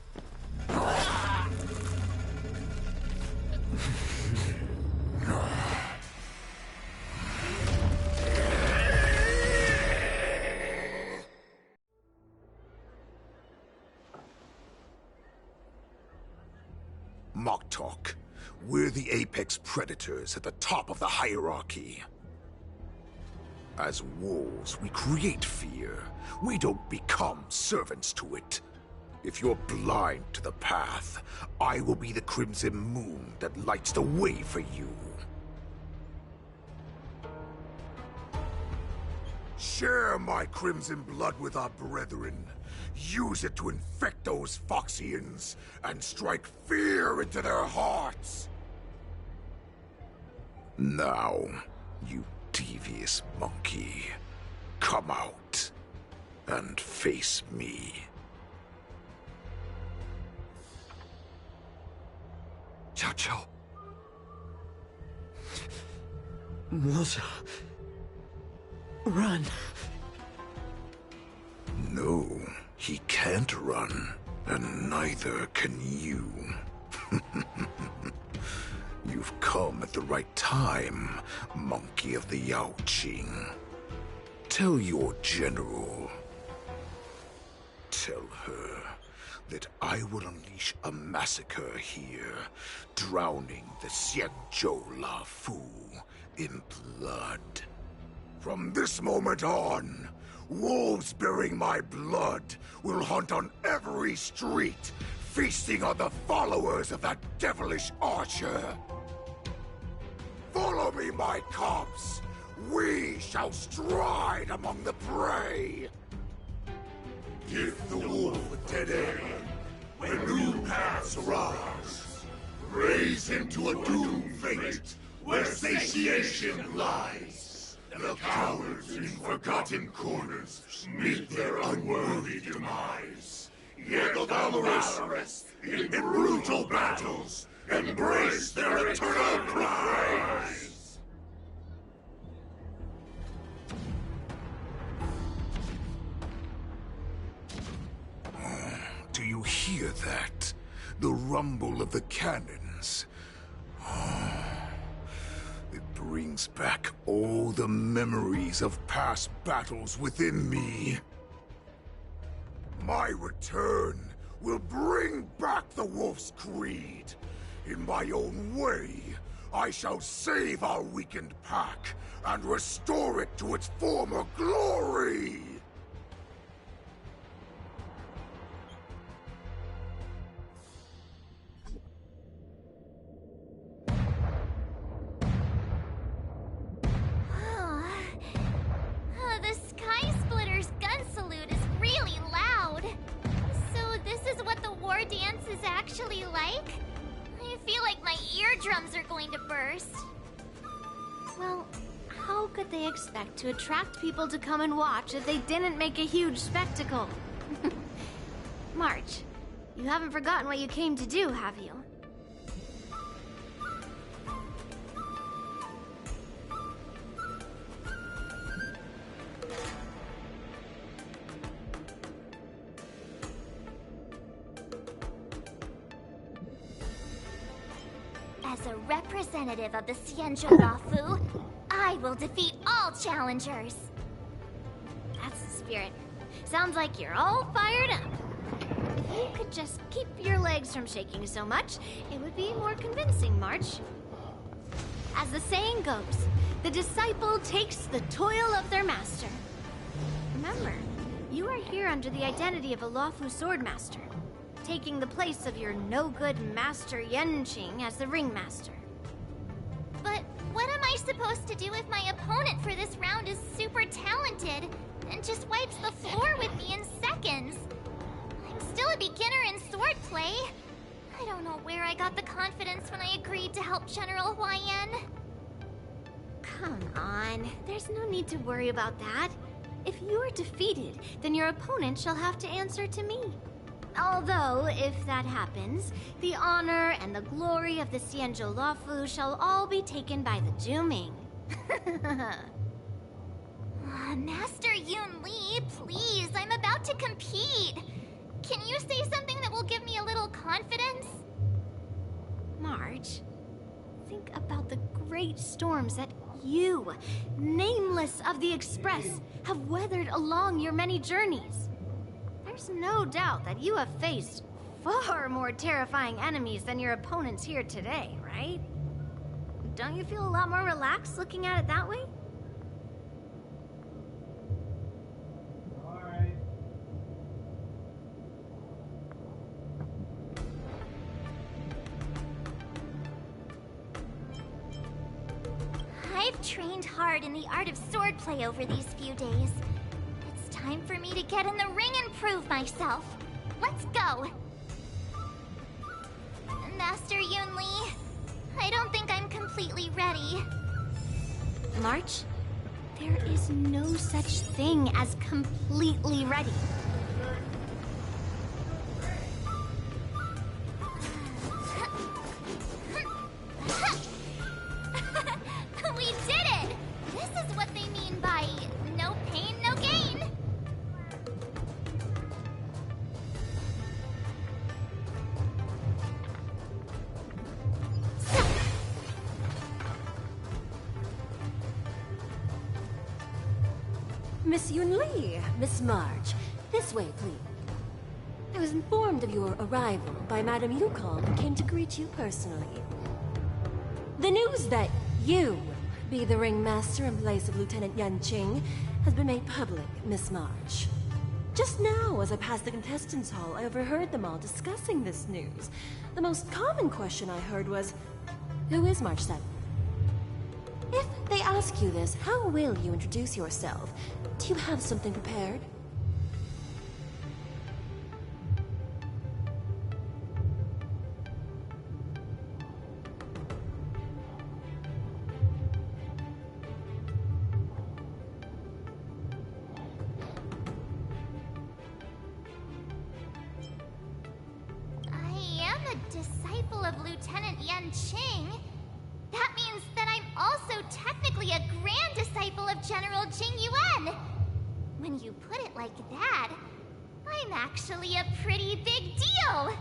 Moktok, we're the apex predators at the top of the hierarchy. As wolves, we create fear. We don't become servants to it. If you're blind to the path, I will be the crimson moon that lights the way for you. Share my crimson blood with our brethren. Use it to infect those Foxians and strike fear into their hearts. Now, you devious monkey, come out and face me. Chow. Milja. Run. No, he can't run, and neither can you. You've come at the right time, monkey of the Yaoqing. Tell your general. Tell her that I will unleash a massacre here, drowning the Xiangzhou La Fu in blood. From this moment on, wolves bearing my blood will hunt on every street, feasting on the followers of that devilish archer. Follow me, my cubs. We shall stride among the prey. Give the wolf a dead end when new paths arise. Raise him to a doomed fate where satiation lies. The cowards in forgotten corners meet their unworthy demise. Yet the valorous in brutal battles embrace their eternal prize. Do you hear that? The rumble of the cannons. brings back all the memories of past battles within me. My return will bring back the Wolf's Creed. In my own way, I shall save our weakened pack and restore it to its former glory! The Sky Splitter's gun salute is really loud. So this is what the war dance is actually like? I feel like my eardrums are going to burst. Well, how could they expect to attract people to come and watch if they didn't make a huge spectacle? March, you haven't forgotten what you came to do, have you? As a representative of the Xianzhou, I will defeat all challengers. That's the spirit. Sounds like you're all fired up. If you could just keep your legs from shaking so much, it would be more convincing, March. As the saying goes, the disciple takes the toil of their master. Remember, you are here under the identity of a Luofu swordmaster, taking the place of your no-good master Yenqing as the ringmaster. But what am I supposed to do if my opponent for this round is super talented and just wipes the floor with me in seconds? I'm still a beginner in swordplay. I don't know where I got the confidence when I agreed to help General Huaiyan. Come on, there's no need to worry about that. If you are defeated, then your opponent shall have to answer to me. Although, if that happens, the honor and the glory of the Xianzhou Luofu shall all be taken by the Zhuming. Master Yun Li, please, I'm about to compete. Can you say something that will give me a little confidence? March, think about the great storms that you, nameless of the Express, have weathered along your many journeys. There's no doubt that you have faced far more terrifying enemies than your opponents here today, right? Don't you feel a lot more relaxed looking at it that way? I've trained hard in the art of swordplay over these few days. It's time for me to get in the ring and prove myself. Let's go! Master Yun Li, I don't think I'm completely ready. March, there is no such thing as completely ready. We did it! This is what they mean by no pain, no gain. Miss Yun Li, Miss March, this way, please. I was informed of your arrival by Madame Yukong and came to greet you personally. The news that you be the ringmaster in place of Lieutenant Yenqing has been made public, Miss March. Just now, as I passed the contestants' hall, I overheard them all discussing this news. The most common question I heard was, who is March 7? If they ask you this, how will you introduce yourself? Do you have something prepared? I am a disciple of Lieutenant Yenqing. That means that I'm also technically a grand disciple of General Jing Yuan. When you put it like that, I'm actually a pretty big deal.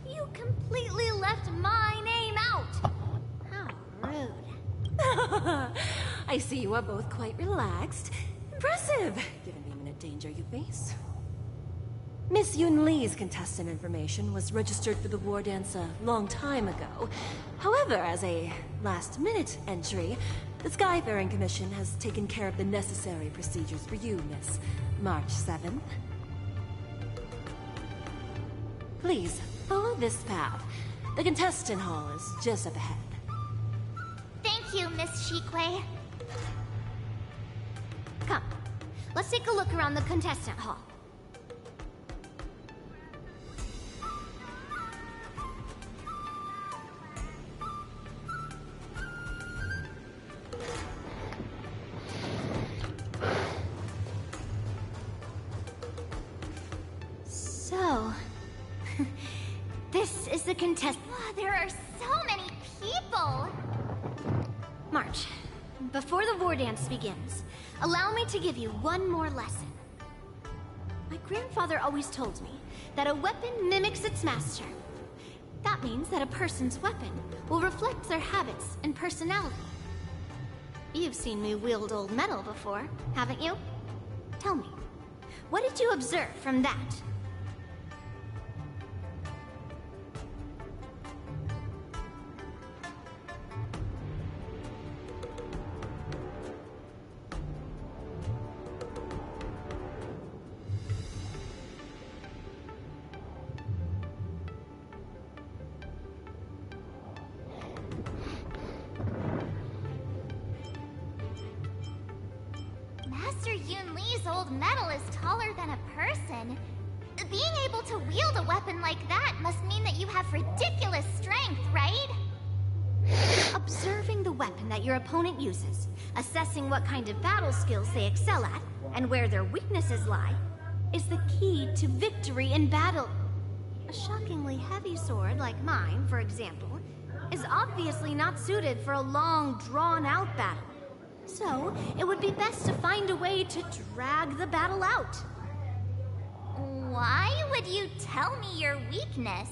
You completely left my name out. How rude. I see you are both quite relaxed. Impressive, given the imminent danger you face. Miss Yun Lee's contestant information was registered for the Wardance a long time ago. However, as a last-minute entry, the Skyfaring Commission has taken care of the necessary procedures for you, Miss March 7th. Please, follow this path. The contestant hall is just up ahead. Thank you, Miss Shikwe. Come, let's take a look around the contestant hall. So, this is the contest. Oh, there are so many people! March, before the Wardance begins, allow me to give you one more lesson. My grandfather always told me that a weapon mimics its master. That means that a person's weapon will reflect their habits and personality. You've seen me wield old metal before, haven't you? Tell me, what did you observe from that? Master Yun Lee's old metal is taller than a person. Being able to wield a weapon like that must mean that you have ridiculous strength, right? Observing the weapon that your opponent uses, assessing what kind of battle skills they excel at, and where their weaknesses lie, is the key to victory in battle. A shockingly heavy sword like mine, for example, is obviously not suited for a long, drawn-out battle. So, it would be best to find a way to drag the battle out. Why would you tell me your weakness?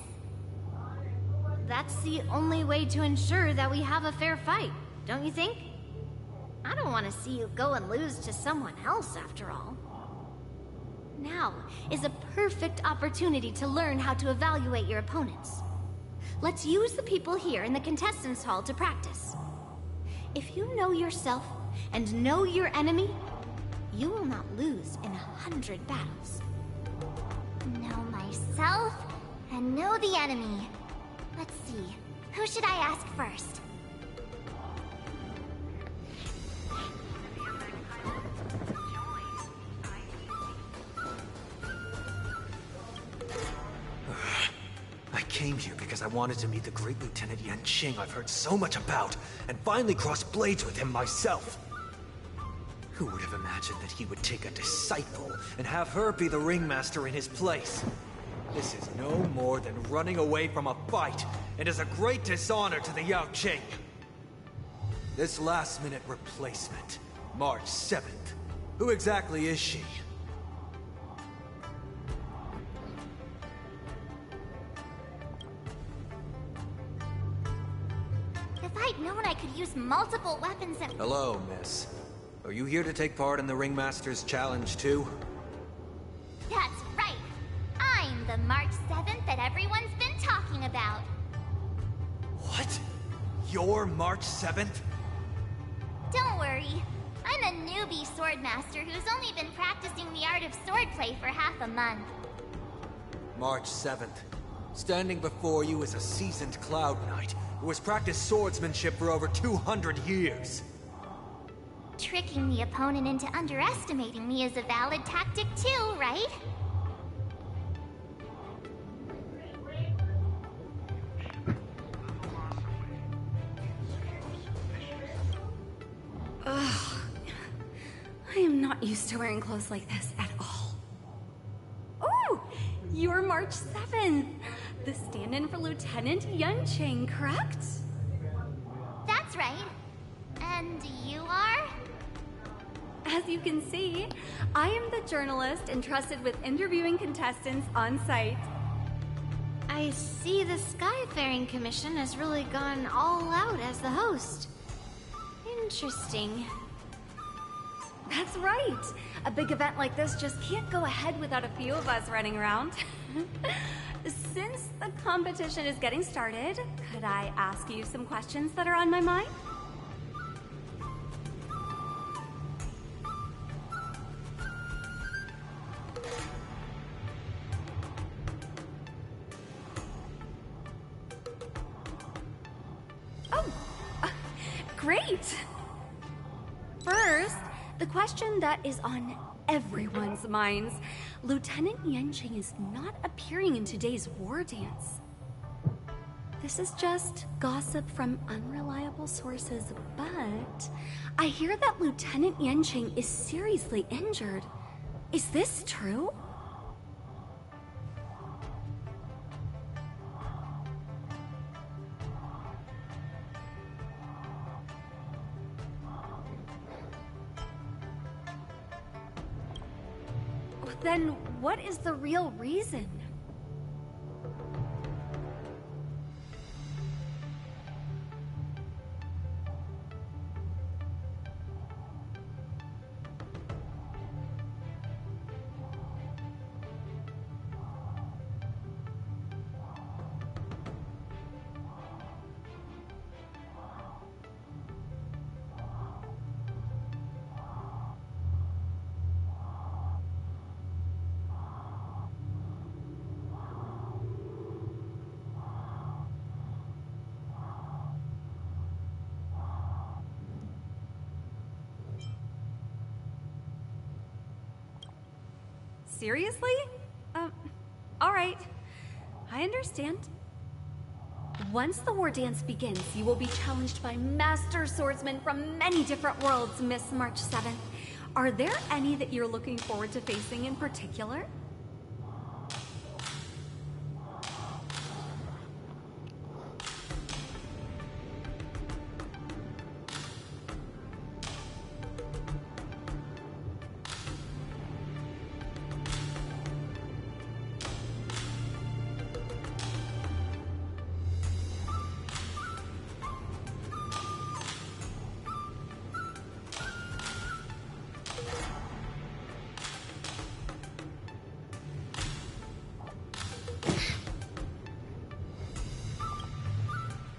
That's the only way to ensure that we have a fair fight, don't you think? I don't want to see you go and lose to someone else, after all. Now is a perfect opportunity to learn how to evaluate your opponents. Let's use the people here in the contestants' hall to practice. If you know yourself and know your enemy, you will not lose in 100 battles. Know myself and know the enemy. Let's see, who should I ask first? I came here because I wanted to meet the great Lieutenant Yanqing I've heard so much about, and finally cross blades with him myself. Who would have imagined that he would take a disciple and have her be the ringmaster in his place? This is no more than running away from a fight, and is a great dishonor to the Yaoqing. This last-minute replacement, March 7th. Who exactly is she? If I'd known I could use multiple weapons and— Hello, miss. Are you here to take part in the Ringmaster's Challenge, too? That's right! I'm the March 7th that everyone's been talking about. What? You're March 7th? Don't worry. I'm a newbie swordmaster who's only been practicing the art of swordplay for half a month. March 7th. Standing before you is a seasoned Cloud Knight who has practiced swordsmanship for over 200 years. Tricking the opponent into underestimating me is a valid tactic too, right? Ugh. I am not used to wearing clothes like this at all. Oh! You're March 7th! The stand-in for Lieutenant Yanqing, correct? That's right. And you are? As you can see, I am the journalist entrusted with interviewing contestants on site. I see the Skyfaring Commission has really gone all out as the host. Interesting. That's right. A big event like this just can't go ahead without a few of us running around. Since the competition is getting started, could I ask you some questions that are on my mind? Oh, great! First, the question that is on everyone's minds. Lieutenant Yanqing is not appearing in today's war dance. This is just gossip from unreliable sources, but I hear that Lieutenant Yanqing is seriously injured. Is this true? Then what is the real reason? Seriously? All right. I understand. Once the war dance begins, you will be challenged by master swordsmen from many different worlds, Miss March 7th. Are there any that you're looking forward to facing in particular?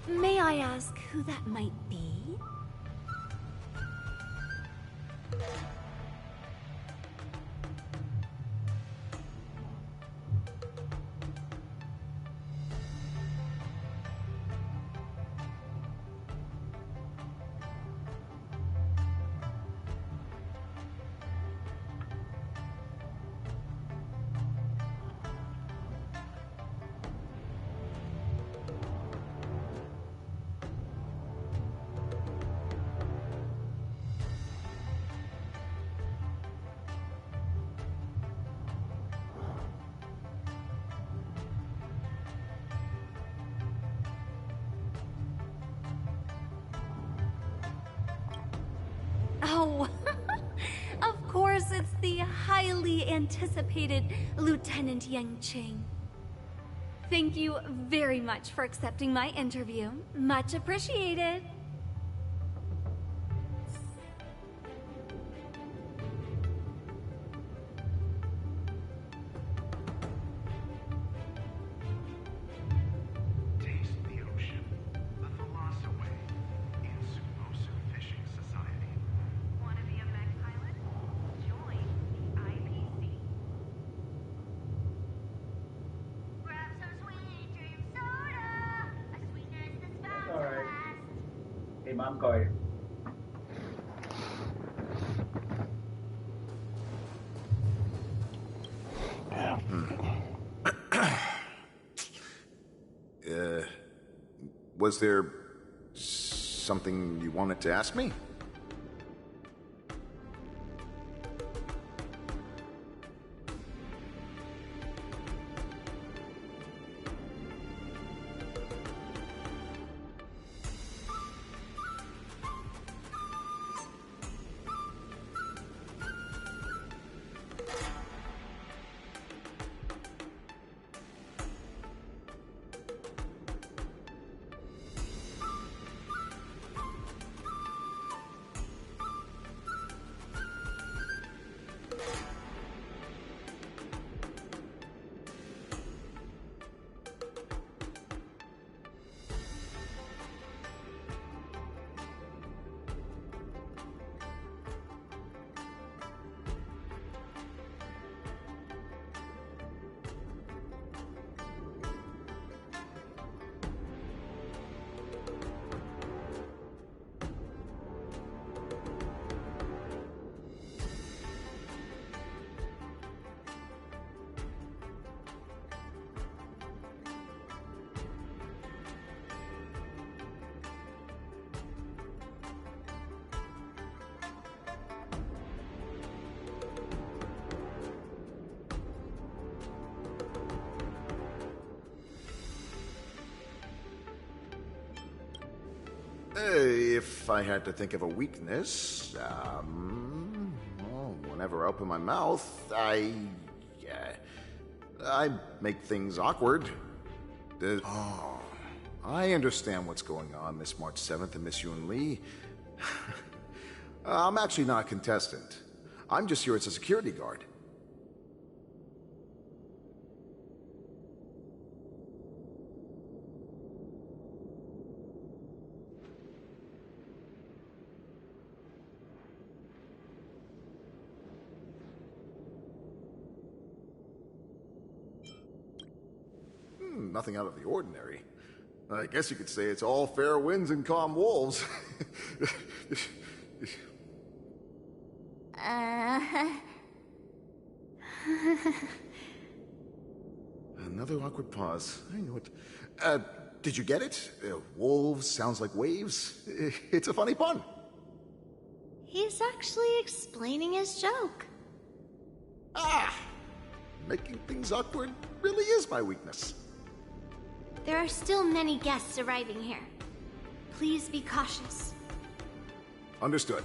May I ask who that might be? Oh, of course, it's the highly anticipated Lieutenant Yanqing. Thank you very much for accepting my interview. Much appreciated. Thì mà em cười. Was there something you wanted to ask me? If I had to think of a weakness, well, whenever I open my mouth, I make things awkward. Oh, I understand what's going on, Miss March 7th and Miss Yun Lee. I'm actually not a contestant. I'm just here as a security guard. Nothing out of the ordinary. I guess you could say it's all fair winds and calm wolves. Another awkward pause. I knew it. Did you get it? Wolves sounds like waves. It's a funny pun. He's actually explaining his joke. Making things awkward really is my weakness. There are still many guests arriving here. Please be cautious. Understood.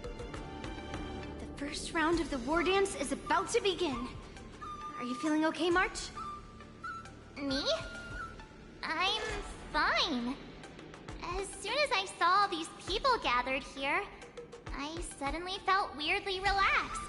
The first round of the Wardance is about to begin. Are you feeling okay, March? Me? I'm fine. As soon as I saw these people gathered here, I suddenly felt weirdly relaxed.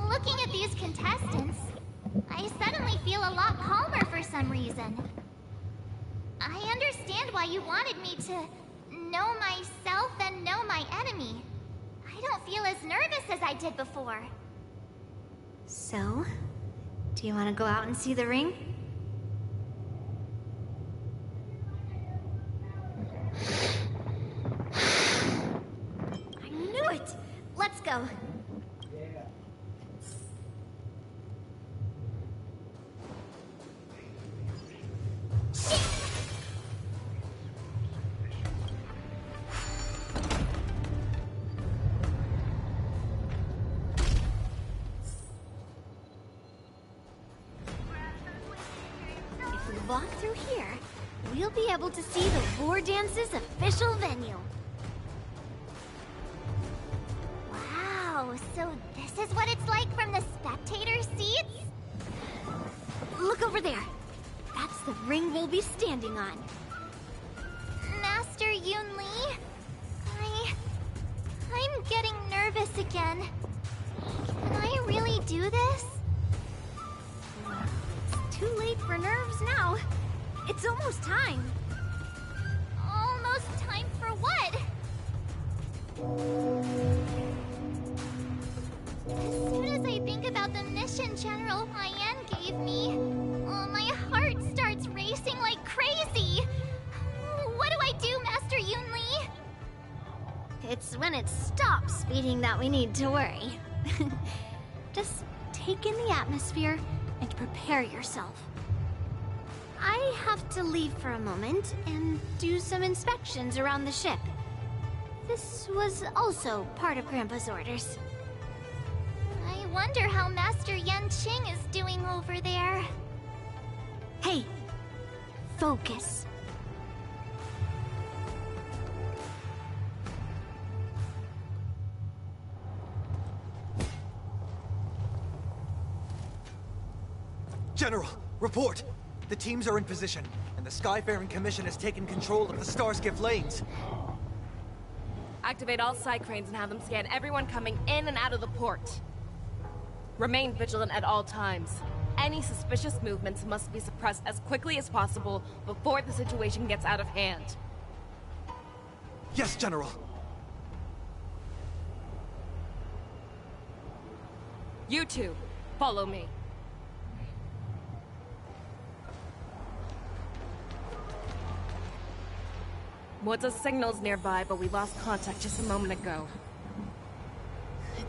Looking at these contestants, I suddenly feel a lot calmer for some reason. I understand understand why you wanted me to know myself and know my enemy. I don't feel as nervous as I did before. So, do you want to go out and see the ring? I knew it! Let's go. Walk through here, we'll be able to see the Wardance's official venue. Wow, so this is what it's like from the spectator seats? Look over there. That's the ring we'll be standing on. Master Yun Li, I'm getting nervous again. Can I really do this? Too late for nerves now. It's almost time. Almost time for what? As soon as I think about the mission General Hyen gave me, my heart starts racing like crazy. What do I do, Master Yun Li? It's when it stops beating that we need to worry. Just take in the atmosphere and prepare yourself. I have to leave for a moment and do some inspections around the ship. This was also part of Grandpa's orders. I wonder how Master Yanqing is doing over there. Hey, focus. General, report! The teams are in position, and the Skyfaring Commission has taken control of the Starskiff lanes. Activate all side cranes and have them scan everyone coming in and out of the port. Remain vigilant at all times. Any suspicious movements must be suppressed as quickly as possible before the situation gets out of hand. Yes, General! You two, follow me. Ward's signal's nearby, but we lost contact just a moment ago.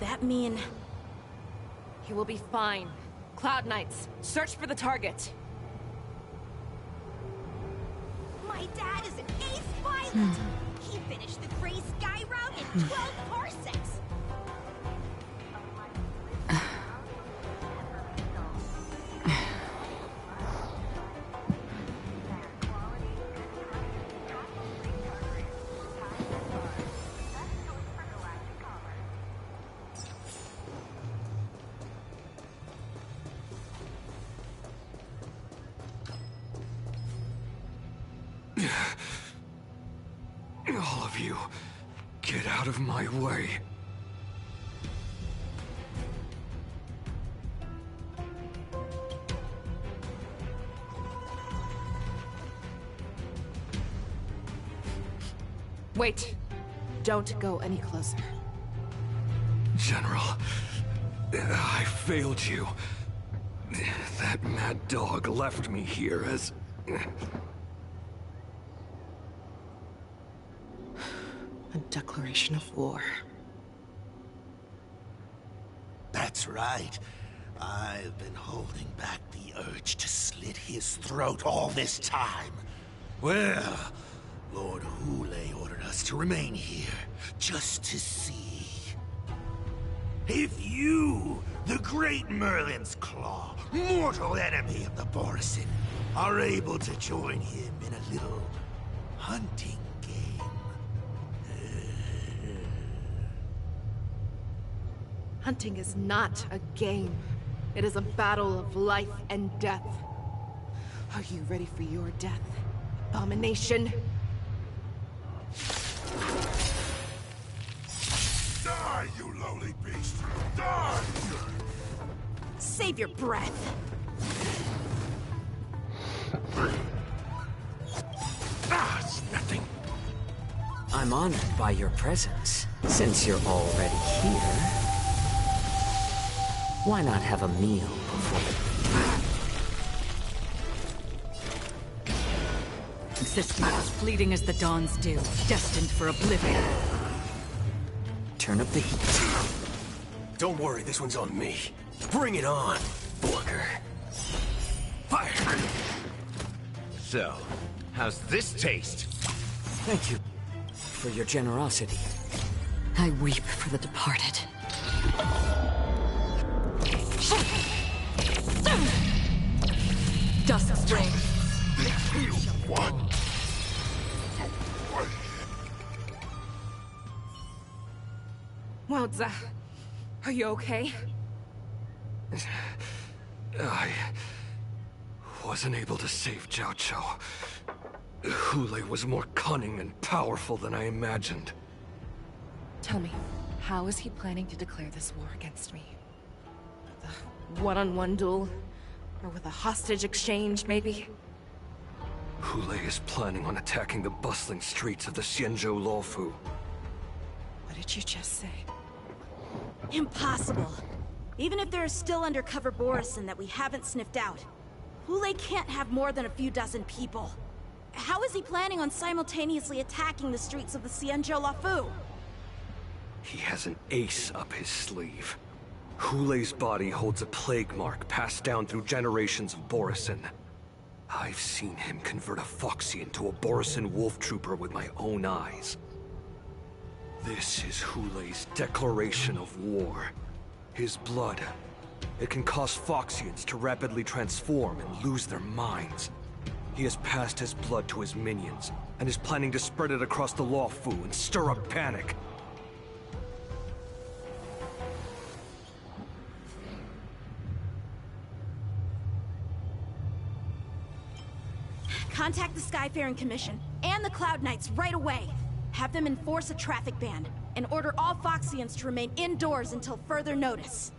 That mean... He will be fine. Cloud Knights, search for the target. My dad is an ace pilot! He finished the Gray Sky route in 12 parsecs! All of you, get out of my way. Wait. Don't go any closer. General, I failed you. That mad dog left me here as... A declaration of war. That's right. I've been holding back the urge to slit his throat all this time. Well, Lord Hule ordered us to remain here, just to see. If you, the great Merlin's Claw, mortal enemy of the Borisin, are able to join him in a little hunting game. Hunting is not a game. It is a battle of life and death. Are you ready for your death, abomination? Die, you lowly beast! Die! Save your breath. Ah! I'm honored by your presence. Since you're already here, why not have a meal before Existence as fleeting as the dawn's dew, destined for oblivion. Turn up the heat. Don't worry, this one's on me. Bring it on, Booker. Fire! So, how's this taste? Thank you for your generosity. I weep for the departed. Dust rain. What? Wardance, are you okay? I wasn't able to save Jiao Chou. Hule was more cunning and powerful than I imagined. Tell me, how is he planning to declare this war against me? With a one-on-one duel? Or with a hostage exchange, maybe? Hule is planning on attacking the bustling streets of the Xianzhou Luofu. What did you just say? Impossible. Even if there are still undercover Borisin that we haven't sniffed out, Hule can't have more than a few dozen people. How is he planning on simultaneously attacking the streets of the Xianzhou Luofu? He has an ace up his sleeve. Hule's body holds a plague mark passed down through generations of Borisin. I've seen him convert a Foxian to a Borisin wolf trooper with my own eyes. This is Hule's declaration of war. His blood. It can cause Foxians to rapidly transform and lose their minds. He has passed his blood to his minions, and is planning to spread it across the Luofu and stir up panic. Contact the Skyfaring Commission and the Cloud Knights right away. Have them enforce a traffic ban and order all Foxians to remain indoors until further notice.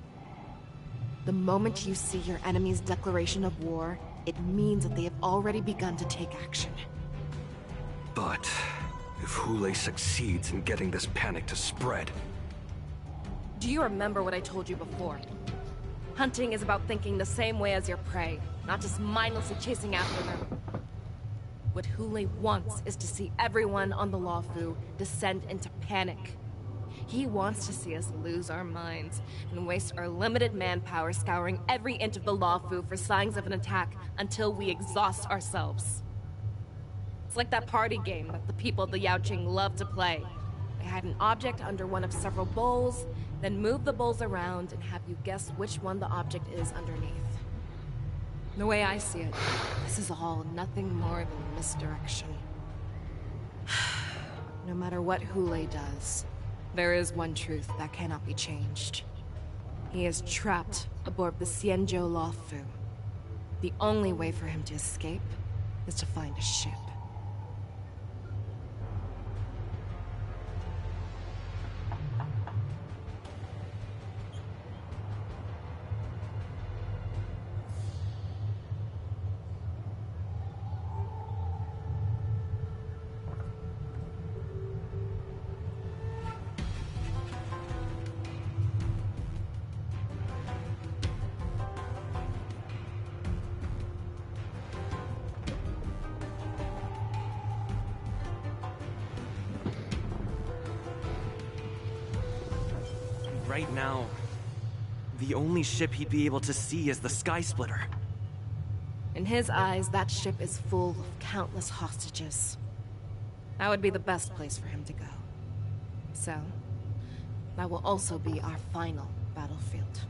The moment you see your enemy's declaration of war, it means that they have already begun to take action. But if Hule succeeds in getting this panic to spread... Do you remember what I told you before? Hunting is about thinking the same way as your prey, not just mindlessly chasing after them. What Hule wants is to see everyone on the Luofu descend into panic. He wants to see us lose our minds and waste our limited manpower scouring every inch of the Luofu for signs of an attack until we exhaust ourselves. It's like that party game that the people of the Yaoqing love to play. They hide an object under one of several bowls, then move the bowls around and have you guess which one the object is underneath. The way I see it, this is all nothing more than misdirection. No matter what Hule does, there is one truth that cannot be changed. He is trapped aboard the Xianzhou Luofu. The only way for him to escape is to find a ship. Right now, the only ship he'd be able to see is the Sky Splitter. In his eyes, that ship is full of countless hostages. That would be the best place for him to go. So, that will also be our final battlefield.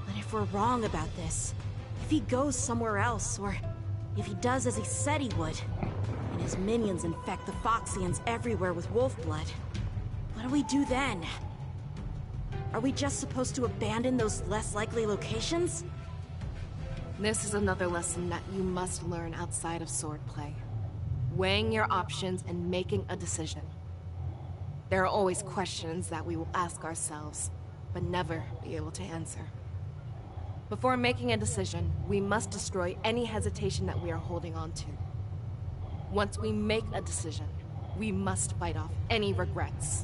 But if we're wrong about this, if he goes somewhere else, or if he does as he said he would, and his minions infect the Foxians everywhere with wolf blood, what do we do then? Are we just supposed to abandon those less likely locations? This is another lesson that you must learn outside of swordplay. Weighing your options and making a decision. There are always questions that we will ask ourselves, but never be able to answer. Before making a decision, we must destroy any hesitation that we are holding on to. Once we make a decision, We must bite off any regrets.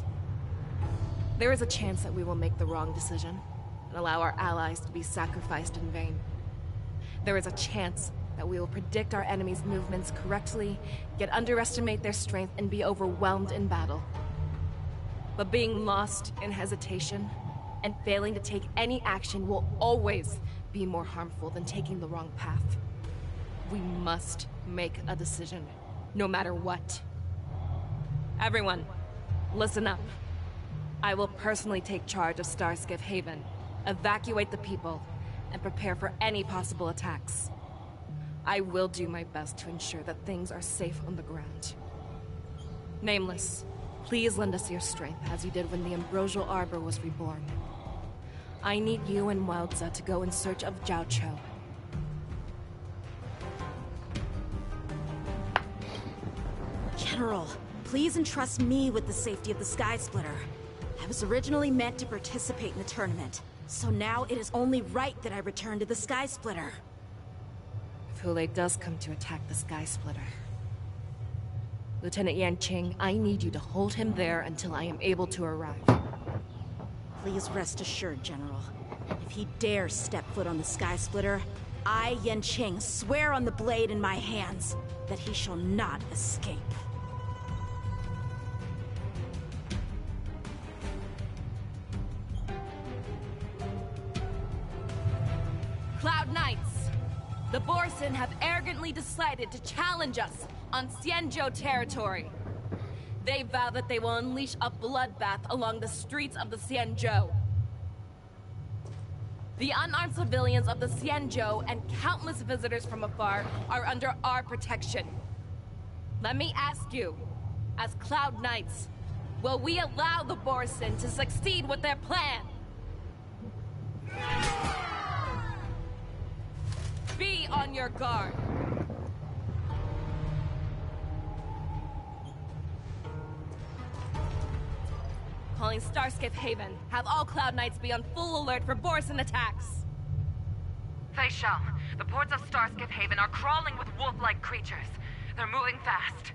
There is a chance that we will make the wrong decision and allow our allies to be sacrificed in vain. There is a chance that we will predict our enemies' movements correctly, yet underestimate their strength and be overwhelmed in battle. But being lost in hesitation and failing to take any action will always be more harmful than taking the wrong path. We must make a decision, no matter what. Everyone, listen up. I will personally take charge of Starskiff Haven, evacuate the people, and prepare for any possible attacks. I will do my best to ensure that things are safe on the ground. Nameless, please lend us your strength as you did when the Ambrosial Arbor was reborn. I need you and Wildza to go in search of Jiao Cho. General, please entrust me with the safety of the Sky Splitter. I was originally meant to participate in the tournament, so now it is only right that I return to the Sky Splitter. If Hulei does come to attack the Sky Splitter, Lieutenant Yanqing, I need you to hold him there until I am able to arrive. Please rest assured, General. If he dares step foot on the Sky Splitter, I, Yanqing, swear on the blade in my hands that he shall not escape. Cloud Knights! The Borson have arrogantly decided to challenge us on Xianzhou territory. They vow that they will unleash a bloodbath along the streets of the Xianzhou. The unarmed civilians of the Xianzhou and countless visitors from afar are under our protection. Let me ask you, as Cloud Knights, will we allow the Borson to succeed with their plan? Be on your guard. Calling Starskiff Haven. Have all Cloud Knights be on full alert for Borson attacks. Fei Shao, the ports of Starskiff Haven are crawling with wolf-like creatures. They're moving fast.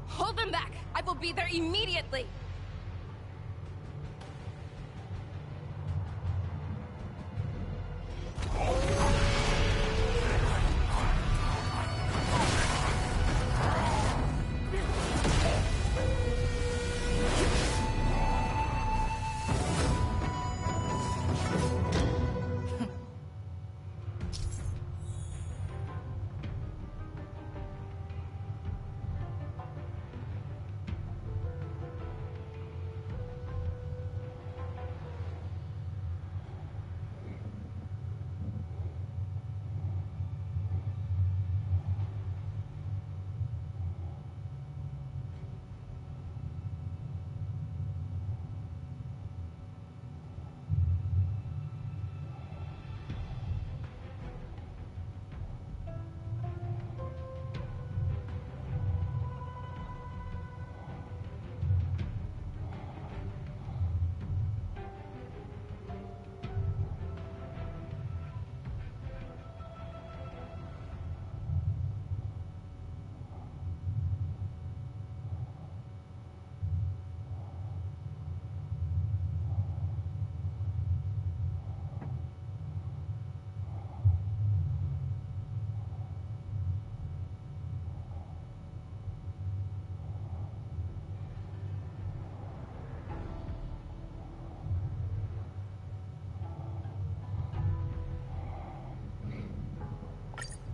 Hold them back! I will be there immediately!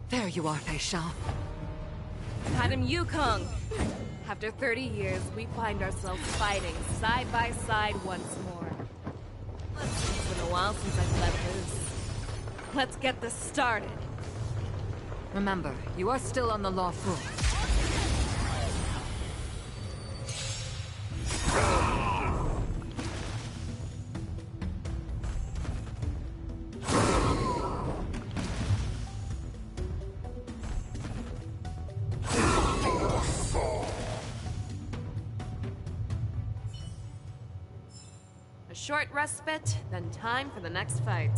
There you are, Fei Shao. Madam Yukong! After 30 years, we find ourselves fighting side by side once more. It's been a while since I've left this. Let's get this started. Remember, you are still on the law floor. A short respite, then time for the next fight.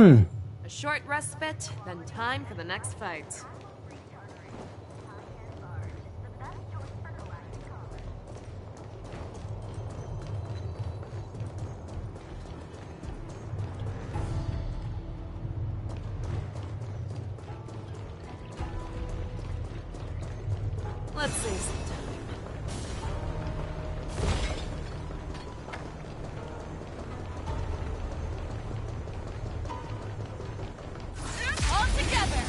A short respite, then time for the next fight. Let's see some time. All together!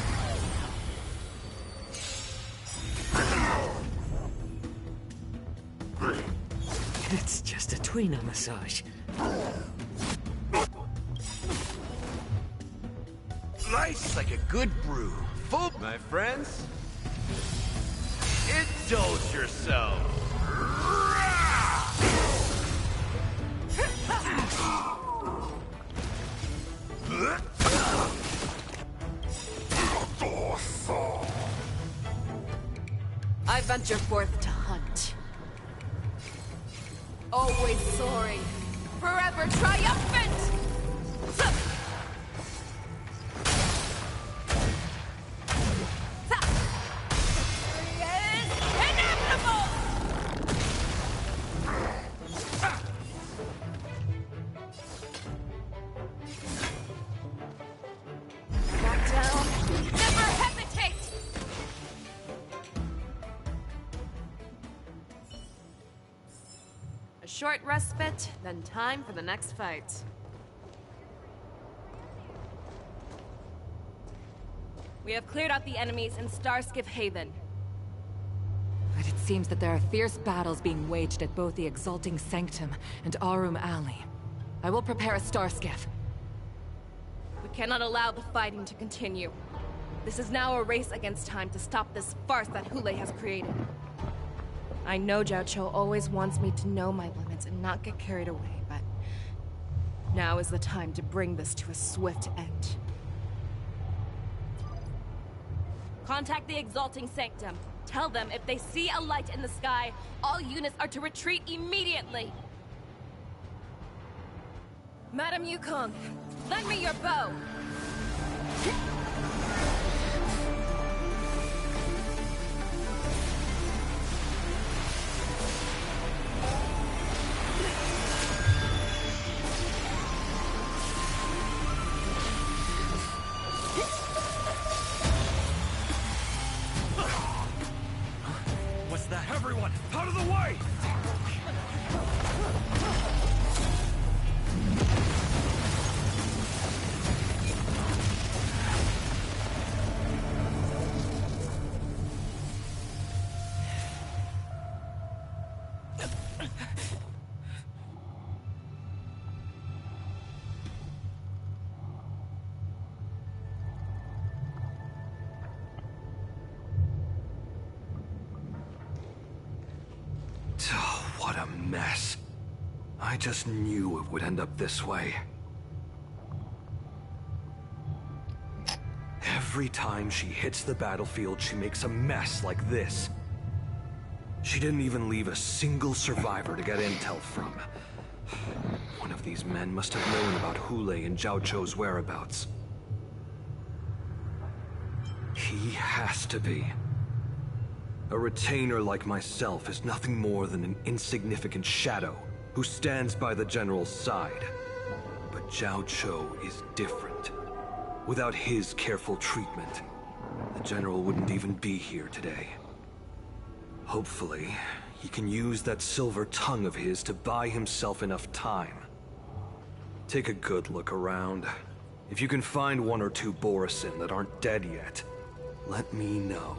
It's just a tweener massage. Nice like a good brew. Full, my friends. Indulge yourself. I venture forth to hunt. Always soaring, forever triumphant! Short respite, then time for the next fight. We have cleared out the enemies in Starskiff Haven. But it seems that there are fierce battles being waged at both the Exalting Sanctum and Arum Alley. I will prepare a Starskiff. We cannot allow the fighting to continue. This is now a race against time to stop this farce that Hule has created. I know Jiao Cho always wants me to know my limits and not get carried away, but now is the time to bring this to a swift end. Contact the Exalting Sanctum. Tell them if they see a light in the sky, all units are to retreat immediately. Madam Yukong, lend me your bow. What's that? Everyone, out of the way! What a mess. I just knew it would end up this way. Every time she hits the battlefield, she makes a mess like this. She didn't even leave a single survivor to get intel from. One of these men must have known about Hule and Jiao Cho's whereabouts. He has to be. A retainer like myself is nothing more than an insignificant shadow who stands by the General's side. But Jiao Cho is different. Without his careful treatment, the General wouldn't even be here today. Hopefully, he can use that silver tongue of his to buy himself enough time. Take a good look around. If you can find one or two Borisin that aren't dead yet, let me know.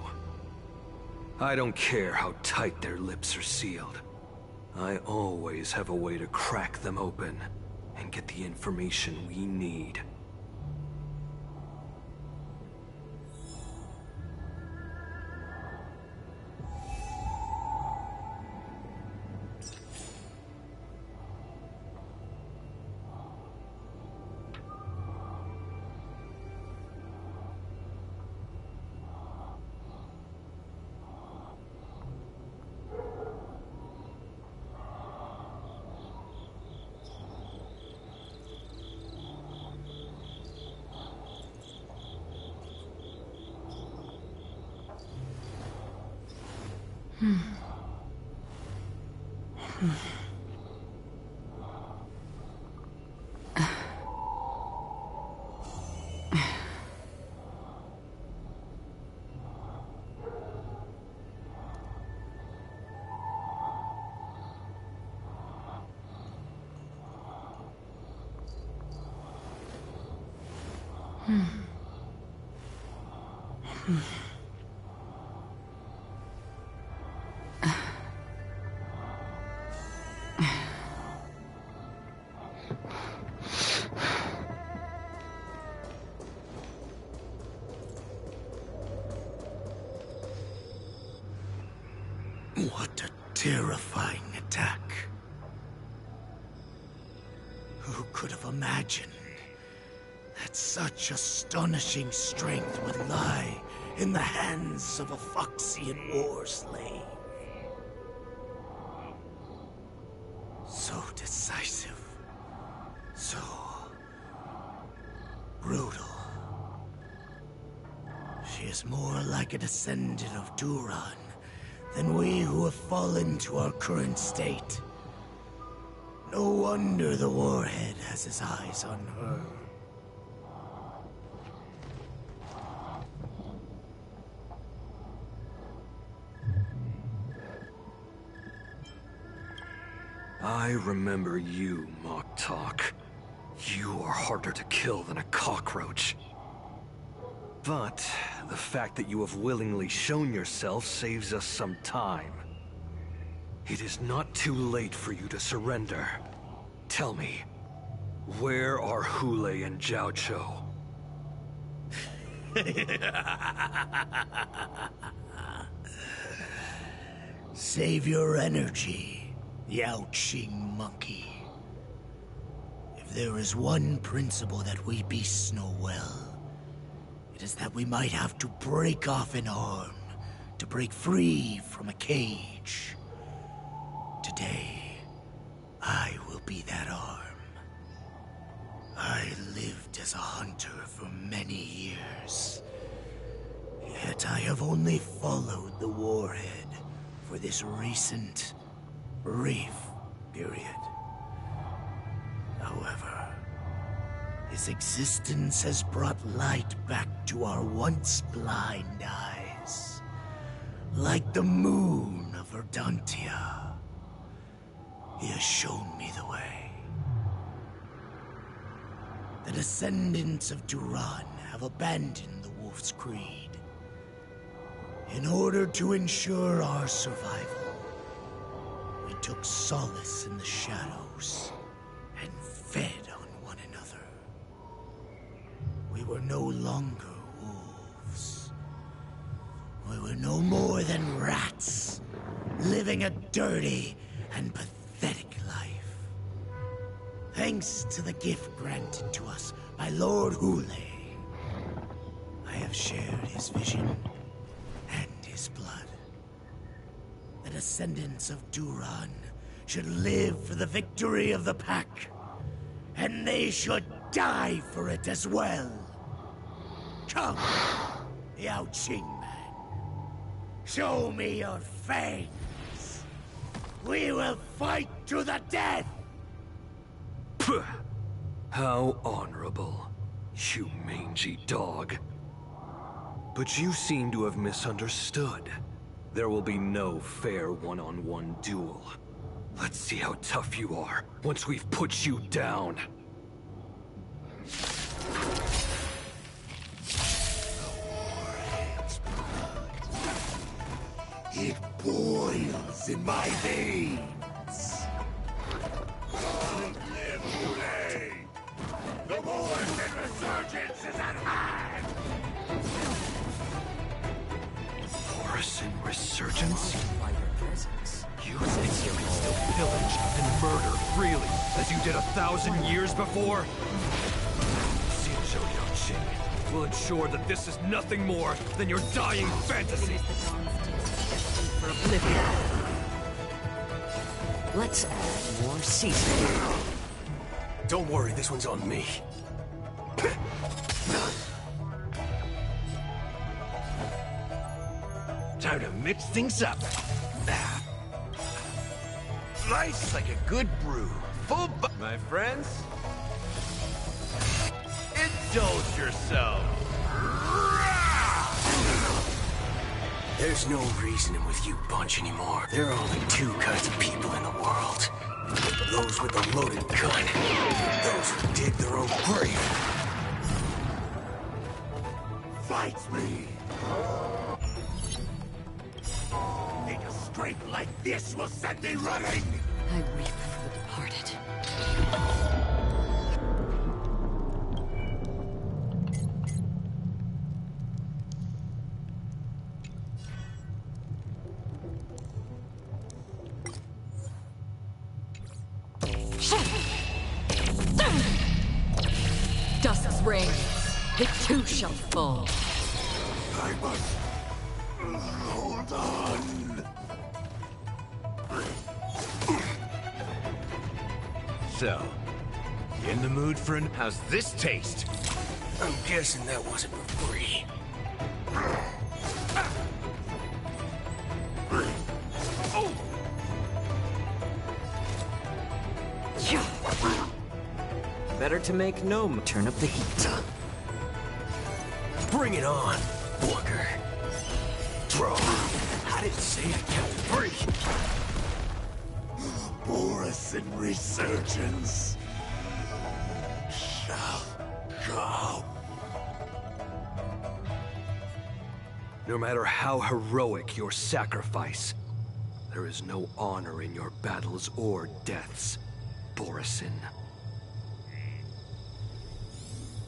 I don't care how tight their lips are sealed. I always have a way to crack them open and get the information we need. What a terrifying attack. Who could have imagined that such astonishing strength would lie in the hands of a Foxian war slave? So decisive. So brutal. She is more like a descendant of Duran than we who have fallen to our current state. No wonder the Warhead has his eyes on her. I remember you, Mock Talk. You are harder to kill than a cockroach. But the fact that you have willingly shown yourself saves us some time. It is not too late for you to surrender. Tell me, where are Hule and Jiao Cho? Save your energy, Yao Qing monkey. If there is one principle that we beasts know well, it is that we might have to break off an arm to break free from a cage. Today, I will be that arm. I lived as a hunter for many years, yet I have only followed the Warhead for this recent, brief period. However, his existence has brought light back to our once blind eyes, like the moon of Verdantia. He has shown me the way. The descendants of Duran have abandoned the Wolf's Creed. In order to ensure our survival, we took solace in the shadows and fed on one another. We were no longer wolves. We were no more than rats, living a dirty and pathetic life. Thanks to the gift granted to us by Lord Hule, I have shared his vision and his blood. The descendants of Duran should live for the victory of the Pack, and they should die for it as well. Come, Yao Qing man. Show me your fangs. We will fight to the death! Puh. How honorable, you mangy dog. But you seem to have misunderstood. There will be no fair one-on-one duel. Let's see how tough you are once we've put you down. It boils in my veins. Long live Hule! The Morrison resurgence is at hand! Morrison resurgence? You think you can still pillage and murder freely, as you did 1,000 years before? Xianzhou Yaoqing will ensure that this is nothing more than your dying fantasy. For oblivion. Let's add more seasoning. Don't worry, this one's on me. Time to mix things up. Nice like a good brew. My friends, indulge yourself. There's no reasoning with you bunch anymore. There are only two kinds of people in the world. Those with a loaded gun. Those who dig their own grave. Fight me! Think a strength like this will send me running! I weep for the departed. Dusk's reign. It too shall fall. I must hold on. So, you in the mood for an... How's this taste? I'm guessing that wasn't for free. Better to make no... Turn up the heat. Bring it on, Walker. Draw. I didn't say I count 3. Borison resurgence shall come. No matter how heroic your sacrifice, there is no honor in your battles or deaths, Borison.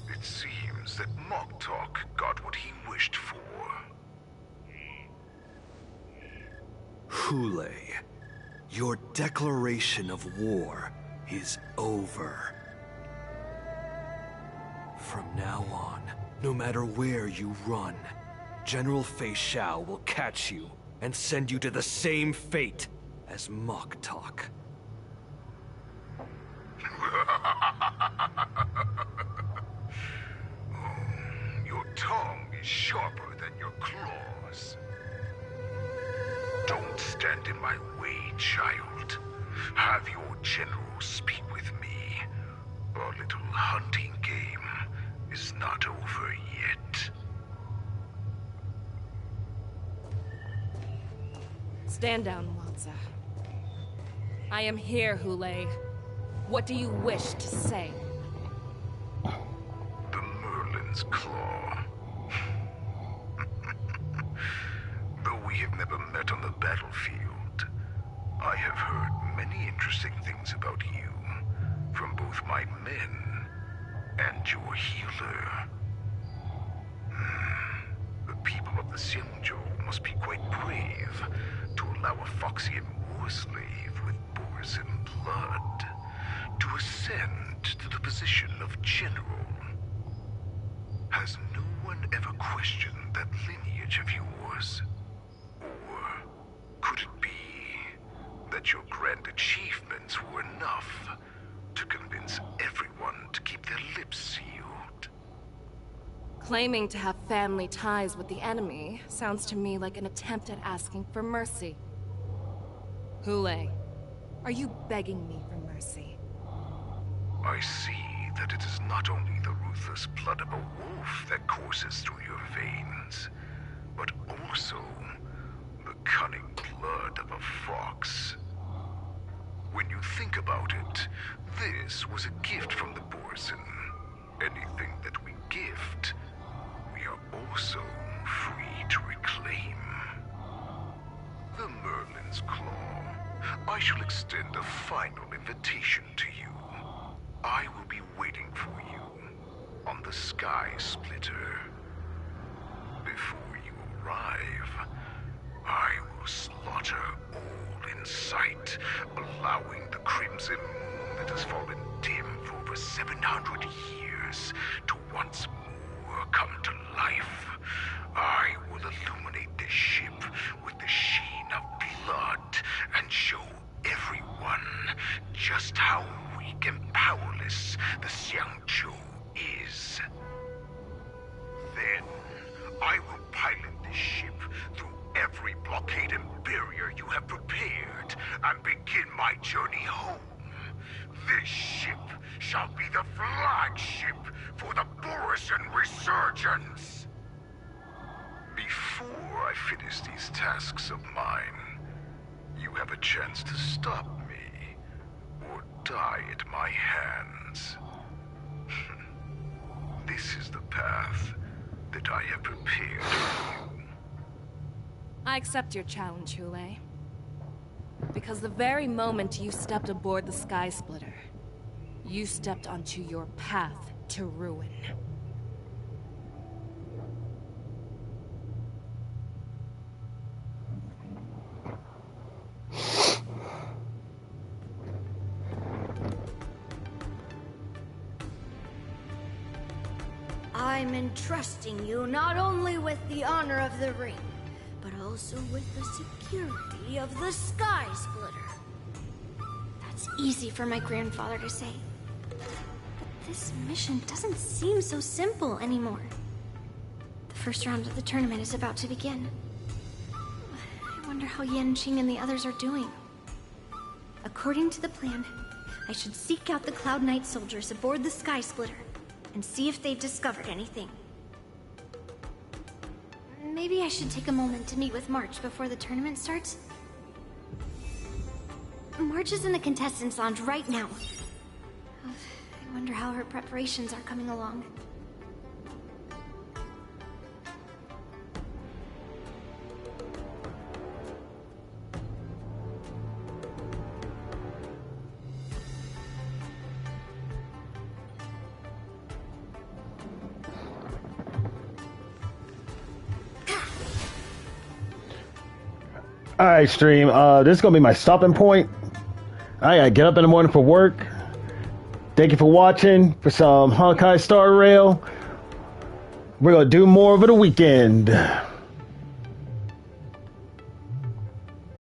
It seems that Moktok got what he wished for. Hule, your declaration of war is over. From now on, no matter where you run, General Fei Shao will catch you and send you to the same fate as Moktok. Your tongue is sharper than your claws. Don't stand in my way, child. Have your general speak with me. Our little hunting game is not over yet. Stand down, Walza. I am here, Hule. What do you wish to say? The Merlin's Claw. Though we have never met on the battlefield, I have heard many interesting things about you from both my men and your healer. The people of the Xianzhou must be quite brave to allow a Foxian war slave with Borison blood to ascend to the position of general. Has no one ever questioned that lineage of yours? Or could it be that your grand achievements were enough to convince everyone to keep their lips sealed? Claiming to have family ties with the enemy sounds to me like an attempt at asking for mercy. Hule, are you begging me for mercy? I see that it is not only the ruthless blood of a wolf that courses through your veins, but also the cunning blood of a fox. When you think about it, this was a gift from the Borison. Anything that we gift, we are also free to reclaim. The Merlin's Claw. I shall extend a final invitation to you. I will be waiting for you on the Sky Splitter. Before you arrive, I will slaughter all in sight, allowing the crimson moon that has fallen dim for over 700 years to once more come to life. I will illuminate this ship with the sheen of blood and show everyone just how weak and powerless the Xianzhou is. Then, I will pilot this ship through every blockade and barrier you have my journey home. This ship shall be the flagship for the Borisin resurgence. Before I finish these tasks of mine, you have a chance to stop me, or die at my hands. This is the path that I have prepared for you. I accept your challenge, Hule. Because the very moment you stepped aboard the Sky Splitter, you stepped onto your path to ruin. I'm entrusting you not only with the honor of the ring, but also with the security of the Sky Splitter. That's easy for my grandfather to say. But this mission doesn't seem so simple anymore. The first round of the tournament is about to begin. I wonder how Yanqing and the others are doing. According to the plan, I should seek out the Cloud Knight soldiers aboard the Sky Splitter and see if they've discovered anything. Maybe I should take a moment to meet with March before the tournament starts. March is in the contestants' lounge right now. I wonder how her preparations are coming along. Alright, stream. This is gonna be my stopping point. I gotta get up in the morning for work. Thank you for watching for some Honkai Star Rail. We're gonna do more over the weekend.